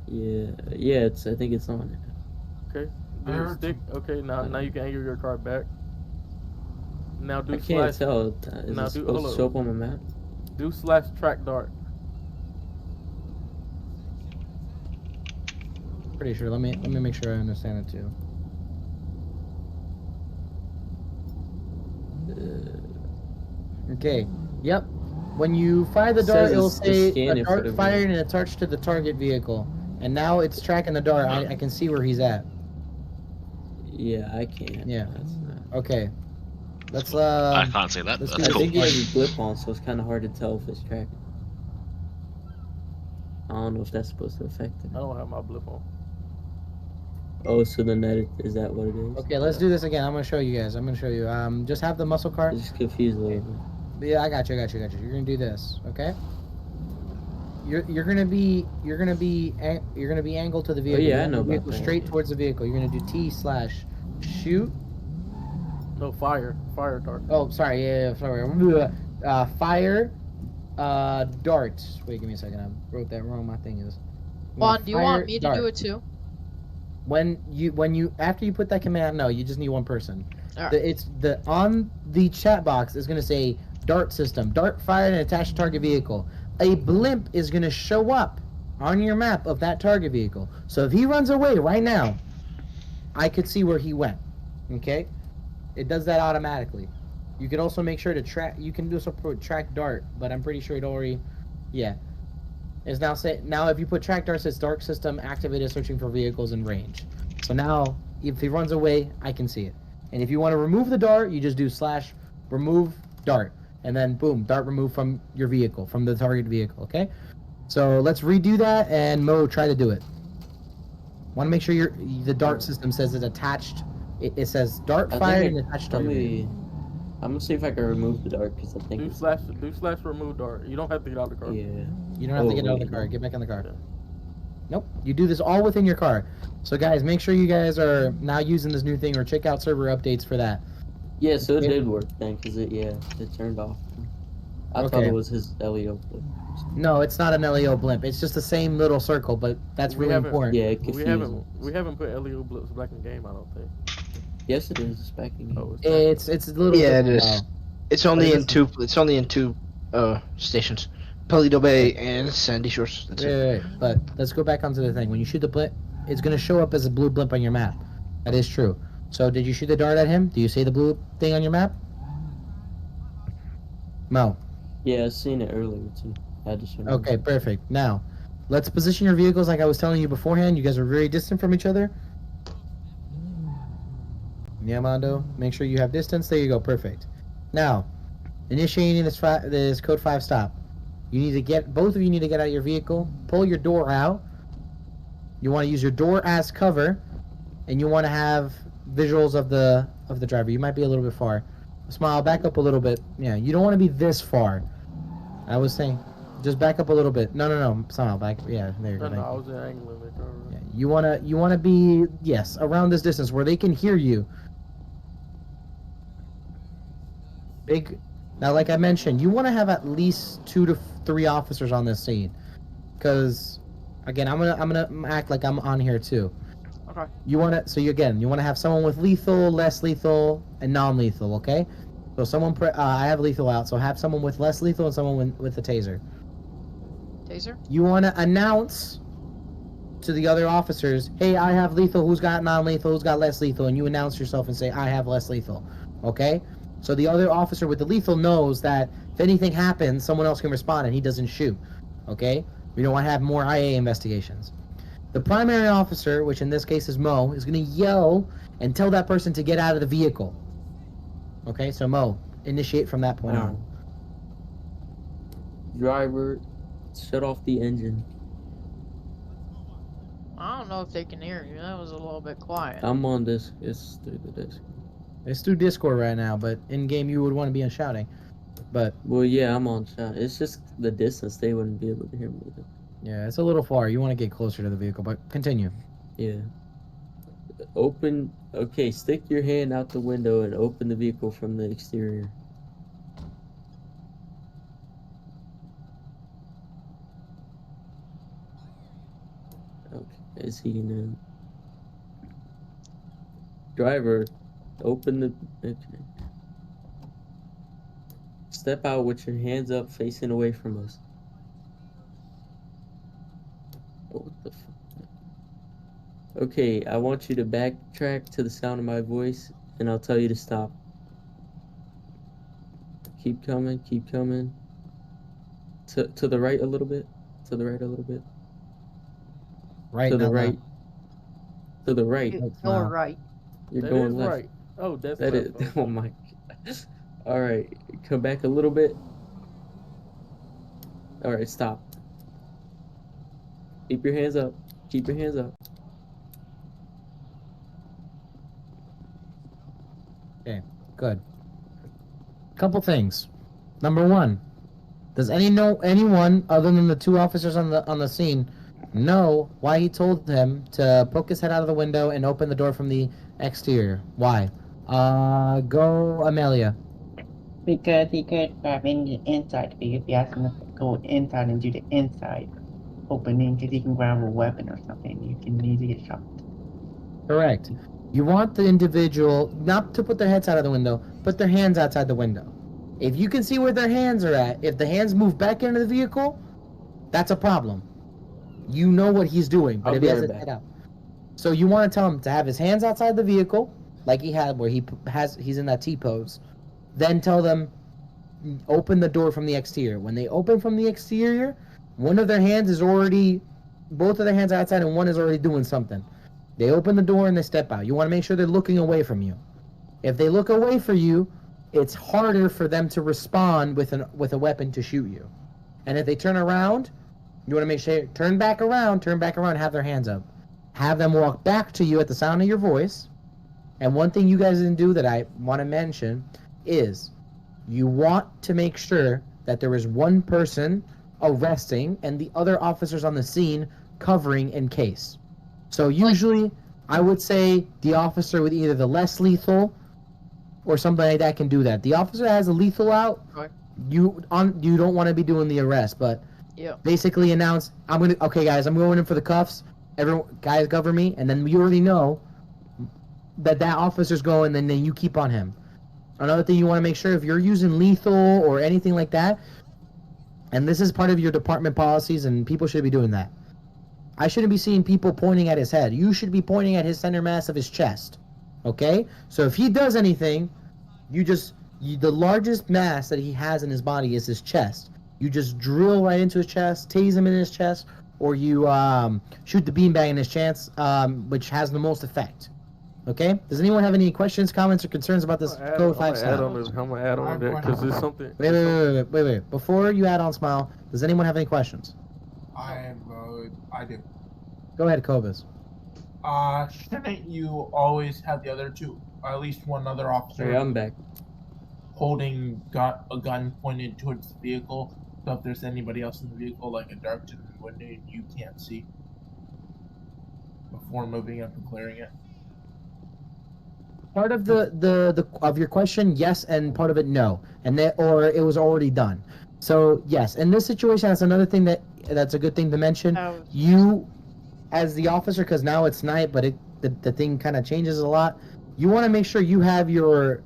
[SPEAKER 10] Yeah, I think it's on it.
[SPEAKER 19] Okay. Do stick. Okay, now you can angle your car back. Now do
[SPEAKER 10] I can't tell. Is
[SPEAKER 19] now
[SPEAKER 10] it supposed to show up on the map?
[SPEAKER 19] Do /track dart.
[SPEAKER 15] Pretty sure. Let me make sure I understand it too. Okay. Yep. When you fire the dart, it'll say a dart fired and attached to the target vehicle. And now it's tracking the dart. I can see where he's at.
[SPEAKER 10] Yeah, I can't.
[SPEAKER 15] Yeah.
[SPEAKER 10] That's not...
[SPEAKER 15] Okay. Let's
[SPEAKER 3] I can't say that. That's
[SPEAKER 10] I
[SPEAKER 3] cool.
[SPEAKER 10] think he has a blip on, so it's kind of hard to tell if it's tracking. I don't know if that's supposed to affect it.
[SPEAKER 19] I don't have my blip on.
[SPEAKER 10] Oh, so then is that what it is?
[SPEAKER 15] Okay, let's do this again. I'm gonna show you guys. I'm gonna show you. Just have the muscle car.
[SPEAKER 10] I'm just confused a little bit.
[SPEAKER 15] Yeah, I got you. You're gonna do this, okay? You're gonna be angled to the vehicle.
[SPEAKER 10] Oh yeah, I know about that.
[SPEAKER 15] Straight towards the vehicle. You're gonna do T/shoot.
[SPEAKER 19] No, fire dart.
[SPEAKER 15] Oh, sorry. Yeah, sorry. Fire, dart. Wait, give me a second. I wrote that wrong. My thing is.
[SPEAKER 20] Juan, do you want me to do it too?
[SPEAKER 15] After you put that command, no, you just need one person.
[SPEAKER 20] All right.
[SPEAKER 15] On the chat box is gonna say dart system, dart fired and attached target vehicle. A blimp is gonna show up on your map of that target vehicle. So if he runs away right now, I could see where he went. Okay, it does that automatically. You can also make sure to track. You can do some track dart, but I'm pretty sure it already. Yeah. Is now if you put track dart, it says dark system activated searching for vehicles in range. So now if he runs away, I can see it. And if you want to remove the dart, you just do /remove dart, and then boom, dart removed from your vehicle, from the target vehicle. Okay. So let's redo that, and Mo, try to do it. Want to make sure the dart system says it's attached. It says dart fired and attached target vehicle.
[SPEAKER 10] I'm gonna see if I can remove the dart because I think
[SPEAKER 19] do /remove dart. You don't have to get out of the car.
[SPEAKER 10] Yeah.
[SPEAKER 15] You don't have to get out of the car. Get back in the car. Nope. You do this all within your car. So guys, make sure you guys are now using this new thing, or check out server updates for that.
[SPEAKER 10] Yeah, so it did work then, because it turned off. I thought it was his LEO blip.
[SPEAKER 15] No, it's not an LEO blimp. It's just the same little circle, but that's really important.
[SPEAKER 10] Yeah,
[SPEAKER 19] we haven't put LEO blips back in the game, I don't think.
[SPEAKER 10] Yes, it is. It's back in game.
[SPEAKER 19] Oh,
[SPEAKER 15] it's a little.
[SPEAKER 11] Yeah, it is. It's only in two. It's only in two stations, Paleto Bay and Sandy Shores. That's it.
[SPEAKER 15] Right. But let's go back onto the thing. When you shoot the blimp, it's gonna show up as a blue blimp on your map. That is true. So did you shoot the dart at him? Do you see the blue thing on your map? Mo.
[SPEAKER 10] Yeah, I seen it earlier too. I had to show
[SPEAKER 15] Okay, perfect. Now, let's position your vehicles like I was telling you beforehand. You guys are very distant from each other. Yeah, Mondo. Make sure you have distance. There you go. Perfect. Now, initiating this code 5 stop. You need to get, both of you need to get out of your vehicle. Pull your door out. You want to use your door as cover, and you want to have visuals of the driver. You might be a little bit far. Smile, back up a little bit. Yeah, you don't want to be this far. I was saying, just back up a little bit. No. Smile, back. Yeah, there you go.
[SPEAKER 19] No, I was in angle in the car.
[SPEAKER 15] Yeah, you wanna be, yes, around this distance where they can hear you. Big. Now, like I mentioned, you want to have at least 2 to 3 officers on this scene, because, again, I'm gonna act like I'm on here too.
[SPEAKER 20] Okay.
[SPEAKER 15] You want to have someone with lethal, less lethal, and non-lethal. Okay. So someone, I have lethal out, so have someone with less lethal and someone with a taser.
[SPEAKER 20] Taser.
[SPEAKER 15] You want to announce to the other officers, hey, I have lethal. Who's got non-lethal? Who's got less lethal? And you announce yourself and say, I have less lethal. Okay. So the other officer with the lethal knows that if anything happens, someone else can respond and he doesn't shoot. Okay? We don't want to have more IA investigations. The primary officer, which in this case is Mo, is going to yell and tell that person to get out of the vehicle. Okay, so Mo, initiate from that point on.
[SPEAKER 10] Driver, shut off the engine.
[SPEAKER 20] I don't know if they can hear you. That was a little bit quiet.
[SPEAKER 10] I'm on this. It's through the disc.
[SPEAKER 15] It's through Discord right now, but in game you would want to be on shouting. But
[SPEAKER 10] well, yeah, I'm on shout. It's just the distance; they wouldn't be able to hear me.
[SPEAKER 15] Yeah, it's a little far. You want to get closer to the vehicle, but continue.
[SPEAKER 10] Yeah. Open. Okay, stick your hand out the window and open the vehicle from the exterior. Okay, is he now? Driver, open the. Okay. Step out with your hands up, facing away from us. What the fuck? Okay, I want you to backtrack to the sound of my voice, and I'll tell you to stop. Keep coming, keep coming. To the right a little bit. To the right a little bit.
[SPEAKER 15] Right.
[SPEAKER 10] To the right. To the right.
[SPEAKER 20] You're right.
[SPEAKER 10] You're
[SPEAKER 19] that
[SPEAKER 10] going
[SPEAKER 19] is
[SPEAKER 10] left.
[SPEAKER 19] Right. Oh, that's
[SPEAKER 10] that
[SPEAKER 19] left.
[SPEAKER 10] is. Oh my God. All right, come back a little bit. All right, stop. Keep your hands up. Keep your hands up.
[SPEAKER 15] Okay, good. Couple things. Number one, does anyone other than the 2 officers on the scene know why he told them to poke his head out of the window and open the door from the exterior? Why? Go Amelia.
[SPEAKER 16] Because he could grab in the inside, because he asked him to go inside and do the inside opening, because he can grab a weapon or something. You can easily get shot.
[SPEAKER 15] Correct. You want the individual not to put their heads out of the window, put their hands outside the window. If you can see where their hands are at, if the hands move back into the vehicle, that's a problem. You know what he's doing, but if he has his head out. So you want to tell him to have his hands outside the vehicle, like he had where he's in that T pose. Then tell them, open the door from the exterior. When they open from the exterior, both of their hands are outside and one is already doing something. They open the door and they step out. You want to make sure they're looking away from you. If they look away from you, it's harder for them to respond with a weapon to shoot you. And if they turn around, you want to make sure, turn back around, have their hands up. Have them walk back to you at the sound of your voice. And one thing you guys didn't do that I want to mention is you want to make sure that there is one person arresting and the other officers on the scene covering in case. So usually, I would say the officer with either the less lethal or something like that can do that. The officer has a lethal out.
[SPEAKER 20] Right.
[SPEAKER 15] You don't want to be doing the arrest, but
[SPEAKER 20] Yeah.
[SPEAKER 15] basically announce, okay guys, I'm going in for the cuffs. Everyone, guys, cover me, and then you already know that officer's going, and then you keep on him. Another thing you want to make sure, if you're using lethal or anything like that, and this is part of your department policies, and people should be doing that. I shouldn't be seeing people pointing at his head. You should be pointing at his center mass of his chest. Okay? So if he does anything, the largest mass that he has in his body is his chest. You just drill right into his chest, tase him in his chest, or you shoot the beanbag in his chest, which has the most effect. Okay? Does anyone have any questions, comments, or concerns about this Code 5 stop?
[SPEAKER 19] I'm gonna add on that because there's something.
[SPEAKER 15] Wait. Before you add on, Smile, does anyone have any questions?
[SPEAKER 17] I do.
[SPEAKER 15] Go ahead, Cobus.
[SPEAKER 17] Shouldn't you always have the other two, or at least one other officer?
[SPEAKER 10] Hey, I'm back.
[SPEAKER 17] Holding a gun pointed towards the vehicle, so if there's anybody else in the vehicle, like a dark window, you can't see before moving up and clearing it.
[SPEAKER 15] Part of the of your question, yes, and part of it, no, or it was already done. So yes, in this situation, that's another thing that's a good thing to mention. You, as the officer, because now it's night, but the thing kind of changes a lot. You want to make sure you have your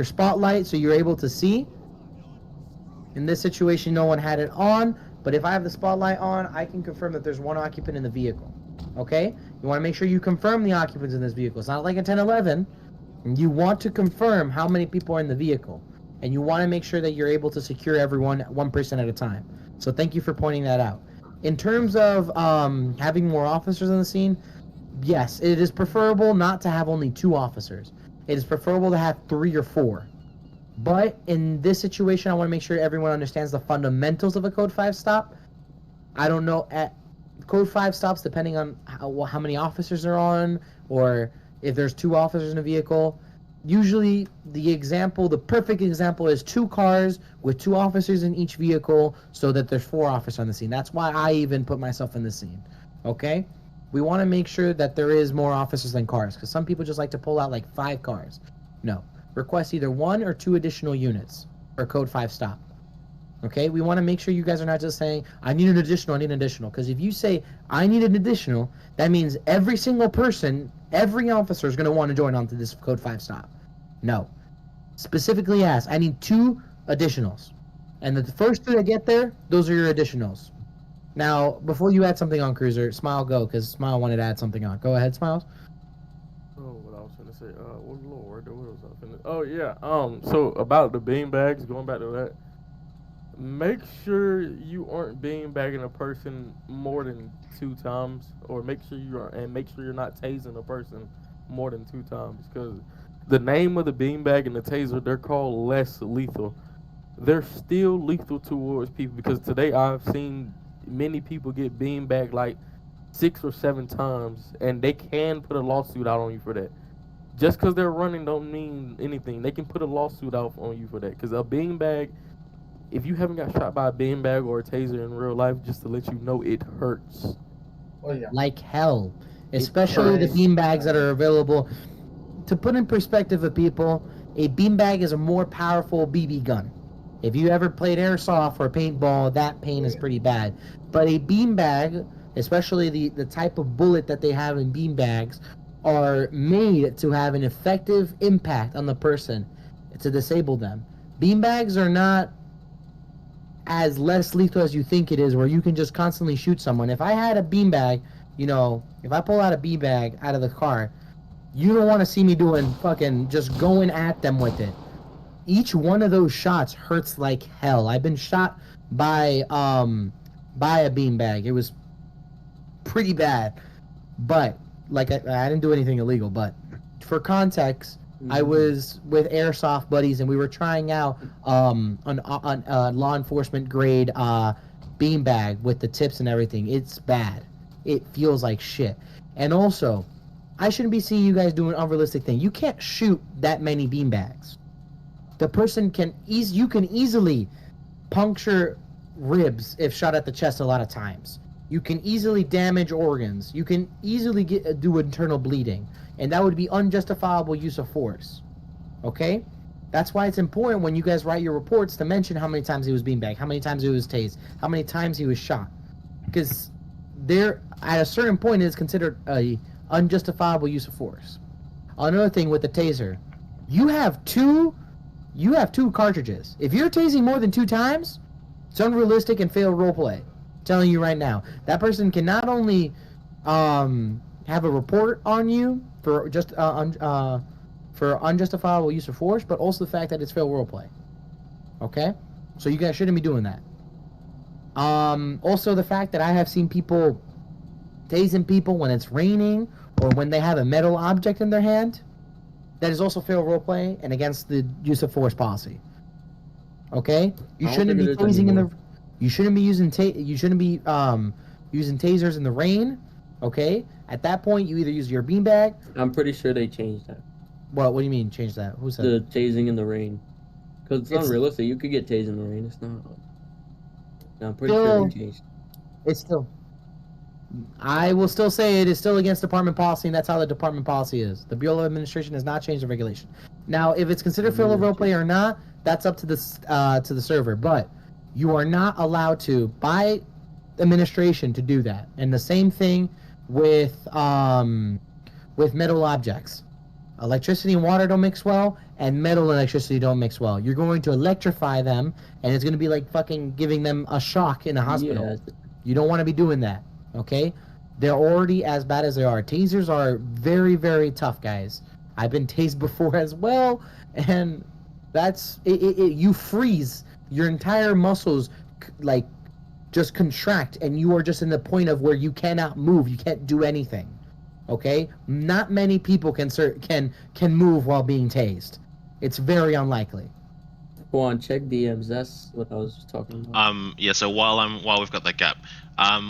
[SPEAKER 15] spotlight so you're able to see. In this situation, no one had it on, but if I have the spotlight on, I can confirm that there's one occupant in the vehicle. Okay? You want to make sure you confirm the occupants in this vehicle. It's not like a 1011. You want to confirm how many people are in the vehicle. And you want to make sure that you're able to secure everyone one person at a time. So thank you for pointing that out. In terms of having more officers on the scene, yes, it is preferable not to have only 2 officers. It is preferable to have 3 or 4. But in this situation, I want to make sure everyone understands the fundamentals of a Code 5 stop. I don't know, at Code 5 stops, depending on how many officers are on, or if there's 2 officers in a vehicle. Usually, the perfect example is 2 cars with 2 officers in each vehicle, so that there's 4 officers on the scene. That's why I even put myself in the scene. Okay? We want to make sure that there is more officers than cars, because some people just like to pull out like 5 cars. No. Request either 1 or 2 additional units for Code 5 stop. Okay? We want to make sure you guys are not just saying, I need an additional, because if you say, I need an additional, that means every single person, every officer is going to want to join onto this Code 5 stop. No. Specifically ask, I need 2 additionals. And the first 2 that get there, those are your additionals. Now, before you add something on, Cruiser, Smile, go, because Smile wanted to add something on. Go ahead, Smiles.
[SPEAKER 19] Oh, what I was going to say. Oh, Lord. What was I finna... Oh, yeah. So, about the beanbags, going back to that, make sure you aren't beanbagging a person more than 2 times, or make sure you're not tasing a person more than 2 times, because the name of the beanbag and the taser, they're called less lethal. They're still lethal towards people, because today I've seen many people get beanbagged like 6 or 7 times, and they can put a lawsuit out on you for that. Just because they're running don't mean anything. They can put a lawsuit out on you for that, because a beanbag, if you haven't got shot by a beanbag or a taser in real life, just to let you know, it hurts.
[SPEAKER 17] Oh, yeah.
[SPEAKER 15] Like hell. Especially the beanbags that are available. To put in perspective of people, a beanbag is a more powerful BB gun. If you ever played airsoft or paintball, that pain is pretty bad. But a beanbag, especially the type of bullet that they have in beanbags, are made to have an effective impact on the person to disable them. Beanbags are not as less lethal as you think it is, where you can just constantly shoot someone. If I had a beanbag, if I pull out a beanbag out of the car, you don't want to see me doing fucking just going at them with it. Each one of those shots hurts like hell. I've been shot by a beanbag. It was pretty bad. But like I didn't do anything illegal, but for context, I was with airsoft buddies and we were trying out on law enforcement grade beanbag with the tips and everything. It's bad. It feels like shit. And also, I shouldn't be seeing you guys doing an unrealistic thing. You can't shoot that many beanbags. The person you can easily puncture ribs if shot at the chest a lot of times. You can easily damage organs. You can easily do internal bleeding, and that would be unjustifiable use of force. Okay? That's why it's important when you guys write your reports to mention how many times he was beanbagged, how many times he was tased, how many times he was shot. Because there, at a certain point, it is considered a unjustifiable use of force. Another thing with the taser, you have two cartridges. If you're tasing more than 2 times, it's unrealistic and fail roleplay. Telling you right now, that person can not only have a report on you for just for unjustifiable use of force, but also the fact that it's failed roleplay. Okay? So you guys shouldn't be doing that. Also the fact that I have seen people tasing people when it's raining or when they have a metal object in their hand, that is also failed roleplay and against the use of force policy. Okay? You shouldn't be tasing in the... You shouldn't be using using tasers in the rain. Okay? At that point, you either use your beanbag...
[SPEAKER 10] I'm pretty sure they changed that.
[SPEAKER 15] What do you mean, change that? Who said
[SPEAKER 10] the tasing in the rain? Because it's unrealistic. You could get tased in the rain. It's not. I'm pretty sure they changed.
[SPEAKER 15] It's still. I will still say it is still against department policy, and that's how the department policy is. The Bureau of Administration has not changed the regulation. Now, if it's considered failed roleplay or not, that's up to the server. But you are not allowed to, by administration, to do that. And the same thing with metal objects. Electricity and water don't mix well, and metal and electricity don't mix well. You're going to electrify them, and it's going to be like fucking giving them a shock in a hospital. Yeah. You don't want to be doing that, okay? They're already as bad as they are. Tasers are very, very tough, guys. I've been tased before as well, and that's... you freeze. Your entire muscles, like, just contract, and you are just in the point of where you cannot move. You can't do anything. Okay, not many people can move while being tased. It's very unlikely.
[SPEAKER 10] Go on, check DMs. That's what I was talking about.
[SPEAKER 3] Yeah. So while we've got that gap,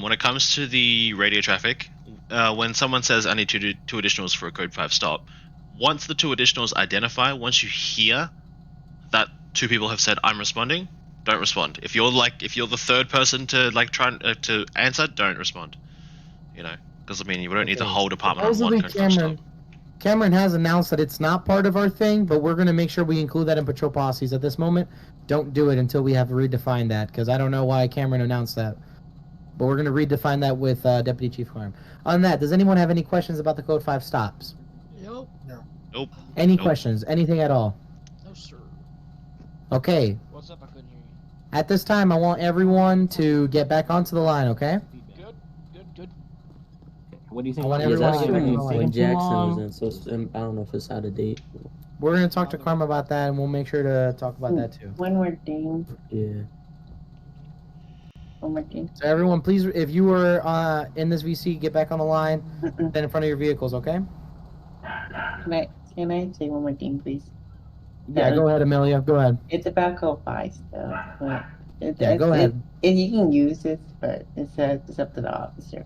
[SPEAKER 3] when it comes to the radio traffic, when someone says I need two additionals for a code 5 stop, once the 2 additionals identify, once you hear that 2 people have said I'm responding, don't respond. If you're the third person to try to answer, don't respond. You know. Because, I mean, you don't need the whole department on one code 5 stop.
[SPEAKER 15] Cameron has announced that it's not part of our thing, but we're going to make sure we include that in patrol policies at this moment. Don't do it until we have redefined that, because I don't know why Cameron announced that. But we're going to redefine that with Deputy Chief Harm. On that, does anyone have any questions about the Code 5 stops?
[SPEAKER 20] Nope.
[SPEAKER 13] No.
[SPEAKER 3] Nope.
[SPEAKER 15] Any questions? Anything at all?
[SPEAKER 20] No, sir.
[SPEAKER 15] Okay.
[SPEAKER 20] What's up? I couldn't hear you.
[SPEAKER 15] At this time, I want everyone to get back onto the line, okay?
[SPEAKER 20] Good.
[SPEAKER 15] What do you think?
[SPEAKER 10] I want everyone to get back on the line. When Jackson was in, so I don't know if it's out of date.
[SPEAKER 15] We're going to talk to Karma about that, and we'll make sure to talk about that too.
[SPEAKER 16] One more thing.
[SPEAKER 10] Yeah.
[SPEAKER 16] One more thing.
[SPEAKER 15] So everyone, please, if you were in this VC, get back on the line, stand in front of your vehicles, okay?
[SPEAKER 16] Can I say one more thing, please?
[SPEAKER 15] Yeah, go ahead, Amelia. Go ahead.
[SPEAKER 16] It's about Code 5 stuff.
[SPEAKER 15] Go ahead.
[SPEAKER 16] You can use it, but it's up to the officer.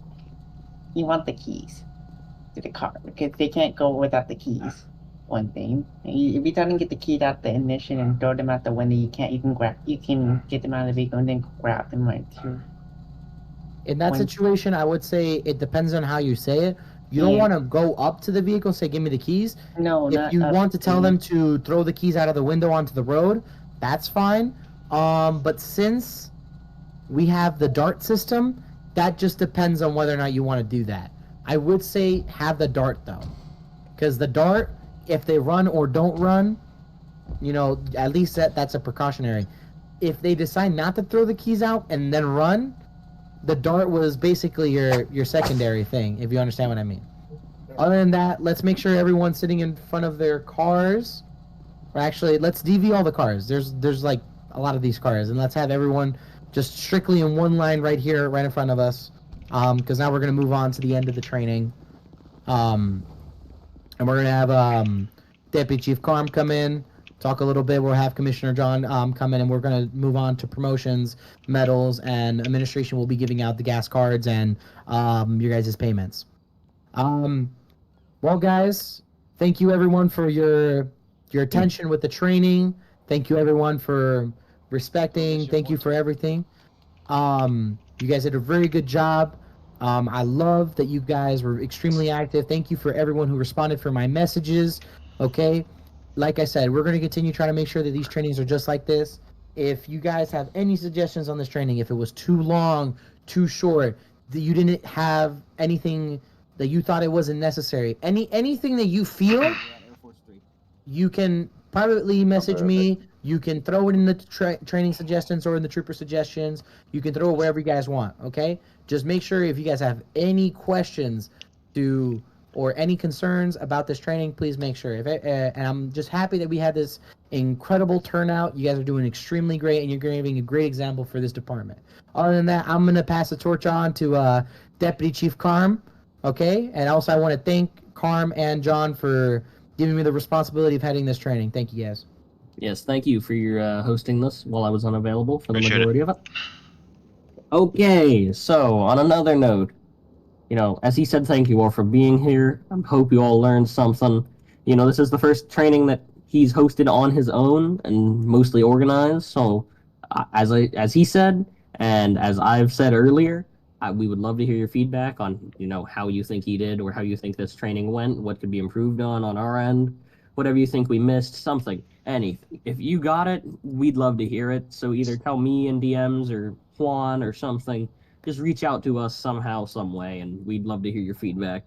[SPEAKER 16] You want the keys to the car because they can't go without the keys. One thing, if you try to get the keys out the ignition and throw them out the window, you can't. You can get them out of the vehicle and then grab them right too.
[SPEAKER 15] In that situation, I would say it depends on how you say it. You don't want to go up to the vehicle and say, "Give me the keys."
[SPEAKER 16] No,
[SPEAKER 15] if you want to tell them to throw the keys out of the window onto the road, that's fine. But since we have the DART system, that just depends on whether or not you want to do that. I would say have the DART though, because the DART, if they run or don't run, you know, at least that's a precautionary. If they decide not to throw the keys out and then run, the DART was basically your secondary thing, if you understand what I mean. Other than that, let's make sure everyone's sitting in front of their cars. Or actually, let's DV all the cars. There's like a lot of these cars, and let's have everyone just strictly in one line right here, right in front of us. Because now we're going to move on to the end of the training. And we're going to have Deputy Chief Carm come in, talk a little bit. We'll have Commissioner John come in, and we're going to move on to promotions, medals, and administration will be giving out the gas cards and your guys' payments. Well, guys, thank you everyone for your attention with the training. Thank you everyone for respecting. Thank you for everything. You guys did a very good job. I love that you guys were extremely active. Thank you for everyone who responded for my messages. Okay, like I said, we're going to continue trying to make sure that these trainings are just like this. If you guys have any suggestions on this training, if it was too long, too short, that you didn't have anything that you thought it wasn't necessary, anything that you feel, you can privately message me. You can throw it in the training suggestions or in the trooper suggestions. You can throw it wherever you guys want, okay? Just make sure if you guys have any questions or any concerns about this training, please make sure. And I'm just happy that we had this incredible turnout. You guys are doing extremely great, and you're giving a great example for this department. Other than that, I'm going to pass the torch on to Deputy Chief Carm, okay? And also I want to thank Carm and John for giving me the responsibility of heading this training. Thank you, guys.
[SPEAKER 21] Yes, thank you for your hosting this while I was unavailable for the majority of it. Okay, so on another note, as he said, thank you all for being here. I hope you all learned something. This is the first training that he's hosted on his own and mostly organized. So, as he said, and as I've said earlier, we would love to hear your feedback on, how you think he did or how you think this training went, what could be improved on our end, whatever you think we missed, something, anything. If you got it, we'd love to hear it. So either tell me in DMs or Juan or something. Just reach out to us somehow, some way, and we'd love to hear your feedback.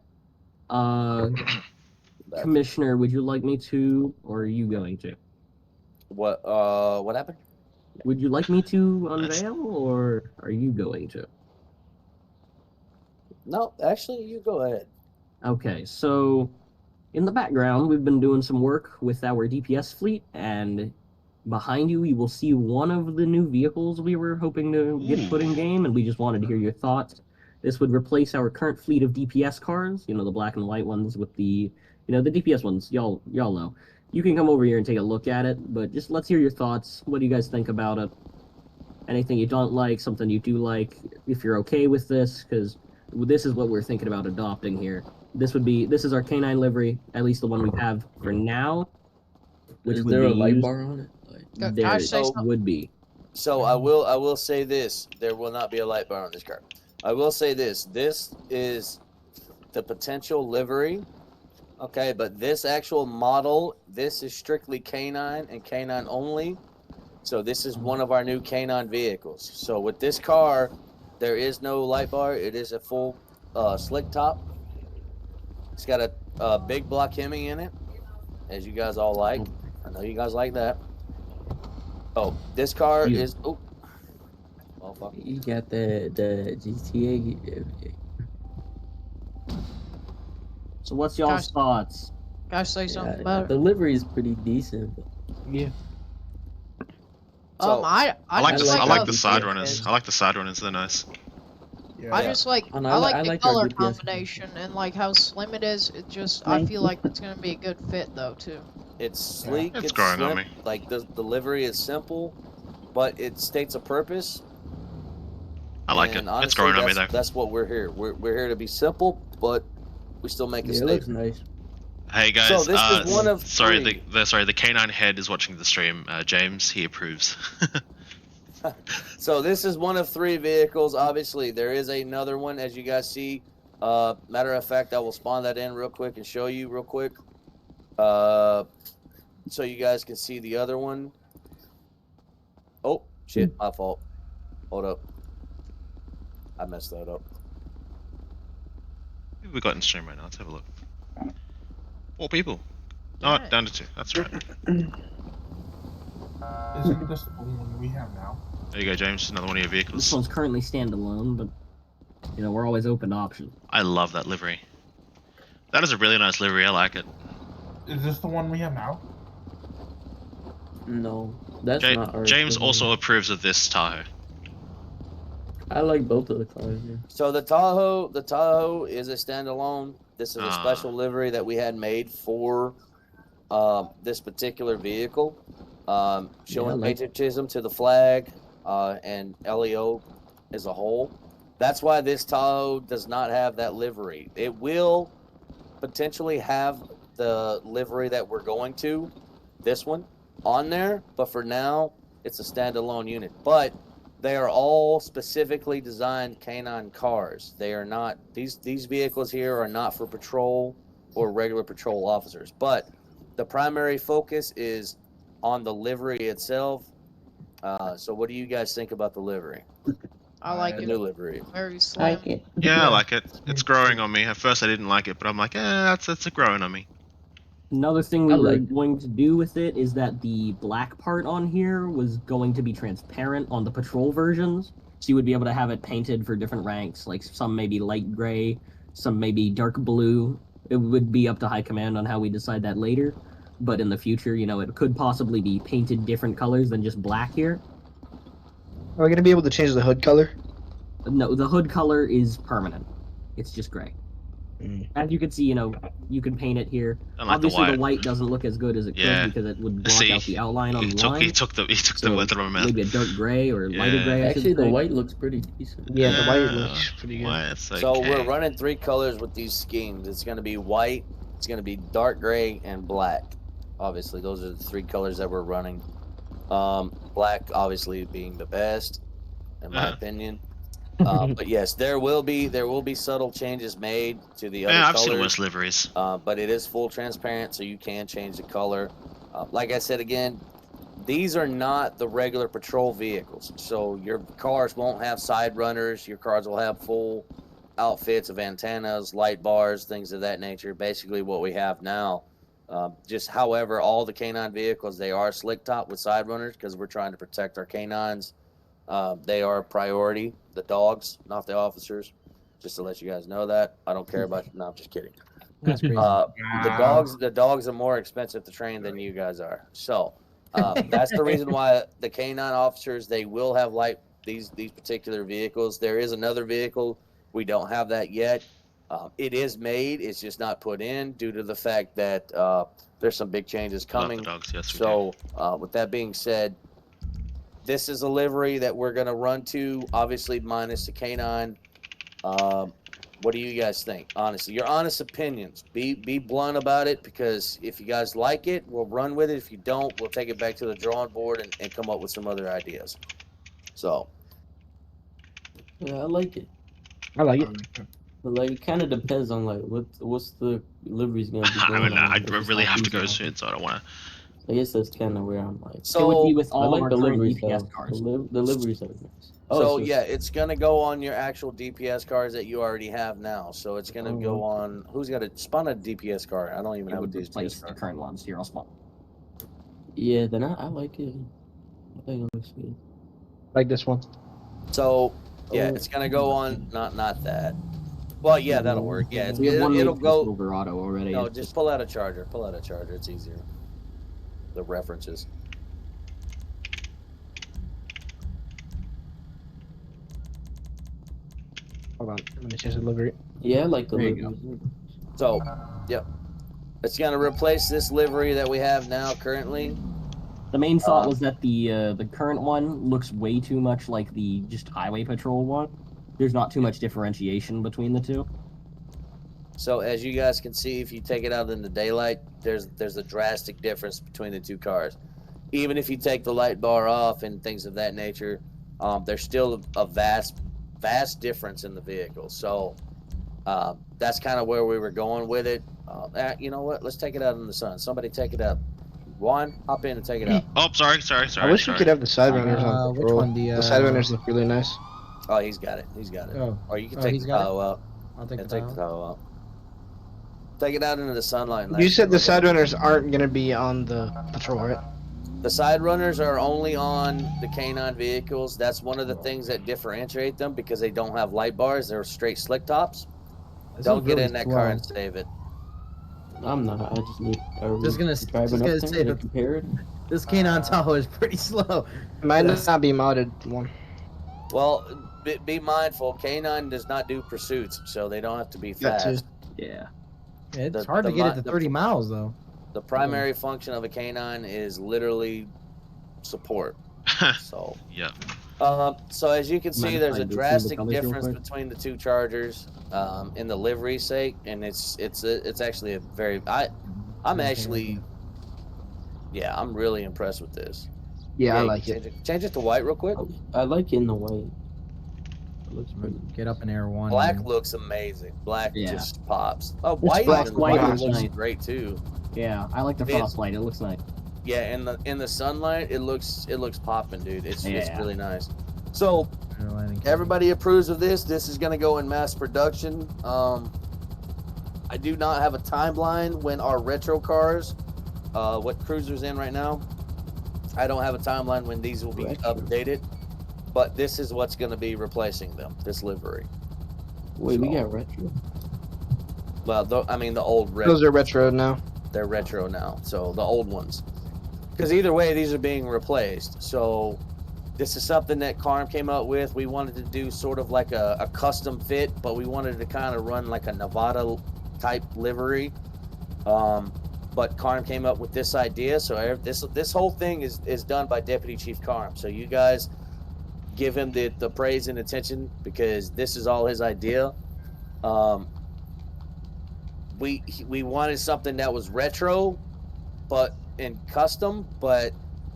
[SPEAKER 21] Commissioner, would you like me to, or are you going to?
[SPEAKER 18] What happened?
[SPEAKER 21] Would you like me to unveil, or are you going to?
[SPEAKER 18] No, actually, you go ahead.
[SPEAKER 21] Okay, so in the background, we've been doing some work with our DPS fleet, and behind you will see one of the new vehicles we were hoping to get put in game, and we just wanted to hear your thoughts. This would replace our current fleet of DPS cars, the black and white ones with the, the DPS ones, y'all know. You can come over here and take a look at it, but just let's hear your thoughts. What do you guys think about it? Anything you don't like, something you do like, if you're okay with this, because this is what we're thinking about adopting here. This is our K9 livery, at least the one we have for now. Which
[SPEAKER 10] is there a light bar on it?
[SPEAKER 21] There would be.
[SPEAKER 18] So I will say this: there will not be a light bar on this car. I will say this: this is the potential livery, okay? But this actual model, this is strictly K9 and K9 only. So this is one of our new K9 vehicles. So with this car, there is no light bar. It is a full slick top. It's got a big block Hemi in it, as you guys all like. I know you guys like that. Oh, this car is. Oh,
[SPEAKER 10] you got the GTA.
[SPEAKER 21] So what's y'all's thoughts?
[SPEAKER 20] Can I say something about it?
[SPEAKER 10] The livery is pretty decent. But...
[SPEAKER 21] Yeah.
[SPEAKER 20] So, I
[SPEAKER 3] like the side runners. I like the side runners. They're nice.
[SPEAKER 20] Yeah. I like the color combination and like how slim it is. It just I feel like it's gonna be a good fit though too.
[SPEAKER 18] It's sleek.
[SPEAKER 3] It's growing
[SPEAKER 18] slim.
[SPEAKER 3] on me.
[SPEAKER 18] Like the livery is simple, but it states a purpose.
[SPEAKER 3] I like it. Honestly, it's growing on me though.
[SPEAKER 18] That's what we're here. We're here to be simple, but we still make a statement.
[SPEAKER 10] It looks nice.
[SPEAKER 3] Hey guys,
[SPEAKER 18] so this is one of
[SPEAKER 3] the K9 head is watching the stream. James, he approves.
[SPEAKER 18] So this is one of 3 vehicles. Obviously, there is another one, as you guys see. Matter of fact, I will spawn that in real quick and show you real quick, so you guys can see the other one. Oh shit, my fault. Hold up, I messed that up.
[SPEAKER 3] We got in stream right now. Let's have a look. 4 people. Oh, down to 2. That's right.
[SPEAKER 17] Isn't this the one we have now?
[SPEAKER 3] There you go, James. Another one of your vehicles.
[SPEAKER 21] This one's currently standalone, but we're always open to options.
[SPEAKER 3] I love that livery. That is a really nice livery. I like it.
[SPEAKER 17] Is this the one we have now?
[SPEAKER 10] No, that's not ours.
[SPEAKER 3] James also approves of this Tahoe.
[SPEAKER 10] I like both of the cars. Yeah.
[SPEAKER 18] So the Tahoe is a standalone. This is a special livery that we had made for this particular vehicle, showing patriotism to the flag and LEO as a whole. That's why this Tahoe does not have that livery. It will potentially have the livery that we're going to, this one, on there, but for now, it's a standalone unit. But They are all specifically designed canine cars. They are not, these vehicles here are not for patrol or regular patrol officers, but the primary focus is on the livery itself. So what do you guys think about the livery?
[SPEAKER 20] I like
[SPEAKER 18] The
[SPEAKER 20] it.
[SPEAKER 18] new livery.
[SPEAKER 20] Very slim.
[SPEAKER 3] Yeah, I like it. It's growing on me. At first, I didn't like it, but I'm like, that's growing on me.
[SPEAKER 21] Another thing we were going to do with it is that the black part on here was going to be transparent on the patrol versions. So you would be able to have it painted for different ranks, like some may be light gray, some may be dark blue. It would be up to high command on how we decide that later. But in the future, you know, it could possibly be painted different colors than just black here.
[SPEAKER 11] Are we going to be able to change the hood color?
[SPEAKER 21] No, the hood color is permanent. It's just gray. As you can see, you know, you can paint it here.
[SPEAKER 3] I like
[SPEAKER 21] Obviously,
[SPEAKER 3] the
[SPEAKER 21] the white doesn't look as good as it could because it would block out the outline on the line.
[SPEAKER 3] He took the word out of my mouth.
[SPEAKER 21] Maybe a dark gray or lighter gray.
[SPEAKER 10] Actually, the white looks pretty decent.
[SPEAKER 11] Yeah, the white looks pretty good.
[SPEAKER 3] Okay.
[SPEAKER 18] So we're running 3 colors with these schemes. It's going to be white, it's going to be dark gray, and black. Obviously, those are the 3 colors that we're running. Black, obviously, being the best, in my opinion. But yes, there will be subtle changes made to the other
[SPEAKER 3] I've
[SPEAKER 18] colors.
[SPEAKER 3] seen worse liveries.
[SPEAKER 18] But it is full transparent, so you can change the color. Like I said again, these are not the regular patrol vehicles. So your cars won't have side runners. Your cars will have full outfits of antennas, light bars, things of that nature. Basically what we have now. Just however, all the canine vehicles, they are slick top with side runners because we're trying to protect our canines. They are a priority, the dogs, not the officers. Just to let you guys know that. I don't care about. No, I'm just kidding.
[SPEAKER 15] That's crazy.
[SPEAKER 18] The dogs are more expensive to train than you guys are. So that's the reason why the canine officers, they will have these particular vehicles. There is another vehicle. We don't have that yet. It is made. It's just not put in due to the fact that there's some big changes coming.
[SPEAKER 3] I love the dogs, yes, we
[SPEAKER 18] so with that being said, this is a livery that we're going to run to, obviously minus the canine. What do you guys think? Honestly, your honest opinions. Be blunt about it, because if you guys like it, we'll run with it. If you don't, we'll take it back to the drawing board and come up with some other ideas. So.
[SPEAKER 10] Yeah, I like it.
[SPEAKER 11] I like it.
[SPEAKER 10] But like, it kind of depends on like what's the livery's gonna be going
[SPEAKER 3] I
[SPEAKER 10] on.
[SPEAKER 3] really have to go soon, so I don't want to.
[SPEAKER 10] I guess that's kind of where I'm like.
[SPEAKER 18] So
[SPEAKER 21] it would be with all
[SPEAKER 10] I like
[SPEAKER 21] of our
[SPEAKER 10] the
[SPEAKER 21] current
[SPEAKER 10] liveries,
[SPEAKER 21] DPS
[SPEAKER 10] though.
[SPEAKER 21] cars.
[SPEAKER 10] The liveries are nice.
[SPEAKER 18] So yeah, it's gonna go on your actual DPS cars that you already have now. So it's gonna go on. Who's got a spawn a DPS car? I don't even have a
[SPEAKER 21] replace
[SPEAKER 18] DPS
[SPEAKER 21] the
[SPEAKER 18] car.
[SPEAKER 21] current ones here. I'll spawn.
[SPEAKER 10] Yeah, then I like it. I think it looks good.
[SPEAKER 11] Like this one.
[SPEAKER 18] So yeah, it's gonna go on. Not that. Well, yeah, that'll work. Yeah, it'll go.
[SPEAKER 21] Over auto already.
[SPEAKER 18] No, just pull out a charger. Pull out a charger. It's easier. The references.
[SPEAKER 11] Hold on, I'm gonna change the livery.
[SPEAKER 10] Yeah, I like the
[SPEAKER 11] There you
[SPEAKER 10] livery.
[SPEAKER 18] So, yep, it's gonna replace this livery that we have now currently.
[SPEAKER 21] The main thought was that the current one looks way too much like the just highway patrol one. There's not too much differentiation between the two.
[SPEAKER 18] So as you guys can see, if you take it out in the daylight, there's a drastic difference between the 2 cars. Even if you take the light bar off and things of that nature, there's still a vast difference in the vehicle. So that's kind of where we were going with it. You know what? Let's take it out in the sun. Somebody take it out. Juan, hop in and take it out.
[SPEAKER 3] Oh, sorry.
[SPEAKER 11] I wish we could have the side runners on
[SPEAKER 15] which
[SPEAKER 11] patrol.
[SPEAKER 15] one?
[SPEAKER 11] The side runners look really nice.
[SPEAKER 18] Oh, he's got it.
[SPEAKER 15] Oh.
[SPEAKER 18] Or you can take the Tahoe out.
[SPEAKER 15] I'll take the
[SPEAKER 18] Tahoe out. Take it out into the sunlight.
[SPEAKER 11] You said the side runners aren't gonna be on the patrol, right?
[SPEAKER 18] The side runners are only on the canine vehicles. That's one of the things that differentiate them, because they don't have light bars. They're straight slick tops. Don't get in that car and save it.
[SPEAKER 10] I'm not. I just need.
[SPEAKER 15] Just gonna say that
[SPEAKER 10] compared.
[SPEAKER 15] This canine Tahoe is pretty slow.
[SPEAKER 11] It might not be modded one.
[SPEAKER 18] Well, be mindful. Canine does not do pursuits, so they don't have to be fast.
[SPEAKER 21] Yeah.
[SPEAKER 15] It's hard to get it to 30 miles though.
[SPEAKER 18] The primary function of a canine is literally support. So
[SPEAKER 3] yeah.
[SPEAKER 18] So as you can see, there's a drastic difference between the 2 Chargers in the livery sake, and it's actually a very I'm really impressed with this.
[SPEAKER 11] Yeah, I
[SPEAKER 18] you
[SPEAKER 11] like
[SPEAKER 18] can
[SPEAKER 11] it.
[SPEAKER 18] Change it to white real quick.
[SPEAKER 10] I like it in the white. It looks pretty.
[SPEAKER 15] Get up in Air 1.
[SPEAKER 18] Black
[SPEAKER 15] and-
[SPEAKER 18] looks amazing. Black
[SPEAKER 21] Yeah.
[SPEAKER 18] just pops. Oh,
[SPEAKER 21] This
[SPEAKER 18] white
[SPEAKER 21] black
[SPEAKER 18] in the
[SPEAKER 21] white
[SPEAKER 18] white
[SPEAKER 21] looks
[SPEAKER 18] looks
[SPEAKER 21] nice.
[SPEAKER 18] great too.
[SPEAKER 21] Yeah, I like the frostlight. It looks nice.
[SPEAKER 18] Yeah, in the sunlight, it looks popping, dude. It's
[SPEAKER 21] Yeah.
[SPEAKER 18] really nice. So everybody approves of this. This is gonna go in mass production. I do not have a timeline when our retro cars, what Cruiser's in right now. I don't have a timeline when these will be updated, but this is what's gonna be replacing them. This livery.
[SPEAKER 10] Wait, we got retro.
[SPEAKER 18] Well, I mean the old retro.
[SPEAKER 11] Those are retro now.
[SPEAKER 18] They're retro now, so the old ones. Because either way, these are being replaced. So this is something that Carm came up with. We wanted to do sort of like a custom fit, but we wanted to kind of run like a Nevada type livery. But Carm came up with this idea. So this whole thing is done by Deputy Chief Carm. So you guys give him the praise and attention because this is all his idea. We wanted something that was retro, but and custom, but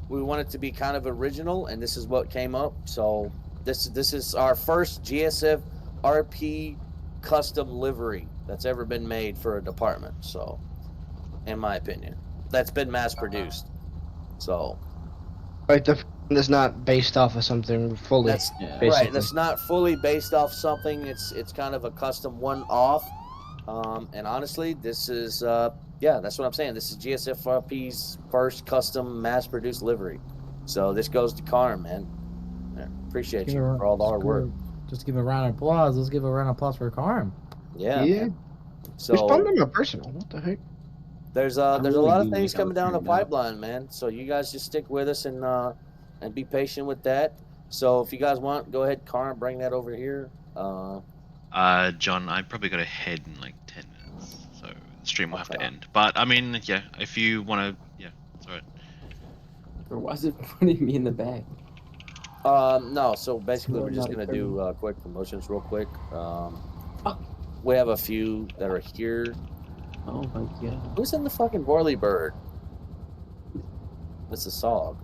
[SPEAKER 18] we want it to be kind of original, and this is what came up. So this is our first GSF RP custom livery that's ever been made for a department. So, in my opinion, that's been mass produced. So,
[SPEAKER 11] Right, that's not based off of something fully.
[SPEAKER 18] that's right. That's not fully based off something. It's kind of a custom one-off. And honestly, this is yeah, that's what I'm saying. This is GSFRP's first custom mass-produced livery. So this goes to Carm, man. Yeah, appreciate you for all the hard work.
[SPEAKER 15] Just give a round of applause. Let's give a round of applause for Carm.
[SPEAKER 18] Yeah.
[SPEAKER 11] Yeah.
[SPEAKER 18] So
[SPEAKER 11] Just bummed on my personal. What the heck?
[SPEAKER 18] there's a lot of things coming down the pipeline, man. So you guys just stick with us and be patient with that. So if you guys want, go ahead, Carm, bring that over here.
[SPEAKER 3] John, I probably got to head in like 10 minutes, so the stream will have to end. But I mean, yeah, if you want to, yeah, it's alright.
[SPEAKER 10] Or why is it putting me in the back?
[SPEAKER 18] No, so basically we're just gonna do quick promotions real quick. We have a few that are here.
[SPEAKER 10] Oh my god.
[SPEAKER 18] Who's in the fucking Borley Bird? It's a Sog.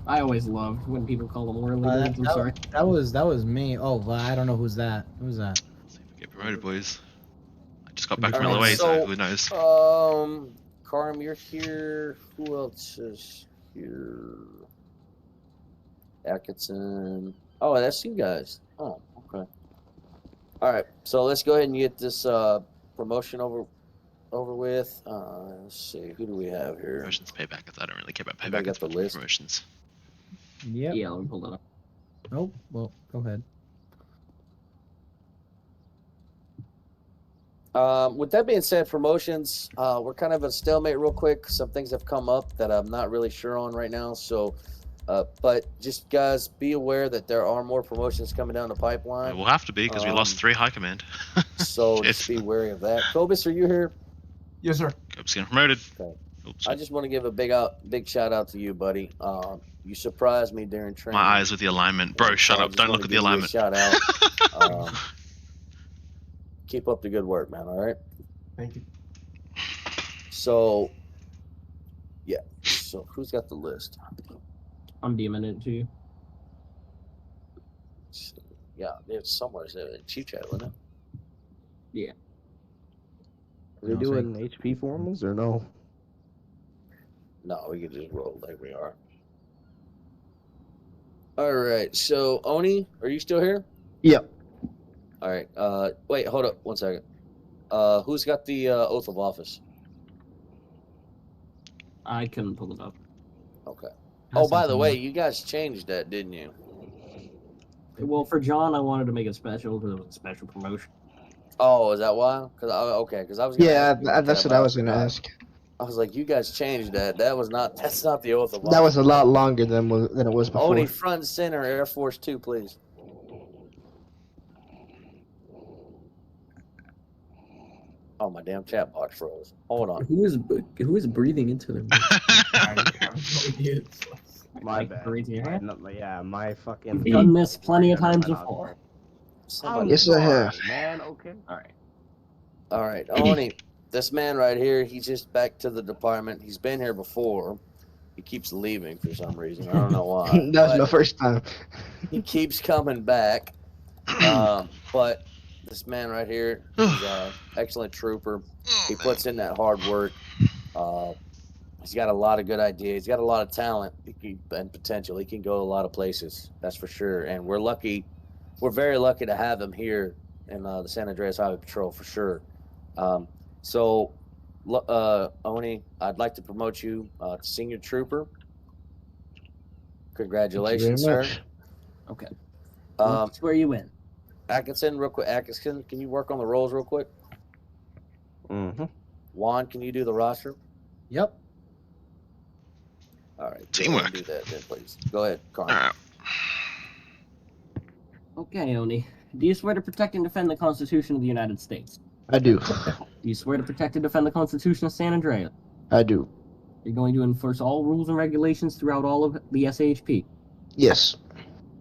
[SPEAKER 21] I always loved when people call them whirly birds. I'm sorry.
[SPEAKER 15] That was me. Oh, well, I don't know who's that. Who's that?
[SPEAKER 3] Get promoted, boys. I just got back from LA, so who knows?
[SPEAKER 18] Carm, you're here. Who else is here? Atkinson. Oh, that's you guys. Oh, okay. All right, so let's go ahead and get this promotion over with. Let's see, who do we have here?
[SPEAKER 3] Promotions payback. I don't really care about
[SPEAKER 18] I
[SPEAKER 3] payback.
[SPEAKER 18] got the list.
[SPEAKER 3] Promotions.
[SPEAKER 15] Yep.
[SPEAKER 21] Yeah, let me pull that up.
[SPEAKER 15] Oh, well, go ahead.
[SPEAKER 18] With that being said, promotions, we're kind of a stalemate real quick. Some things have come up that I'm not really sure on right now. So, but just guys, be aware that there are more promotions coming down the pipeline.
[SPEAKER 3] It will have to be because we lost 3 high command.
[SPEAKER 18] So just be wary of that. Cobus, are you here?
[SPEAKER 17] Yes, sir.
[SPEAKER 3] Cobus getting promoted.
[SPEAKER 18] Okay. I just want to give a big shout out to you, buddy. You surprised me during training.
[SPEAKER 3] My eyes with the alignment. Bro, shut up. Don't look at the alignment.
[SPEAKER 18] Shout out. Keep up the good work, man. All right.
[SPEAKER 17] Thank you.
[SPEAKER 18] So, yeah. So who's got the list?
[SPEAKER 21] I'm DMing it to you.
[SPEAKER 18] Yeah, it's somewhere in Chief Chat, isn't it?
[SPEAKER 21] Yeah.
[SPEAKER 13] Are we doing HP formals or no?
[SPEAKER 18] No, we can just roll like we are. All right. So Oni, are you still here?
[SPEAKER 11] Yep.
[SPEAKER 18] All right. Wait, hold up 1 second. Who's got the oath of office?
[SPEAKER 21] I couldn't pull it up.
[SPEAKER 18] Okay. Oh, by the way, you guys changed that, didn't you?
[SPEAKER 21] Well, for John, I wanted to make it special because it was a special promotion.
[SPEAKER 18] Oh, is that why? Because I was.
[SPEAKER 11] Yeah, that's what I was gonna ask.
[SPEAKER 18] I was like, you guys changed that. That's not the oath of office.
[SPEAKER 11] That was a lot longer than it was before.
[SPEAKER 18] Only front and center, Air Force 2, please. Oh, my damn chat box froze. Hold on.
[SPEAKER 10] Who is breathing into them?
[SPEAKER 13] My bad. Yeah, my fucking.
[SPEAKER 21] You've done this plenty of times before.
[SPEAKER 11] Yes, I have.
[SPEAKER 13] Man, okay.
[SPEAKER 18] All right, Oni, this man right here, he's just back to the department. He's been here before. He keeps leaving for some reason. I don't know why.
[SPEAKER 11] That was my first time.
[SPEAKER 18] He keeps coming back. But this man right here, he's an excellent trooper. He puts in that hard work. He's got a lot of good ideas. He's got a lot of talent and potential. He can go a lot of places, that's for sure. And we're lucky. We're very lucky to have him here in the San Andreas Highway Patrol for sure. So, Oni, I'd like to promote you to senior trooper. Congratulations,
[SPEAKER 11] Thank you very
[SPEAKER 18] sir.
[SPEAKER 11] much.
[SPEAKER 21] Okay. That's where you in.
[SPEAKER 18] Atkinson, real quick. Atkinson, can you work on the rolls real quick?
[SPEAKER 11] Mm-hmm.
[SPEAKER 18] Juan, can you do the roster?
[SPEAKER 15] Yep.
[SPEAKER 18] All right.
[SPEAKER 3] Teamwork.
[SPEAKER 18] Do that then, please. Go ahead, Carl.
[SPEAKER 3] All right.
[SPEAKER 21] Okay, Oni. Do you swear to protect and defend the Constitution of the United States?
[SPEAKER 11] I do.
[SPEAKER 21] Do you swear to protect and defend the Constitution of San Andreas?
[SPEAKER 11] I do.
[SPEAKER 21] You're going to enforce all rules and regulations throughout all of the SAHP?
[SPEAKER 11] Yes.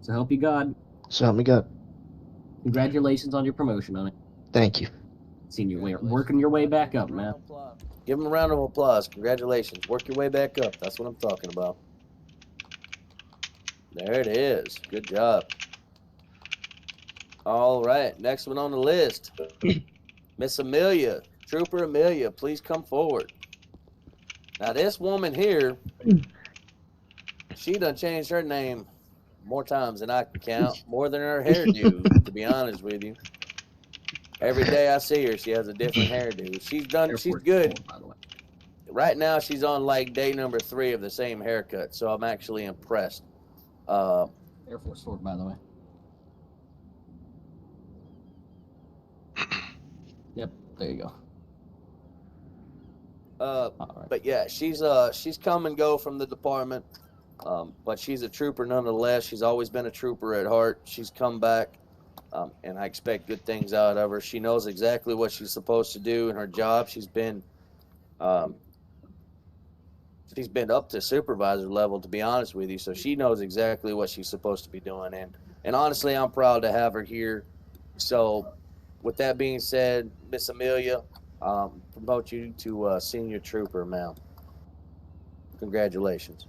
[SPEAKER 21] So help you God.
[SPEAKER 11] So help me God.
[SPEAKER 21] Congratulations on your promotion, Oni.
[SPEAKER 11] Thank you.
[SPEAKER 21] Seeing your way, working your way back up, man.
[SPEAKER 18] Give him a round of applause. Congratulations. Work your way back up. That's what I'm talking about. There it is. Good job. All right. Next one on the list. Miss Amelia. Trooper Amelia, please come forward. Now, this woman here, she done changed her name more times than I can count. More than her hairdo, to be honest with you. Every day I see her, she has a different hairdo. She's good. Right now, she's on like day number 3 of the same haircut, so I'm actually impressed.
[SPEAKER 21] Air Force Sword, by the way. Yep, there you go.
[SPEAKER 18] But yeah, she's come and go from the department, but she's a trooper nonetheless. She's always been a trooper at heart. She's come back, and I expect good things out of her. She knows exactly what she's supposed to do in her job. She's been up to supervisor level, to be honest with you, so she knows exactly what she's supposed to be doing. And honestly, I'm proud to have her here. So with that being said, Miss Amelia, promote you to senior trooper, ma'am. Congratulations.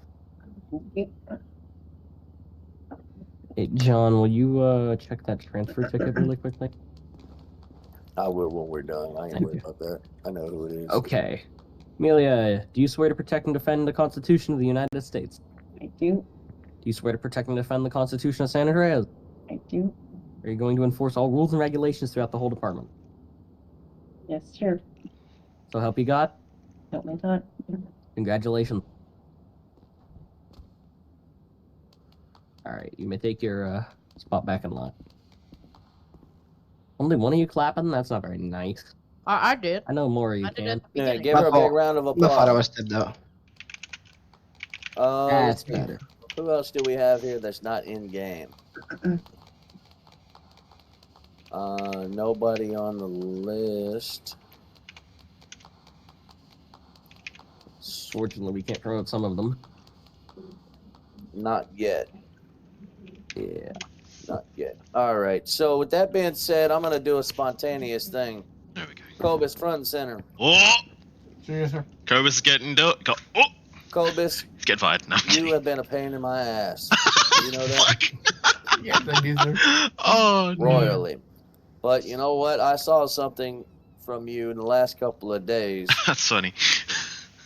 [SPEAKER 21] Hey, John, will you check that transfer ticket really quickly?
[SPEAKER 18] I will when we're done. I ain't worried about that. I know who it is.
[SPEAKER 21] Okay. Amelia, do you swear to protect and defend the Constitution of the United States?
[SPEAKER 16] I do.
[SPEAKER 21] Do you swear to protect and defend the Constitution of San Andreas?
[SPEAKER 16] I do.
[SPEAKER 21] Are you going to enforce all rules and regulations throughout the whole department?
[SPEAKER 16] Yes, sir.
[SPEAKER 21] So help you God?
[SPEAKER 16] Help me God.
[SPEAKER 21] Congratulations. Alright, you may take your spot back in line. Only one of you clapping? That's not very nice.
[SPEAKER 20] I did.
[SPEAKER 21] I know more of you can.
[SPEAKER 18] Yeah, give her a big round of applause.
[SPEAKER 11] I thought I was dead though.
[SPEAKER 21] That's better.
[SPEAKER 18] Who else do we have here that's not in game? Nobody on the list.
[SPEAKER 21] Fortunately, we can't promote some of them.
[SPEAKER 18] Not yet.
[SPEAKER 21] Yeah.
[SPEAKER 18] Not yet. All right. So with that being said, I'm gonna do a spontaneous thing.
[SPEAKER 3] There we go.
[SPEAKER 18] Cobus, front and center.
[SPEAKER 3] Oh!
[SPEAKER 17] Yes, sir.
[SPEAKER 3] Cobus is getting oh!
[SPEAKER 18] Cobus,
[SPEAKER 3] He's getting fired. No,
[SPEAKER 18] you have been a pain in my ass. You know that?
[SPEAKER 17] Yes, I do, sir.
[SPEAKER 3] Oh, no.
[SPEAKER 18] Royally. But you know what? I saw something from you in the last couple of days,
[SPEAKER 3] That's funny.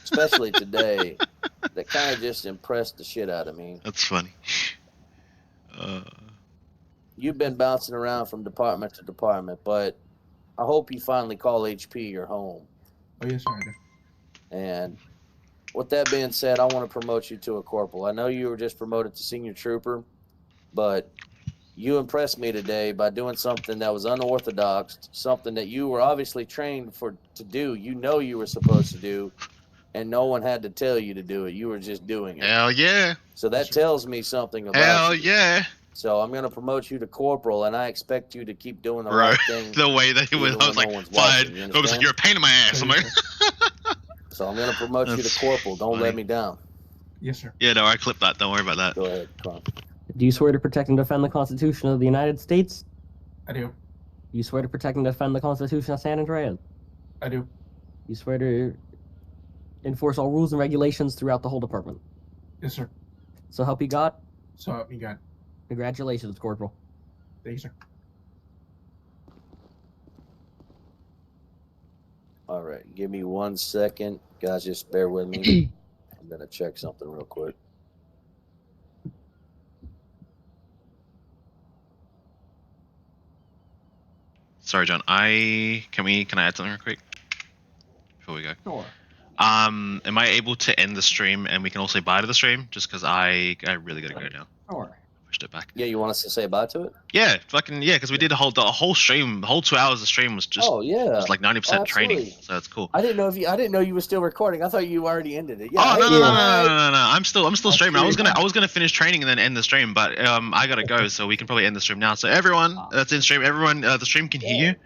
[SPEAKER 18] especially today, that kind of just impressed the shit out of me.
[SPEAKER 3] That's funny.
[SPEAKER 18] You've been bouncing around from department to department, but I hope you finally call HP your home.
[SPEAKER 17] Oh, yes, sir, I do.
[SPEAKER 18] And with that being said, I want to promote you to a corporal. I know you were just promoted to senior trooper, but you impressed me today by doing something that was unorthodox, something that you were obviously trained to do. You know you were supposed to do, and no one had to tell you to do it. You were just doing it.
[SPEAKER 3] Hell yeah.
[SPEAKER 18] So that tells me something about
[SPEAKER 3] Hell
[SPEAKER 18] you.
[SPEAKER 3] yeah.
[SPEAKER 18] So I'm going to promote you to corporal, and I expect you to keep doing the
[SPEAKER 3] Bro,
[SPEAKER 18] right thing.
[SPEAKER 3] the way that he was, I was like, fired. I was like, you're a pain in my ass. I'm like,
[SPEAKER 18] so I'm going to promote you to corporal. Don't let me down.
[SPEAKER 17] Yes, sir.
[SPEAKER 3] yeah, no, I clipped that. Don't worry about that.
[SPEAKER 18] Go ahead, come on.
[SPEAKER 21] Do you swear to protect and defend the Constitution of the United States?
[SPEAKER 17] I do.
[SPEAKER 21] Do you swear to protect and defend the Constitution of San Andreas?
[SPEAKER 17] I do.
[SPEAKER 21] You swear to enforce all rules and regulations throughout the whole department?
[SPEAKER 17] Yes, sir.
[SPEAKER 21] So help you God.
[SPEAKER 17] So help me God.
[SPEAKER 21] Congratulations, Corporal.
[SPEAKER 17] Thank you, sir.
[SPEAKER 18] All right, give me 1 second, guys. Just bear with me. I'm gonna check something real quick.
[SPEAKER 3] Sorry, John. Can I add something real quick before we go?
[SPEAKER 21] Sure.
[SPEAKER 3] Am I able to end the stream and we can also bye to the stream? Just because I really gotta go now.
[SPEAKER 21] Sure.
[SPEAKER 3] Pushed it back.
[SPEAKER 18] Yeah, you want us to say bye to it?
[SPEAKER 3] Yeah, because we did the whole stream, the whole 2 hours of stream was just just like 90% training, so it's cool.
[SPEAKER 18] I didn't know you were still recording. I thought you already ended it. Yeah.
[SPEAKER 3] Oh
[SPEAKER 18] hey,
[SPEAKER 3] no,
[SPEAKER 18] bye.
[SPEAKER 3] I'm still streaming. I was gonna finish training and then end the stream, but I gotta go, so we can probably end the stream now. So everyone that's in stream, the stream can hear you.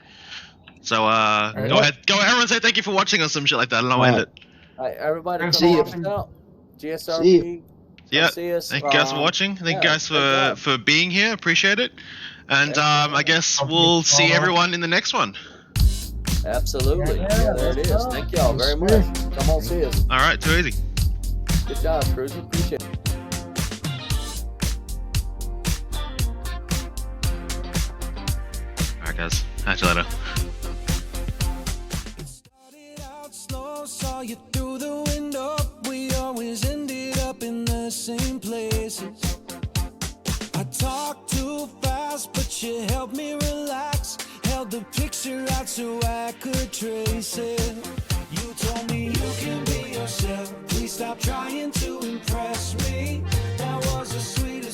[SPEAKER 3] So go ahead, everyone say thank you for watching or some shit like that. I don't know why I end it.
[SPEAKER 18] All right, everybody,
[SPEAKER 11] See you.
[SPEAKER 18] GSRP.
[SPEAKER 3] Yeah,
[SPEAKER 18] See us.
[SPEAKER 3] thank you guys for watching. Thank you guys for being here. Appreciate it. And I guess we'll see everyone in the next one.
[SPEAKER 18] Absolutely. Yeah, there it is. Thank y'all very much. Come on, see us.
[SPEAKER 3] All right, too easy.
[SPEAKER 18] Good job, Cruiser. Appreciate it.
[SPEAKER 3] All right, guys. Catch you later.
[SPEAKER 2] Saw you through the window. We always ended up in the same places. I talked too fast, but you helped me relax. Held the picture out so I could trace it. You told me you can be yourself. Please stop trying to impress me. That was the sweetest